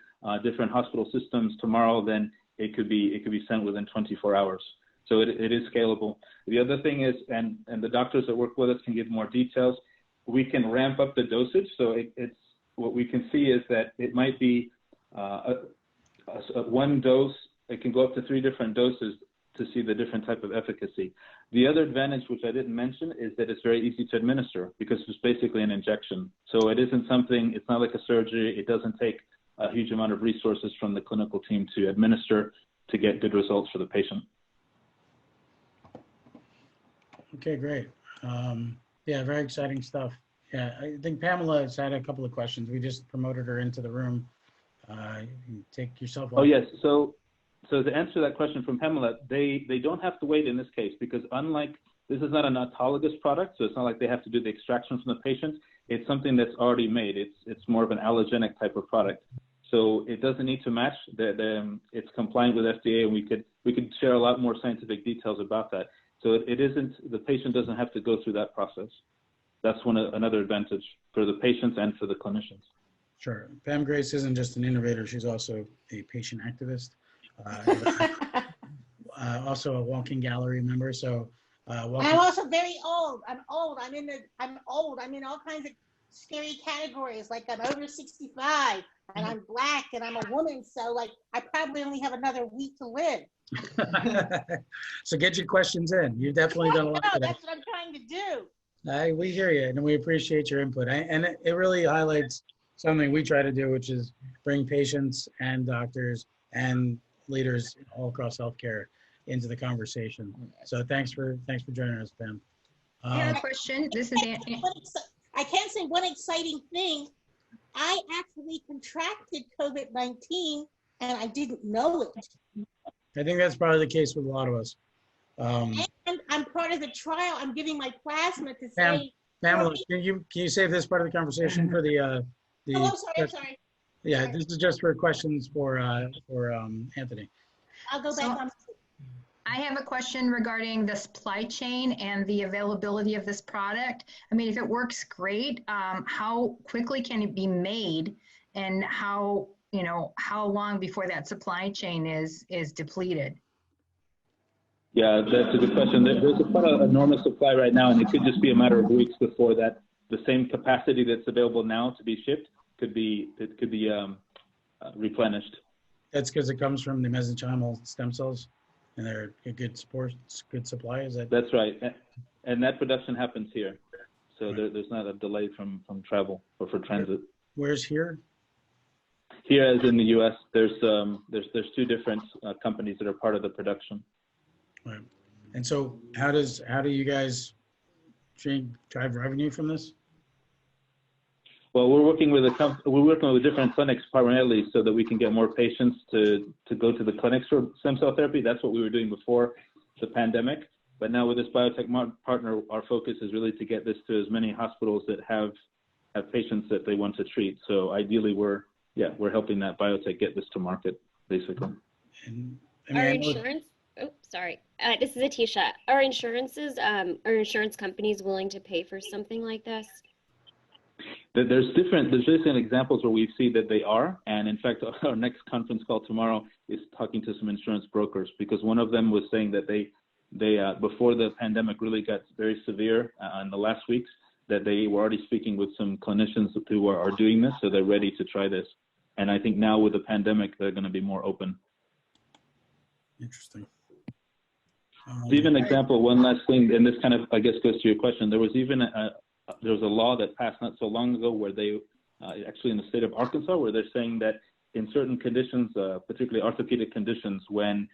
different hospital systems tomorrow, then it could be sent within 24 hours. So it is scalable. The other thing is, and the doctors that work with us can give more details, we can ramp up the dosage. So it's what we can see is that it might be one dose. It can go up to 3 different doses to see the different type of efficacy. The other advantage, which I didn't mention, is that it's very easy to administer because it's basically an injection. So it isn't something, it's not like a surgery. It doesn't take a huge amount of resources from the clinical team to administer to get good results for the patient. Okay, great. Yeah, very exciting stuff. Yeah, I think Pamela has had a couple of questions. We just promoted her into the room. You can take yourself off. Oh, yes. So to answer that question from Pamela, they don't have to wait in this case because unlike, this is not an autologous product, so it's not like they have to do the extraction from the patient. It's something that's already made. It's more of an allogenic type of product. So it doesn't need to match. It's compliant with FDA, and we could share a lot more scientific details about that. So it isn't, the patient doesn't have to go through that process. That's another advantage for the patients and for the clinicians. Sure. Pam Grace isn't just an innovator, she's also a patient activist. Also a walking gallery member. So I'm also very old. I'm old. I'm old. I'm in all kinds of scary categories. Like I'm over 65 and I'm Black and I'm a woman. So like I probably only have another week to live. So get your questions in. You've definitely done a lot today. That's what I'm trying to do. We hear you and we appreciate your input. And it really highlights something we try to do, which is bring patients and doctors and leaders all across healthcare into the conversation. So thanks for joining us, Pam. I have a question. This is Anthony. I can say one exciting thing. I actually contracted COVID-19 and I didn't know it. I think that's probably the case with a lot of us. And I'm part of the trial. I'm giving my plasma to Pam, say. Pamela, can you save this part of the conversation for the Oh, I'm sorry. Yeah, this is just for questions for Anthony. I'll go back on. I have a question regarding the supply chain and the availability of this product. I mean, if it works great, how quickly can it be made, and how long before that supply chain is depleted? Yeah, that's a good question. There's quite an enormous supply right now, and it could just be a matter of weeks before that the same capacity that's available now to be shipped could be replenished. That's because it comes from the mesenchymal stem cells, and they're a good supply. Is that? That's right, and that production happens here, so there's not a delay from travel or for transit. Where's here? Here, as in the U.S., there's 2 different companies that are part of the production. Right. And so, how do you guys drive revenue from this? Well, we're working with different clinics primarily so that we can get more patients to go to the clinics for stem cell therapy. That's what we were doing before the pandemic. But now with this biotech partner, our focus is really to get this to as many hospitals that have patients that they want to treat. So ideally, we're helping that biotech get this to market, basically. Our insurance. Oh, sorry. This is Atisha. Are insurance companies willing to pay for something like this? There's different examples where we see that they are, and in fact, our next conference call tomorrow is talking to some insurance brokers, because one of them was saying that they before the pandemic really got very severe in the last weeks, that they were already speaking with some clinicians who are doing this, so they're ready to try this. And I think now with the pandemic, they're going to be more open. Interesting. Even an example, one last thing, and this kind of, I guess, goes to your question. There was even there was a law that passed not so long ago where they, actually in the state of Arkansas, where they're saying that in certain conditions, particularly orthopedic conditions, when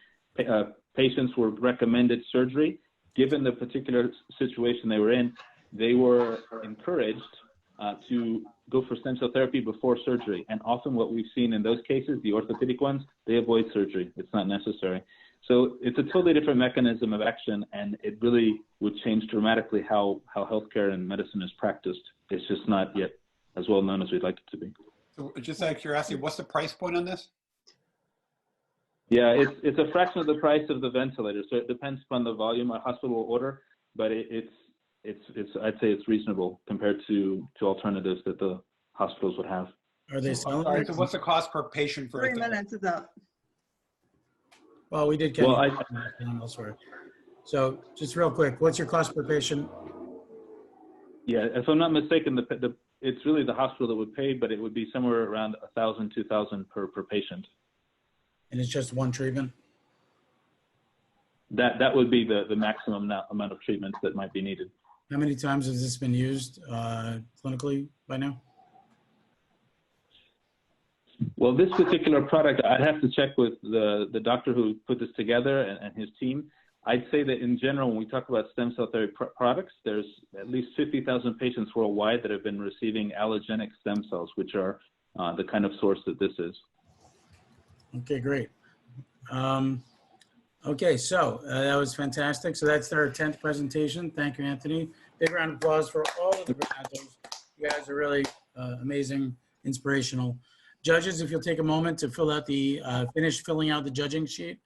patients were recommended surgery, given the particular situation they were in, they were encouraged to go for stem cell therapy before surgery. And often what we've seen in those cases, the orthopedic ones, they avoid surgery. It's not necessary. So it's a totally different mechanism of action, and it really would change dramatically how healthcare and medicine is practiced. It's just not yet as well known as we'd like it to be. So just out of curiosity, what's the price point on this? Yeah, it's a fraction of the price of the ventilator, so it depends upon the volume a hospital will order, but it's I'd say it's reasonable compared to alternatives that the hospitals would have. Are they selling? Sorry, so what's the cost per patient for 3 minutes is up. Well, we did get elsewhere. So just real quick, what's your cost per patient? Yeah, if I'm not mistaken, it's really the hospital that would pay, but it would be somewhere around $1,000, $2,000 per patient. And it's just one treatment? That would be the maximum amount of treatments that might be needed. How many times has this been used clinically by now? Well, this particular product, I'd have to check with the doctor who put this together and his team. I'd say that in general, when we talk about stem cell therapy products, there's at least 50,000 patients worldwide that have been receiving allogenic stem cells, which are the kind of source that this is. Okay, great. Okay, so that was fantastic. So that's our 10th presentation. Thank you, Anthony. Big round of applause for all of the presenters. You guys are really amazing, inspirational. Judges, if you'll take a moment to fill out the, finish filling out the judging sheet,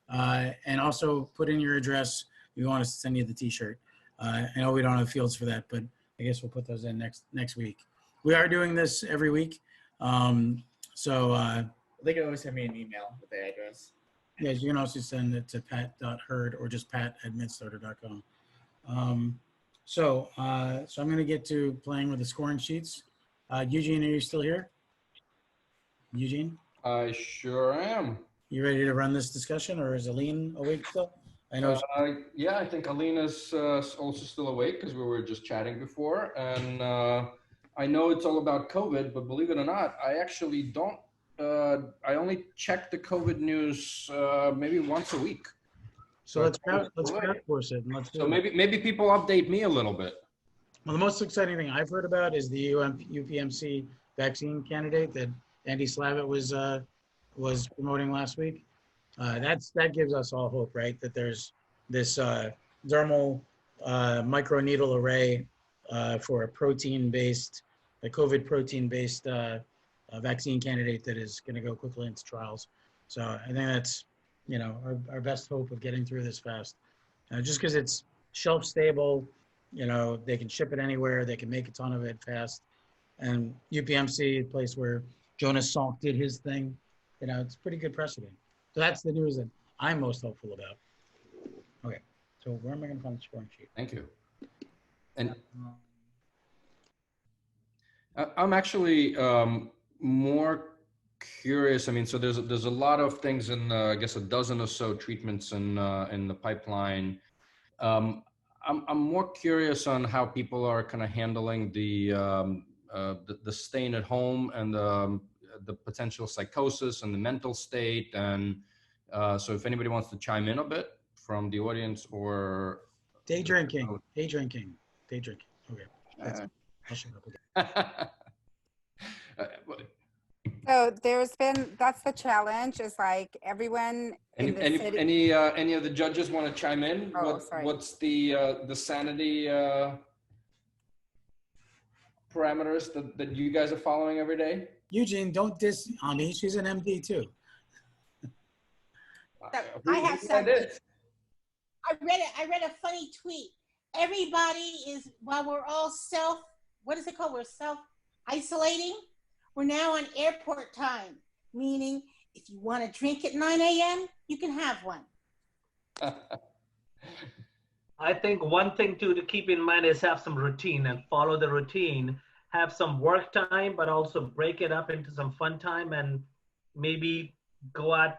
and also put in your address. We want us to send you the t-shirt. I know we don't have fields for that, but I guess we'll put those in next week. We are doing this every week. They can always send me an email with the address. Yes, you can also send it to pat.hurd or just pat@medstarter.com. So I'm going to get to playing with the scoring sheets. Eugene, are you still here? Eugene? I sure am. You ready to run this discussion, or is Aline awake still? I know. Yeah, I think Aline is also still awake because we were just chatting before. And I know it's all about COVID, but believe it or not, I actually don't. I only check the COVID news maybe once a week. So let's crash course it. And let's so maybe people update me a little bit. Well, the most exciting thing I've heard about is the UPMC vaccine candidate that Andy Slavitt was promoting last week. That gives us all hope, right? That there's this dermal microneedle array for a protein-based, a COVID protein-based vaccine candidate that is going to go quickly into trials. So I think that's, our best hope of getting through this fast. Just because it's shelf stable, they can ship it anywhere, they can make a ton of it fast. And UPMC, a place where Jonas Salk did his thing, it's pretty good precedent. So that's the news that I'm most hopeful about. Okay, so where am I going to find the scoring sheet? Thank you. And I'm actually more curious. I mean, so there's a lot of things in I guess a dozen or so treatments in the pipeline. I'm more curious on how people are kind of handling the staying at home and the potential psychosis and the mental state. And so if anybody wants to chime in a bit from the audience or day drinking. Okay, I'll shut up again. So that's the challenge, is like everyone in the city. Any of the judges want to chime in? Oh, sorry. What's the sanity parameters that you guys are following every day? Eugene, don't diss Ami. She's an MD too. I have something. I read a funny tweet. Everybody is, while we're all what is it called? We're self-isolating. We're now on airport time, meaning if you want to drink at 9 a.m., you can have one. I think one thing too to keep in mind is have some routine and follow the routine. Have some work time, but also break it up into some fun time and maybe go out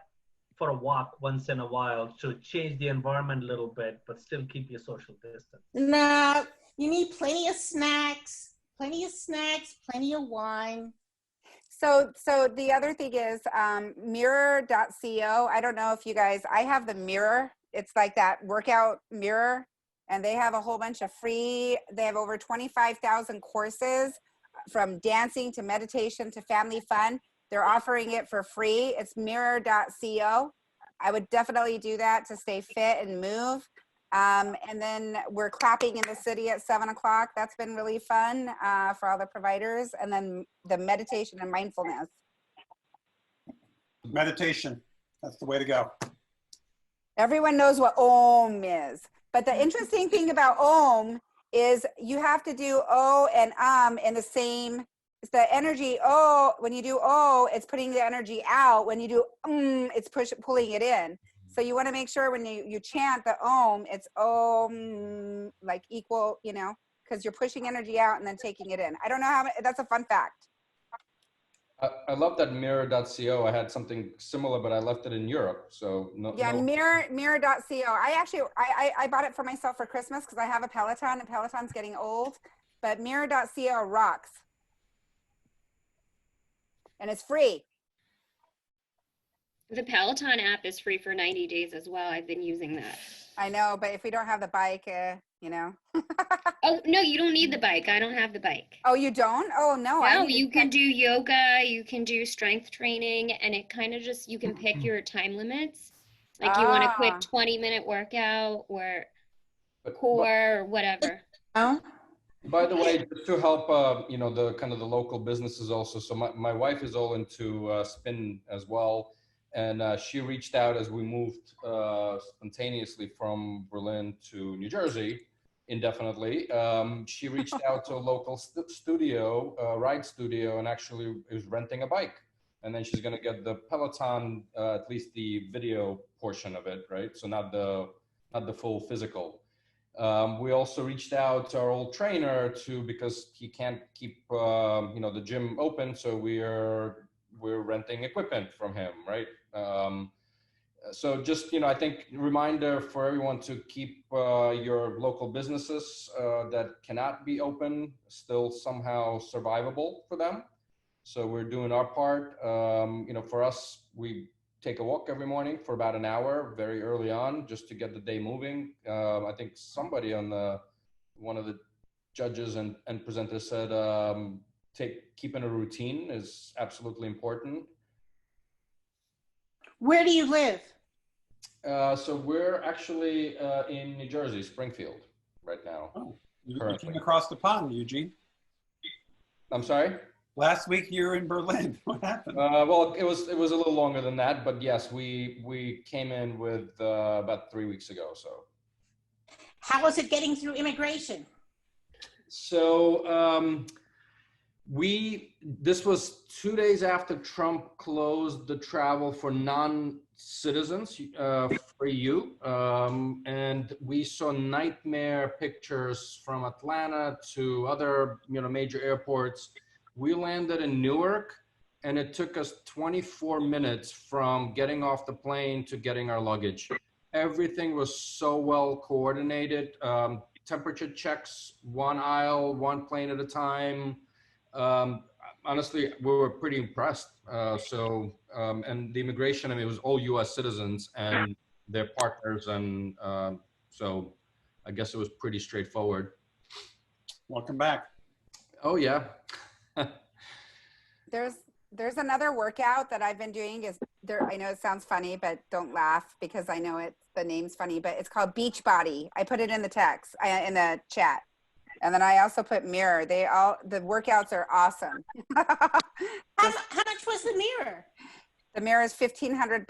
for a walk once in a while to change the environment a little bit, but still keep your social distance. No, you need plenty of snacks, plenty of wine. So the other thing is mirror.co. I don't know if you guys, I have the mirror. It's like that workout mirror, and they have a whole bunch of free, they have over 25,000 courses from dancing to meditation to family fun. They're offering it for free. It's mirror.co. I would definitely do that to stay fit and move. And then we're clapping in the city at 7 o'clock. That's been really fun for all the providers. And then the meditation and mindfulness. Meditation. That's the way to go. Everyone knows what Om is. But the interesting thing about Om is you have to do O and in the same, it's the energy O. When you do O, it's putting the energy out. When you do it's pulling it in. So you want to make sure when you chant the Om, it's Om, like equal, you know, because you're pushing energy out and then taking it in. I don't know how, that's a fun fact. I love that mirror.co. I had something similar, but I left it in Europe. So no. Yeah, no. mirror.co. I bought it for myself for Christmas because I have a Peloton and Peloton's getting old. But mirror.co rocks. And it's free. The Peloton app is free for 90 days as well. I've been using that. I know, but if we don't have the bike, you know. Oh, no, you don't need the bike. I don't have the bike. Oh, you don't? Oh, no. No, you can do yoga, you can do strength training, and it kind of just, you can pick your time limits. Like you want a quick 20-minute workout or core or whatever. By the way, just to help, you know, the kind of the local businesses also. So my wife is all into spin as well. And she reached out as we moved spontaneously from Berlin to New Jersey indefinitely. She reached out to a local studio, ride studio, and actually is renting a bike. And then she's going to get the Peloton, at least the video portion of it, right? So not the full physical. We also reached out to our old trainer because he can't keep you know, the gym open, so we're renting equipment from him, right? So just, you know, I think reminder for everyone to keep your local businesses that cannot be open still somehow survivable for them. So we're doing our part. You know, for us, we take a walk every morning for about an hour very early on just to get the day moving. I think somebody on one of the judges and presenters said keeping a routine is absolutely important. Where do you live? So we're actually in New Jersey, Springfield, right now. Oh, you came across the pond, Eugene. I'm sorry? Last week you were in Berlin. What happened? Well, it was a little longer than that, but yes, we came in with about 3 weeks ago. So, how was it getting through immigration? So this was 2 days after Trump closed the travel for non-citizens for EU, and we saw nightmare pictures from Atlanta to other, you know, major airports. We landed in Newark, and it took us 24 minutes from getting off the plane to getting our luggage. Everything was so well coordinated. Temperature checks, one aisle, one plane at a time. Honestly, we were pretty impressed. And the immigration, I mean, it was all US citizens and their partners. And so I guess it was pretty straightforward. Welcome back. Oh, yeah. There's another workout that I've been doing I know it sounds funny, but don't laugh because I know the name's funny, but it's called Beachbody. I put it in the text, in the chat. And then I also put mirror. The workouts are awesome. How much was the mirror? The mirror is $1,500,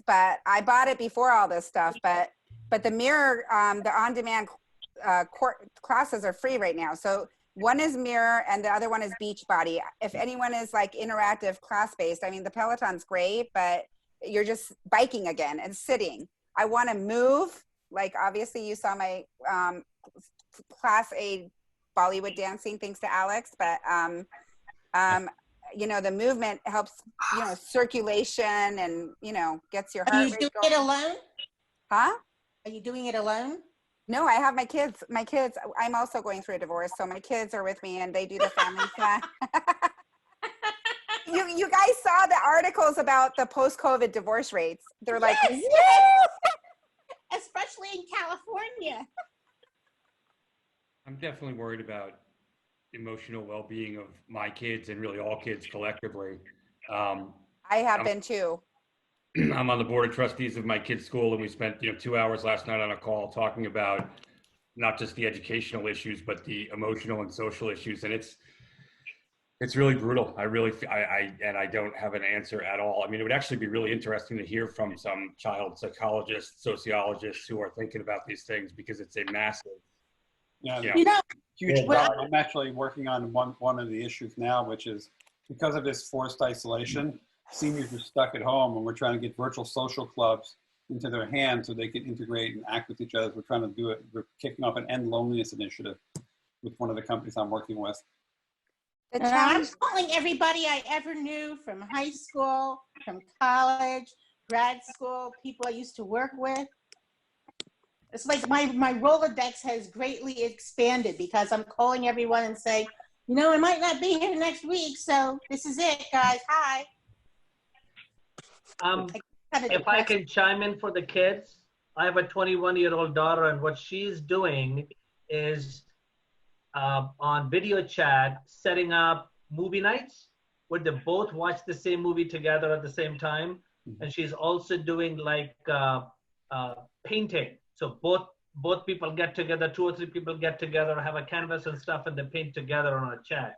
but I bought it before all this stuff. But the mirror, the on-demand classes are free right now. So one is mirror and the other one is Beachbody. If anyone is like interactive class-based, I mean, the Peloton's great, but you're just biking again and sitting. I want to move Like, obviously you saw my class A Bollywood dancing, thanks to Alex, but you know, the movement helps, you know, circulation and, you know, gets your heart Are you rate doing going. it alone? Huh? Are you doing it alone? No, I have my kids. My kids, I'm also going through a divorce, so my kids are with me and they do the family plan. You guys saw the articles about the post-COVID divorce rates. They're like, Yes, woo! yes. Especially in California. I'm definitely worried about emotional well-being of my kids and really all kids collectively. I have been too. I'm on the board of trustees of my kids' school, and we spent 2 hours last night on a call talking about not just the educational issues, but the emotional and social issues, and it's really brutal. I don't have an answer at all. I mean, it would actually be really interesting to hear from some child psychologists, sociologists who are thinking about these things, because it's a massive, huge problem. I'm actually working on one of the issues now, which is because of this forced isolation, seniors are stuck at home, and we're trying to get virtual social clubs into their hands so they can integrate and act with each other. We're trying to do it. We're kicking off an End Loneliness initiative with one of the companies I'm working with. And I'm calling everybody I ever knew from high school, from college, grad school, people I used to work with. It's like my Rolodex has greatly expanded because I'm calling everyone and saying, you know, I might not be here next week, so this is it, guys. Hi. If I can chime in for the kids, I have a 21-year-old daughter, and what she's doing is on video chat, setting up movie nights where they both watch the same movie together at the same time. And she's also doing like painting. So both people get together, 2 or 3 people get together, have a canvas and stuff, and they paint together on a chat.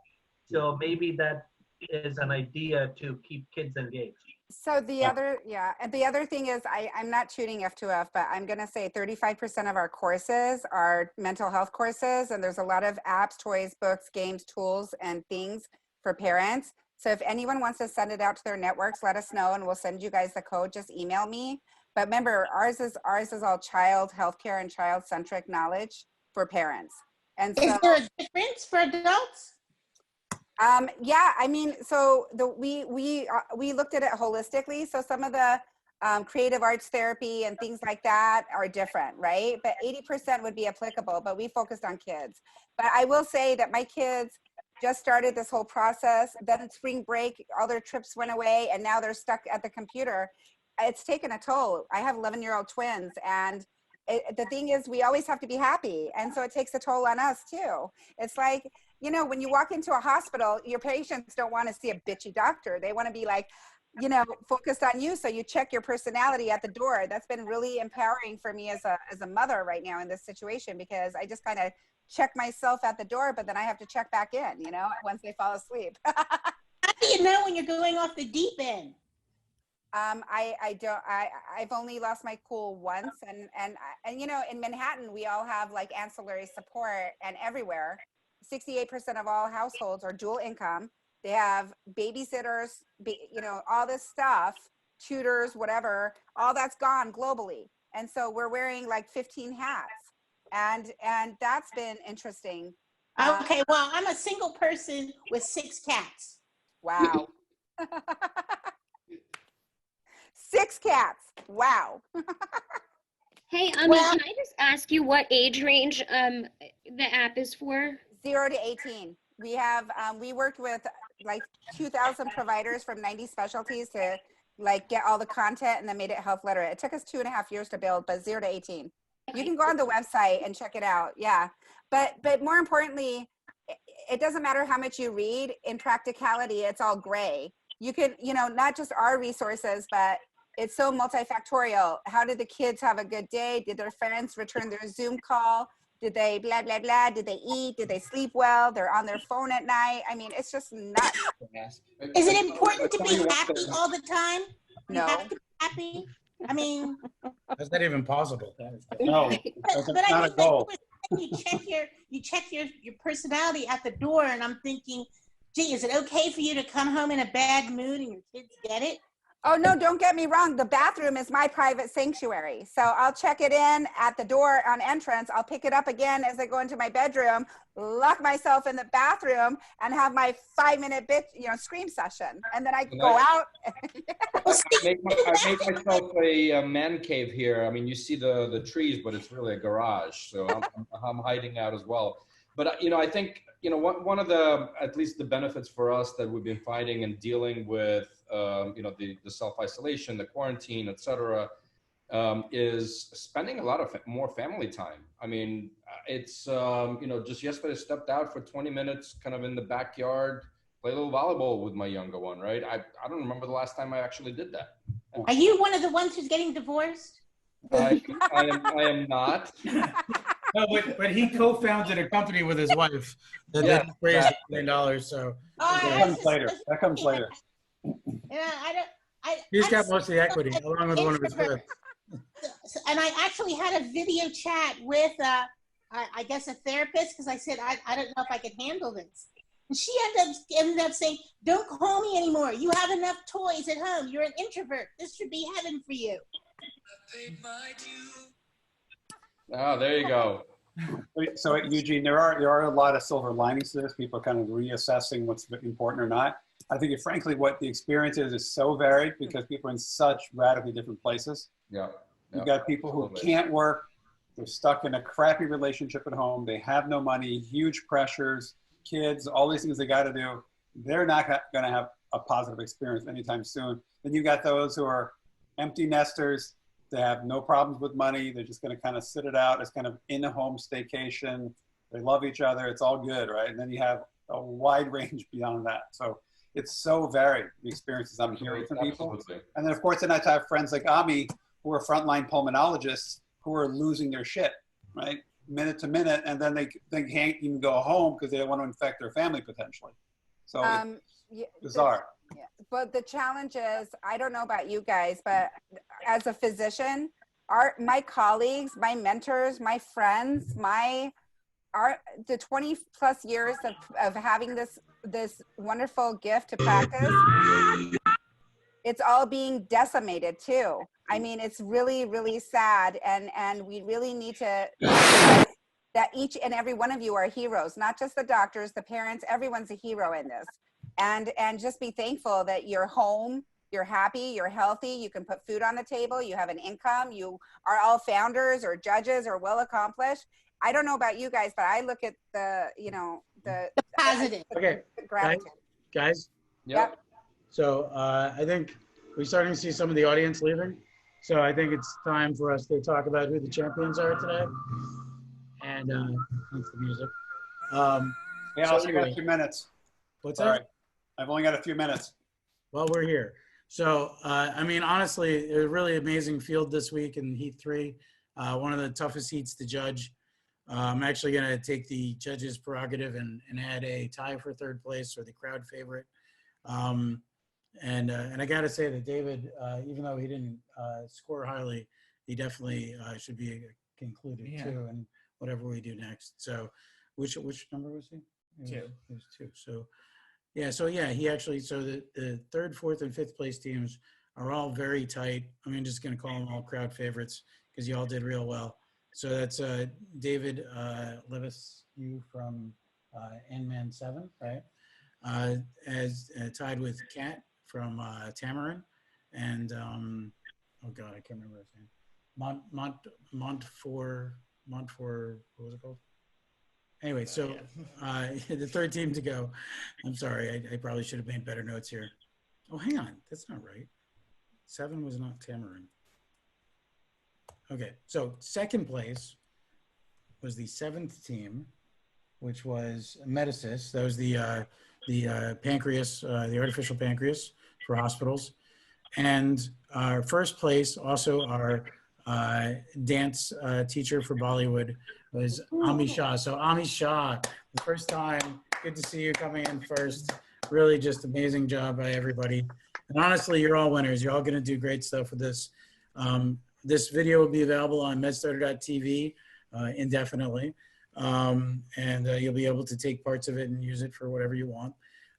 So maybe that is an idea to keep kids engaged. So the other, and the other thing is, I'm not shooting F2F, but I'm going to say 35% of our courses are mental health courses. And there's a lot of apps, toys, books, games, tools, and things for parents. So if anyone wants to send it out to their networks, let us know and we'll send you guys the code. Just email me. But remember, ours is all child healthcare and child-centric knowledge for parents. And so, is there a difference for adults? Yeah, I mean, so we looked at it holistically. So some of the creative arts therapy and things like that are different, right? But 80% would be applicable, but we focused on kids. But I will say that my kids just started this whole process. Then spring break, all their trips went away, and now they're stuck at the computer. It's taken a toll. I have 11-year-old twins, and the thing is, we always have to be happy. And so it takes a toll on us too. It's like, you know, when you walk into a hospital, your patients don't want to see a bitchy doctor. They want to be like, you know, focused on you. So you check your personality at the door. That's been really empowering for me as a mother right now in this situation, because I just kind of check myself at the door, but then I have to check back in, you know, once they fall asleep. How do you know when you're going off the deep end? I've only lost my cool once, and you know, in Manhattan we all have like ancillary support, and everywhere 68% of all households are dual income. They have babysitters, you know, all this stuff, tutors, whatever, all that's gone globally. And so we're wearing like 15 hats, and that's been interesting. Okay, well, I'm a single person with 6 cats. Wow. 6 cats. Wow. Hey, can I just ask you what age range the app is for? 0 to 18. We have we worked with like 2,000 providers from 90 specialties to like get all the content, and then made it health literate. It took us 2.5 years to build, but 0 to 18. You can go on the website and check it out. Yeah, but more importantly, it doesn't matter how much you read. In practicality, it's all gray. You can, you know, not just our resources, but it's so multifactorial. How did the kids have a good day? Did their friends return their Zoom call? Did they blah, blah, blah? Did they eat? Did they sleep well? They're on their phone at night. I mean, it's just nuts. Is it important to be happy all the time? No. You have to be happy? I mean. That's not even possible. No, that's not a goal. You check your personality at the door, and I'm thinking, gee, is it okay for you to come home in a bad mood and your kids get it? Oh, no, don't get me wrong. The bathroom is my private sanctuary. So I'll check it in at the door on entrance. I'll pick it up again as I go into my bedroom, lock myself in the bathroom, and have my 5-minute scream session. And then I go out. I made myself a man cave here. I mean, you see the trees, but it's really a garage. So I'm hiding out as well. But, I think, one of the, at least the benefits for us that we've been finding and dealing with, the self-isolation, the quarantine, et cetera, is spending a lot of more family time. I mean, it's, just yesterday I stepped out for 20 minutes kind of in the backyard, play a little volleyball with my younger one, right? I don't remember the last time I actually did that. Are you one of the ones who's getting divorced? I am not. No, but he co-founded a company with his wife that didn't raise $1 million. So that comes later. That comes later. Yeah, he's got most of the equity, along with one of his kids. And I actually had a video chat with, I guess, a therapist, because I said, I don't know if I could handle this. And she ended up saying, don't call me anymore. You have enough toys at home. You're an introvert. This should be heaven for you. Oh, there you go. So Eugene, there are a lot of silver linings to this. People kind of reassessing what's important or not. I think, frankly, what the experience is so varied because people are in such radically different places. Yeah. You've got people who can't work. They're stuck in a crappy relationship at home. They have no money, huge pressures, kids, all these things they got to do. They're not going to have a positive experience anytime soon. Then you got those who are empty nesters. They have no problems with money. They're just going to kind of sit it out as kind of in-home staycation. They love each other. It's all good, right? And then you have a wide range beyond that. So it's so varied, the experiences I'm hearing from people. Absolutely. And then, of course, then I have friends like Ami who are frontline pulmonologists who are losing their shit, right? Minute to minute. And then they can't even go home because they don't want to infect their family potentially. So it's bizarre. Yeah, but the challenge is, I don't know about you guys, but as a physician, my colleagues, my mentors, my friends, the 20 plus years of having this wonderful gift to practice, it's all being decimated too. I mean, it's really, really sad. And we really need to realize that each and every one of you are heroes, not just the doctors, the parents, everyone's a hero in this. And just be thankful that you're home, you're happy, you're healthy, you can put food on the table, you have an income, you are all founders or judges or well accomplished. I don't know about you guys, but I look at the positive. Okay, gratitude. Guys. Yep. So I think we're starting to see some of the audience leaving. So I think it's time for us to talk about who the champions are today. And that's the music. Yeah, also got a few minutes. What's Sorry. that? I've only got a few minutes. Well, we're here. So, I mean, honestly, a really amazing field this week in Heat 3. One of the toughest heats to judge. I'm actually going to take the judges' prerogative and add a tie for third place or the crowd favorite. And I got to say that David, even though he didn't score highly, he definitely should be concluded too, and whatever we do next. So, which number was he? Two. It was 2. So he actually, so the third, fourth, and fifth place teams are all very tight. I'm just going to call them all crowd favorites because you all did real well. So that's David Levis, you from N-Man 7, right? As tied with Kat from Tamarin, and oh God, I can't remember his name. Montfort, what was it called? Anyway, so the third team to go. I'm sorry, I probably should have made better notes here. Oh, hang on, that's not right. 7 was not Tamarin. Okay, so second place was the 7th team, which was Medisys. That was the pancreas, the artificial pancreas for hospitals. And our first place, also our dance teacher for Bollywood, was Ami Shah. So Ami Shah, the first time, good to see you coming in first. Really just amazing job by everybody. And honestly, you're all winners. You're all gonna do great stuff with this. This video will be available on medstarter.tv indefinitely. And you'll be able to take parts of it and use it for whatever you want.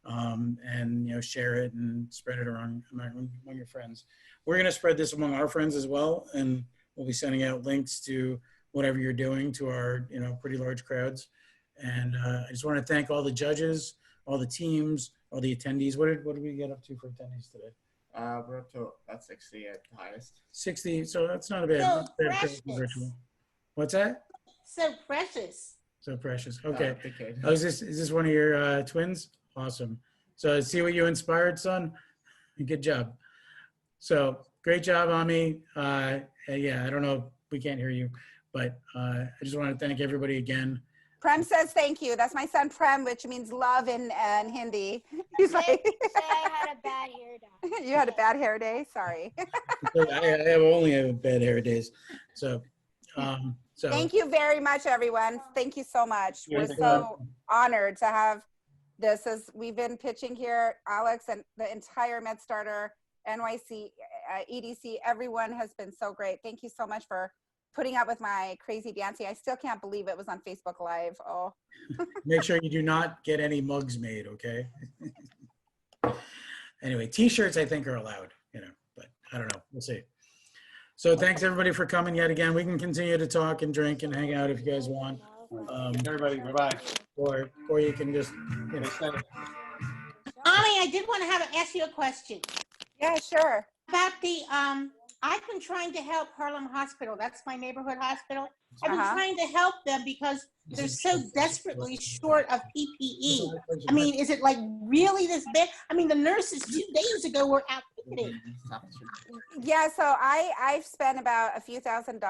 and share it and spread it around among your friends. We're going to spread this among our friends as well, and we'll be sending out links to whatever you're doing to our pretty large crowds. And I just want to thank all the judges, all the teams, all the attendees. What did we get up to for attendees today? We're up to about 60 at the highest. 60, so that's not a bad, So not a bad precious. virtual. What's that? So precious. So precious. Okay. Big kid. Oh, is this one of your twins? Awesome. So see what you inspired, son? Good job. So great job, Ami. Yeah, I don't know, we can't hear you, but I just want to thank everybody again. Prem says thank you. That's my son Prem, which means love in Hindi. He's like, I had a bad hair day. You had a bad hair day? Sorry. I only have bad hair days. So, Thank you very much, everyone. Thank you so much. You're We're so honored to have this. As we've been pitching here, Alex and the entire MedStarter, NYC, EDC, everyone has been so great. Thank you so much for putting up with my crazy dancing. I still can't believe it was on Facebook Live. Oh. make sure you do not get any mugs made, okay? Anyway, t-shirts I think are allowed, but I don't know. We'll see. So thanks everybody for coming yet again. We can continue to talk and drink and hang out if you guys want. Everybody, bye-bye. Or you can just, Ami, I did want to ask you a question. Yeah, sure. About the, I've been trying to help Harlem Hospital. That's my neighborhood hospital. I've been trying to help them because they're so desperately short of PPE. I mean, is it like really this bad? I mean, the nurses 2 days ago were out picketing. Yeah, so I've spent about a few $1,000